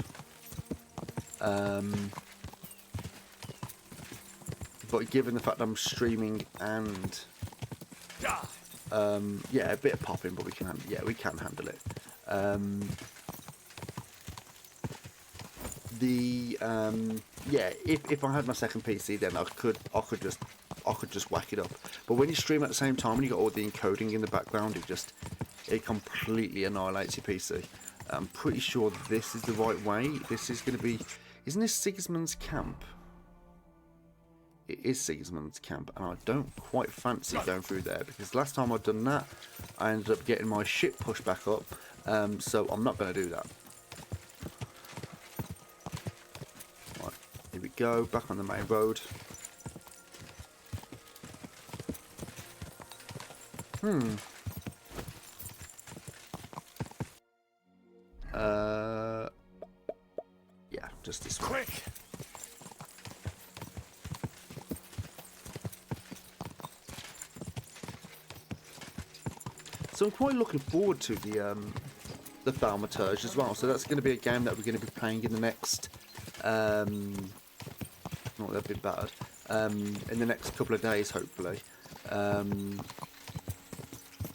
But given the fact I'm streaming and yeah, a bit of popping, but we can handle it. Yeah, if I had my second PC, then I could just whack it up. But when you stream at the same time and you got all the encoding in the background, it completely annihilates your PC. I'm pretty sure this is the right way. This is going to be, isn't this Sigismund's camp? It is Sigismund's camp, and I don't quite fancy going through there, because last time I'd done that, I ended up getting my shit pushed back up, so I'm not going to do that. Right, here we go, back on the main road. Yeah, just this way. Quick! So I'm quite looking forward to the Thaumaturge as well. So that's going to be a game that we're going to be playing in the next, not that bit bad, in the next couple of days, hopefully.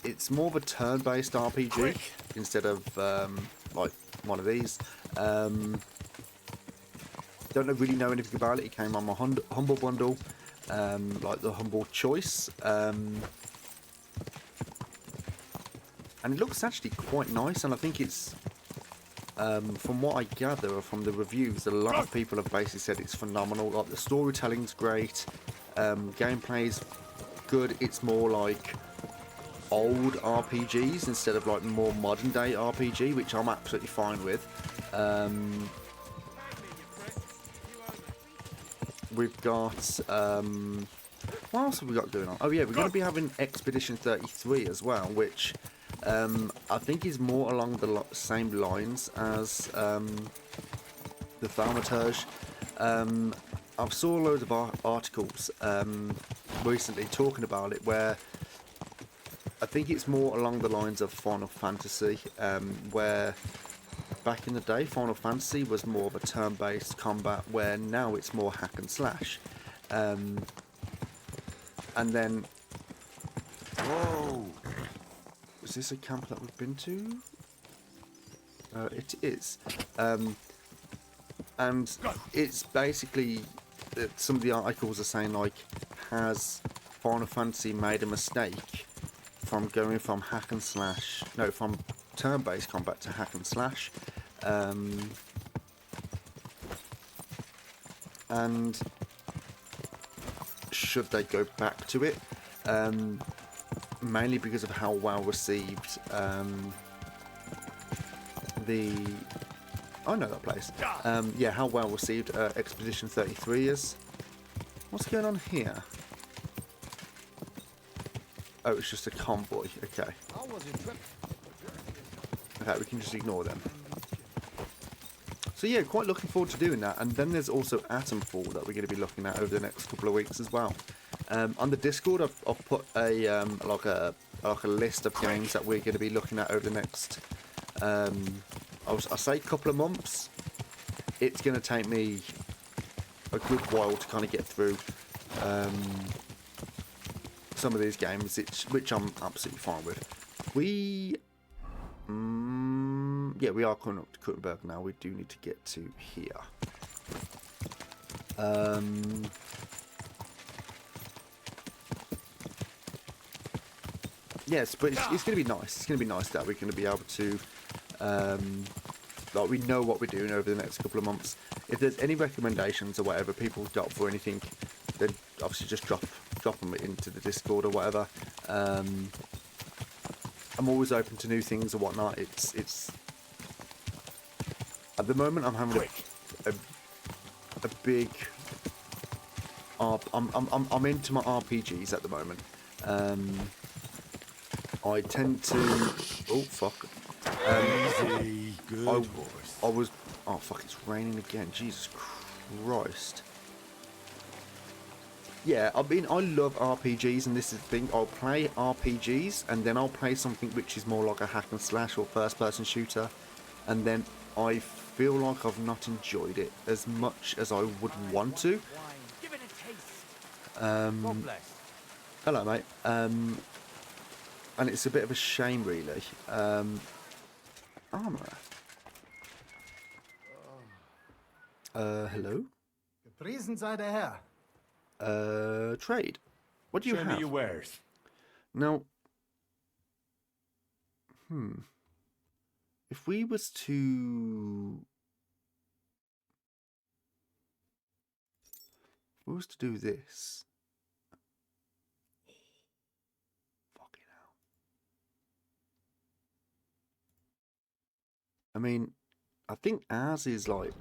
It's more of a turn-based RPG instead of like one of these. Don't really know anything about it. It came on my Humble Bundle, like the Humble Choice. And it looks actually quite nice, and I think it's from what I gather from the reviews, a lot of people have basically said it's phenomenal. Like the storytelling's great, gameplay's good. It's more like old RPGs instead of like more modern day RPG, which I'm absolutely fine with. We've got what else have we got going on? Oh yeah, we're going to be having Expedition 33 as well, which I think is more along the same lines as the Thaumaturge. I've saw loads of articles recently talking about it, where I think it's more along the lines of Final Fantasy, where back in the day Final Fantasy was more of a turn-based combat, where now it's more hack and slash. And then, whoa, is this a camp that we've been to? It is. And it's basically, some of the articles are saying, like, has Final Fantasy made a mistake from going from hack and slash, no, from turn-based combat to hack and slash? And should they go back to it? Mainly because of how well received I know that place. Yeah, how well received Expedition 33 is. What's going on here? Oh, it's just a convoy. Okay. Okay, we can just ignore them. So yeah, quite looking forward to doing that. And then there's also Atomfall that we're going to be looking at over the next couple of weeks as well. On the Discord, I've put a like a list of games that we're going to be looking at over the next, I say couple of months. It's going to take me a good while to kind of get through some of these games, which I'm absolutely fine with. Yeah, we are coming up to Kuttenberg now. We do need to get to here. Yes, but it's going to be nice. It's going to be nice that we're going to be able to, like, we know what we're doing over the next couple of months. If there's any recommendations or whatever people got for anything, then obviously just drop them into the Discord or whatever. I'm always open to new things or whatnot. It's at the moment I'm having a big. I'm into my RPGs at the moment. I tend to. Oh fuck. Easy, good horse. I was. Oh fuck! It's raining again. Jesus Christ. Yeah, I mean, I love RPGs, and this is the thing. I'll play RPGs, and then I'll play something which is more like a hack and slash or first-person shooter, and then I feel like I've not enjoyed it as much as I would want to. Hello, mate. And it's a bit of a shame, really. Armor. Hello? Gepriesen sei der Herr. Trade. What do you have? Show me your wares. Now, if we was to do this, fucking hell. I mean, I think ours is like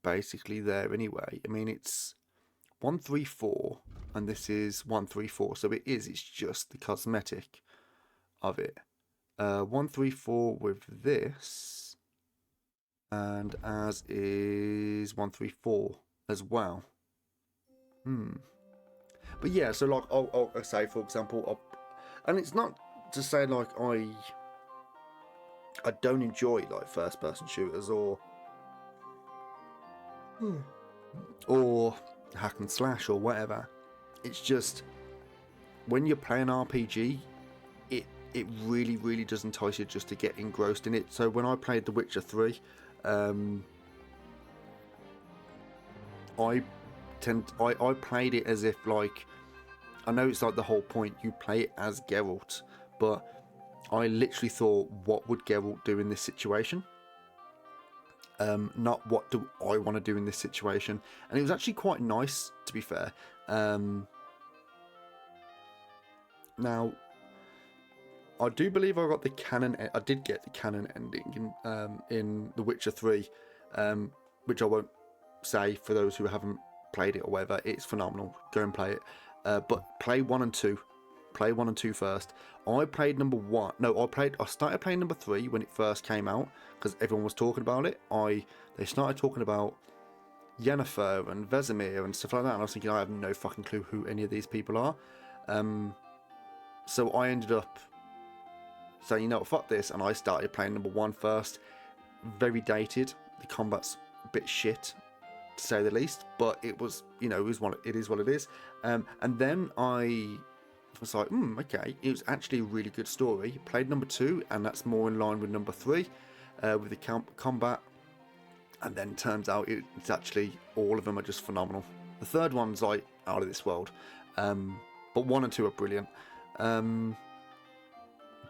basically there anyway. I mean, it's 134 and this is 134, so it's just the cosmetic of it. 134 with this, and as is 134 as well. But yeah, so like I'll say, for example, and it's not to say like I don't enjoy like first person shooters or hack and slash or whatever. It's just when you're playing RPG, it really, really does entice you just to get engrossed in it. So when I played The Witcher 3, I played it as if, like, I know it's like the whole point, you play it as Geralt, but I literally thought, what would Geralt do in this situation? Not what do I want to do in this situation. And it was actually quite nice, to be fair. Now, I do believe I got the canon. I did get the canon ending in The Witcher 3, which I won't say for those who haven't played it or whatever. It's phenomenal. Go and play it. But play 1 and 2. Play 1 and 2 first. I played number 1. No, I started playing number 3 when it first came out because everyone was talking about it. They started talking about Yennefer and Vesemir and stuff like that, and I was thinking, I have no fucking clue who any of these people are. So I ended up saying, you know what, fuck this, and I started playing number 1 first. Very dated. The combat's a bit shit, to say the least, but it was, you know, it is what it is. And then I was like, okay, it was actually a really good story. Played number 2, and that's more in line with number 3, with the combat. And then turns out it's actually, all of them are just phenomenal. The third one's like out of this world, but 1 and 2 are brilliant.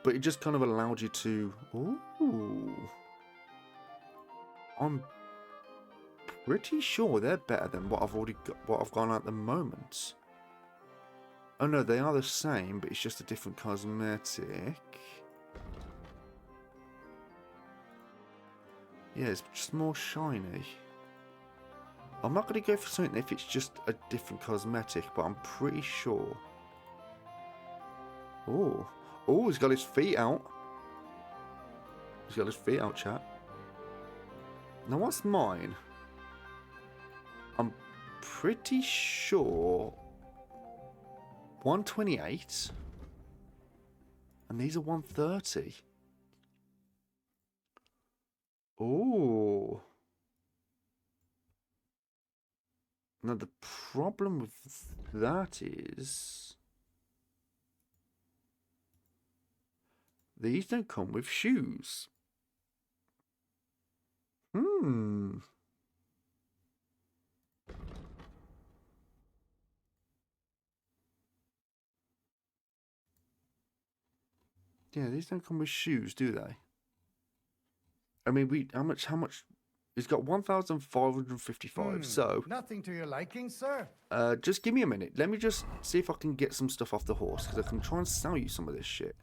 But it just kind of allowed you to, I'm pretty sure they're better than what I've already got, what I've gone at the moment. Oh no, they are the same, but it's just a different cosmetic. Yeah, it's just more shiny. I'm not going to go for something if it's just a different cosmetic, but I'm pretty sure. Oh, he's got his feet out. He's got his feet out, chat. Now, what's mine? I'm pretty sure 128, and these are 130. Oh. Now the problem with that is these don't come with shoes. Yeah, these don't come with shoes, do they? I mean, how much? He's got 1,555. So Nothing to your liking, sir? just give me a minute. Let me just see if I can get some stuff off the horse, because I can try and sell you some of this shit.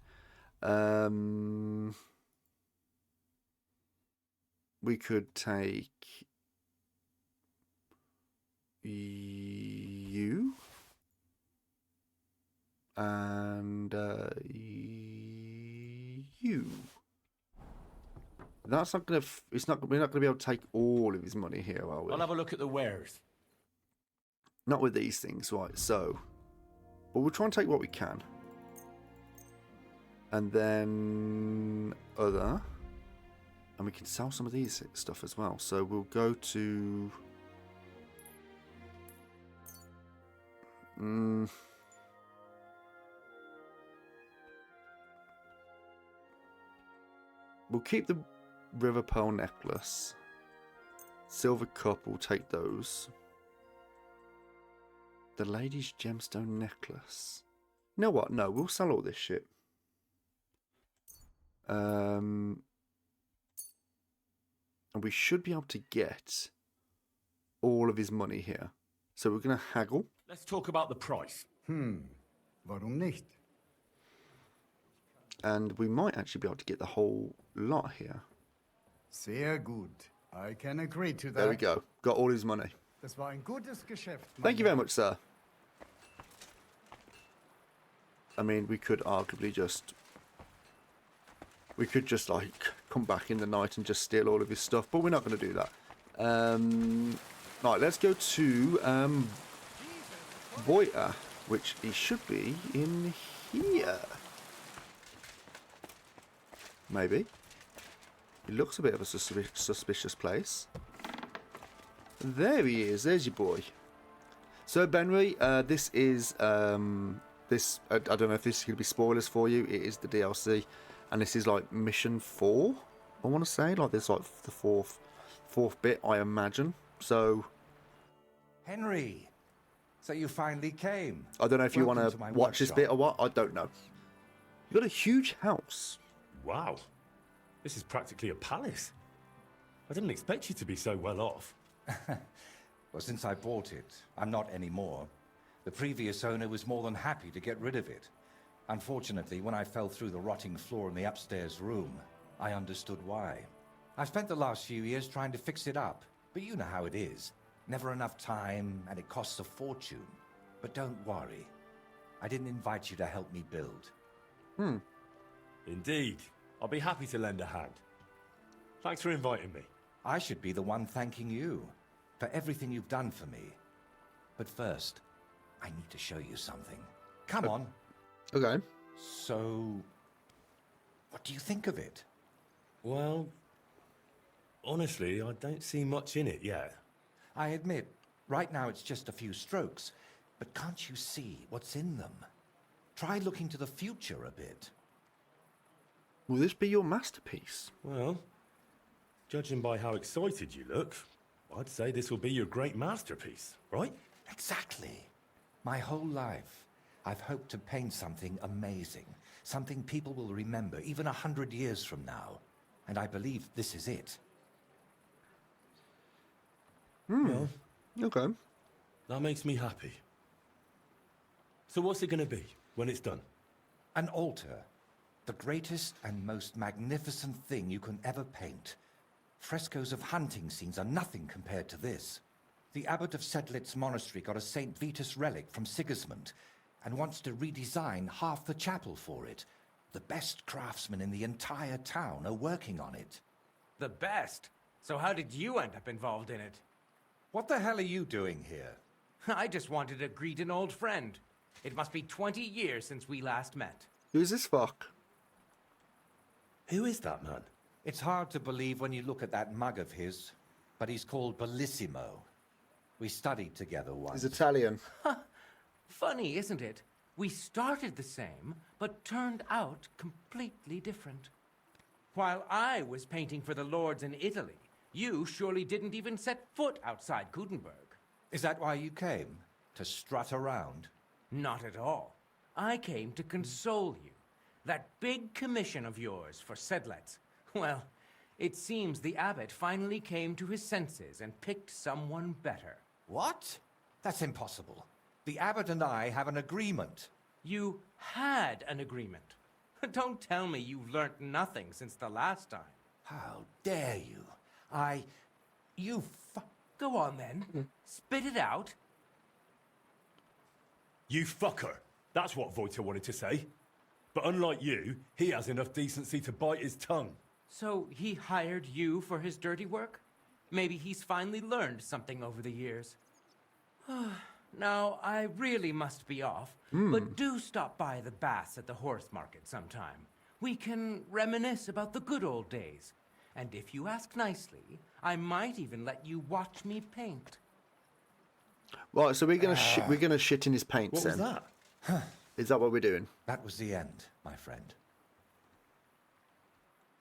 We could take you and you. That's not gonna. We're not gonna be able to take all of his money here, are we? I'll have a look at the wares. Not with these things, right? So, but we'll try and take what we can, and then and we can sell some of these stuff as well. So we'll go to. We'll keep the River Pearl necklace. Silver cup, we'll take those. The lady's gemstone necklace. You know what? No, we'll sell all this shit. And we should be able to get all of his money here. So we're going to haggle. Let's talk about the price. Warum nicht? And we might actually be able to get the whole lot here. Sehr gut. I can agree to that. There we go. Got all his money. Das war ein gutes Geschäft. Thank you very much, sir. I mean, we could arguably just... We could just, like, come back in the night and just steal all of his stuff, but we're not going to do that. Right, let's go to Voita, which he should be in here. Maybe. It looks a bit of a suspicious place. There he is. There's your boy. So, Benry, this is... I don't know if this is going to be spoilers for you. It is the DLC. And this is like mission 4, I want to say. Like, this like the fourth bit, I imagine. So... Henry, so you finally came. I don't know if you want Welcome to my watch this workshop. bit or what. I don't know. You've got a huge house. Wow. This is practically a palace. I didn't expect you to be so well off. Well, since I bought it, I'm not anymore. The previous owner was more than happy to get rid of it. Unfortunately, when I fell through the rotting floor in the upstairs room, I understood why. I've spent the last few years trying to fix it up, but you know how it is. Never enough time, and it costs a fortune. But don't worry. I didn't invite you to help me build. Indeed. I'll be happy to lend a hand. Thanks for inviting me. I should be the one thanking you for everything you've done for me. But first, I need to show you something. Come on. Okay. So, what do you think of it? Well, honestly, I don't see much in it yet. I admit, right now it's just a few strokes, but can't you see what's in them? Try looking to the future a bit. Will this be your masterpiece? Well, judging by how excited you look, I'd say this will be your great masterpiece, right? Exactly. My whole life, I've hoped to paint something amazing, something people will remember even 100 years from now. And I believe this is it. Well, Okay. that makes me happy. So what's it going to be when it's done? An altar. The greatest and most magnificent thing you can ever paint. Frescoes of hunting scenes are nothing compared to this. The abbot of Sedlitz Monastery got a St. Vitus relic from Sigismund and wants to redesign half the chapel for it. The best craftsmen in the entire town are working on it. The best? So how did you end up involved in it? What the hell are you doing here? I just wanted to greet an old friend. It must be 20 years since we last met. Who's this fuck? Who is that man? It's hard to believe when you look at that mug of his, but he's called Bellissimo. We studied together once. He's Italian. Funny, isn't it? We started the same, but turned out completely different. While I was painting for the lords in Italy, you surely didn't even set foot outside Gutenberg. Is that why you came? To strut around? Not at all. I came to console you. That big commission of yours for Sedlitz. Well, it seems the abbot finally came to his senses and picked someone better. What? That's impossible. The abbot and I have an agreement. You had an agreement. Don't tell me you've learnt nothing since the last time. How dare you? Go on then. Spit it out. You fucker. That's what Voita wanted to say. But unlike you, he has enough decency to bite his tongue. So he hired you for his dirty work? Maybe he's finally learned something over the years. Now, I really must be off, but do stop by the baths at the horse market sometime. We can reminisce about the good old days. And if you ask nicely, I might even let you watch me paint. Right, so we're gonna shit in his paints What was then. that? Is that what we're doing? That was the end, my friend.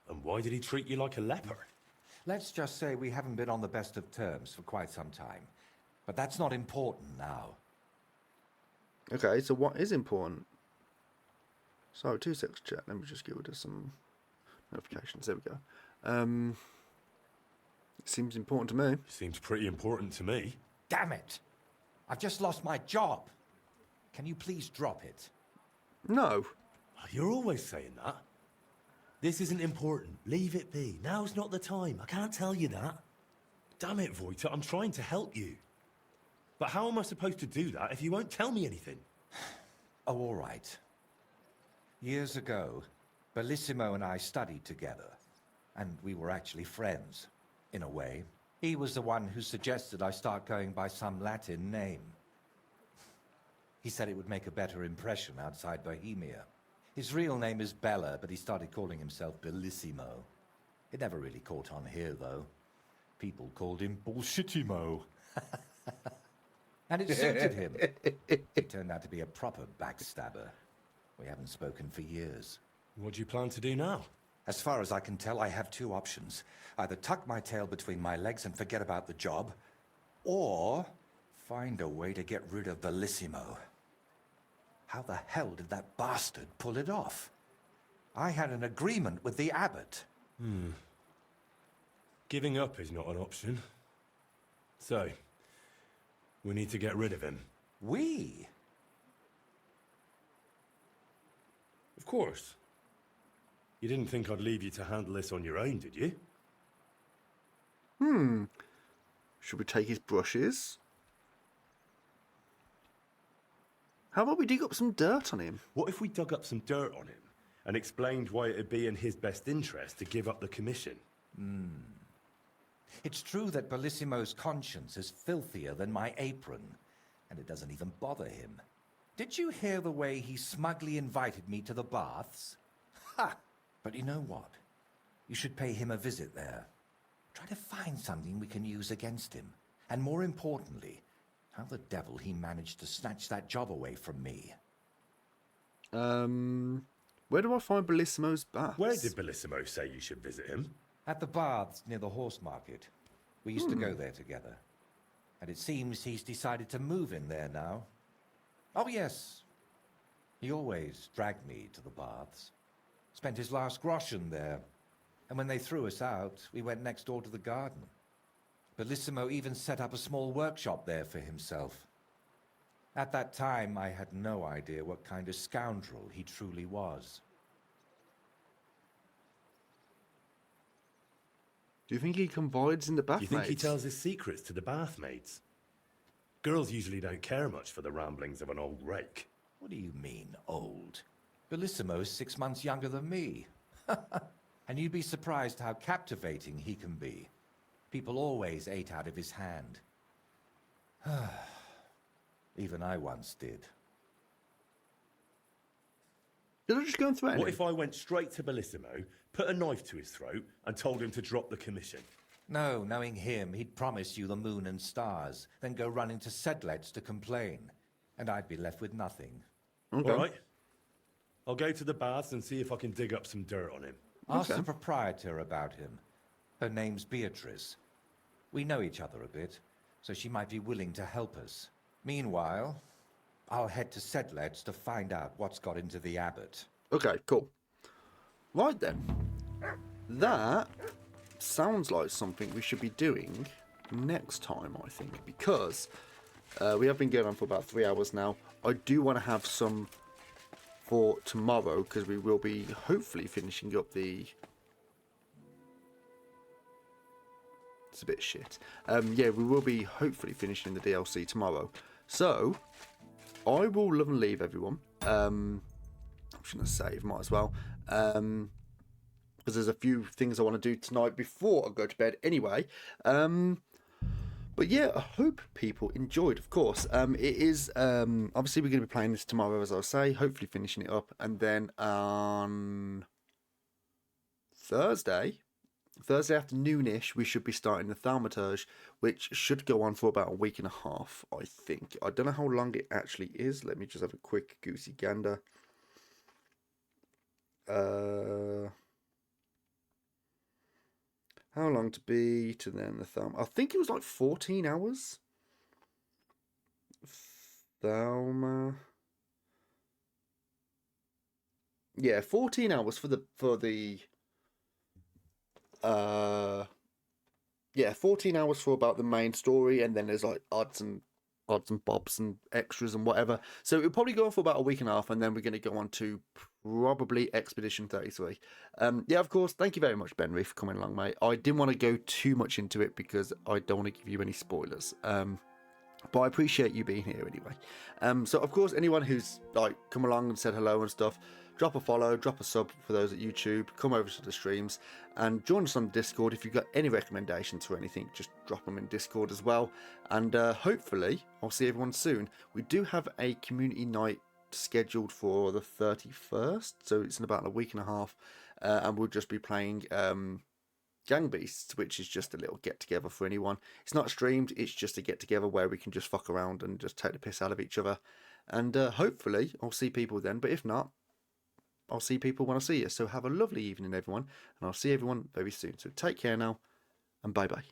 And why did he treat you like a leper? Let's just say we haven't been on the best of terms for quite some time. But that's not important now. Okay, so what is important? So 2 seconds chat. Let me just get rid of some notifications. There we go. It seems important to me. Seems pretty important to me. Damn it! I've just lost my job. Can you please drop it? No. You're always saying that. This isn't important. Leave it be. Now's not the time. I can't tell you that. Damn it, Voita. I'm trying to help you. But how am I supposed to do that if you won't tell me anything? Oh, all right. Years ago, Bellissimo and I studied together. And we were actually friends, in a way. He was the one who suggested I start going by some Latin name. He said it would make a better impression outside Bohemia. His real name is Bella, but he started calling himself Bellissimo. It never really caught on here, though. People called him Bullshitimo. And it suited him. He turned out to be a proper backstabber. We haven't spoken for years. What do you plan to do now? As far as I can tell, I have two options. Either tuck my tail between my legs and forget about the job, or find a way to get rid of Bellissimo. How the hell did that bastard pull it off? I had an agreement with the abbot. Giving up is not an option. So, we need to get rid of him. We? Of course. You didn't think I'd leave you to handle this on your own, did you? Should we take his brushes? How about we dig up some dirt on him? What if we dug up some dirt on him and explained why it'd be in his best interest to give up the commission? It's true that Bellissimo's conscience is filthier than my apron, and it doesn't even bother him. Did you hear the way he smugly invited me to the baths? Ha! But you know what? You should pay him a visit there. Try to find something we can use against him. And more importantly, how the devil he managed to snatch that job away from me. Where do I find Bellissimo's baths? Where did Bellissimo say you should visit him? At the baths near the horse market. We used to go there together. And it seems he's decided to move in there now. Oh, yes. He always dragged me to the baths. Spent his last groschen there. And when they threw us out, we went next door to the garden. Bellissimo even set up a small workshop there for himself. At that time, I had no idea what kind of scoundrel he truly was. Do you think he confides in the bath Do you think he maids? tells his secrets to the bathmaids? Girls usually don't care much for the ramblings of an old rake. What do you mean, old? Bellissimo's 6 months younger than me. And you'd be surprised how captivating he can be. People always ate out of his hand. Even I once did. Did I just go and threaten What him? if I went straight to Bellissimo, put a knife to his throat, and told him to drop the commission? No, knowing him, he'd promise you the moon and stars, then go running to Sedlets to complain. And I'd be left with nothing. Okay. All right. I'll go to the baths and see if I can dig up some dirt on him. Ask the proprietor about him. Her name's Beatrice. We know each other a bit, so she might be willing to help us. Meanwhile, I'll head to Sedlets to find out what's got into the abbot. Okay, cool. Right then. That sounds like something we should be doing next time, I think, because we have been going on for about 3 hours now. I do want to have some for tomorrow, because we will be hopefully finishing up the... It's a bit shit. Yeah, we will be hopefully finishing the DLC tomorrow. So, I will love and leave everyone. I'm just going to save, might as well. Because there's a few things I want to do tonight before I go to bed anyway. But yeah, I hope people enjoyed, of course. It is, obviously we're going to be playing this tomorrow, as I say, hopefully finishing it up. And then on Thursday afternoon-ish, we should be starting the Thaumaturge, which should go on for about a week and a half, I think. I don't know how long it actually is. Let me just have a quick goosey gander. How long to be to then the Thaum? I think it was like 14 hours. Thauma. Yeah, 14 hours for the yeah, 14 hours for about the main story, and then there's like odds and bobs and extras and whatever. So it'll probably go on for about a week and a half, and then we're going to go on to probably Expedition 33. Yeah, of course, thank you very much, Benry, for coming along, mate. I didn't want to go too much into it because I don't want to give you any spoilers. But I appreciate you being here anyway. So, of course, anyone who's like come along and said hello and stuff, drop a follow, drop a sub for those at YouTube, come over to the streams, and join us on Discord. If you've got any recommendations for anything, just drop them in Discord as well. And hopefully, I'll see everyone soon. We do have a community night scheduled for the 31st, so it's in about a week and a half, and we'll just be playing Gang Beasts, which is just a little get-together for anyone. It's not streamed, it's just a get-together where we can just fuck around and just take the piss out of each other. And hopefully, I'll see people then, but if not, I'll see people when I see you. So have a lovely evening, everyone, and I'll see everyone very soon. So take care now, and bye-bye.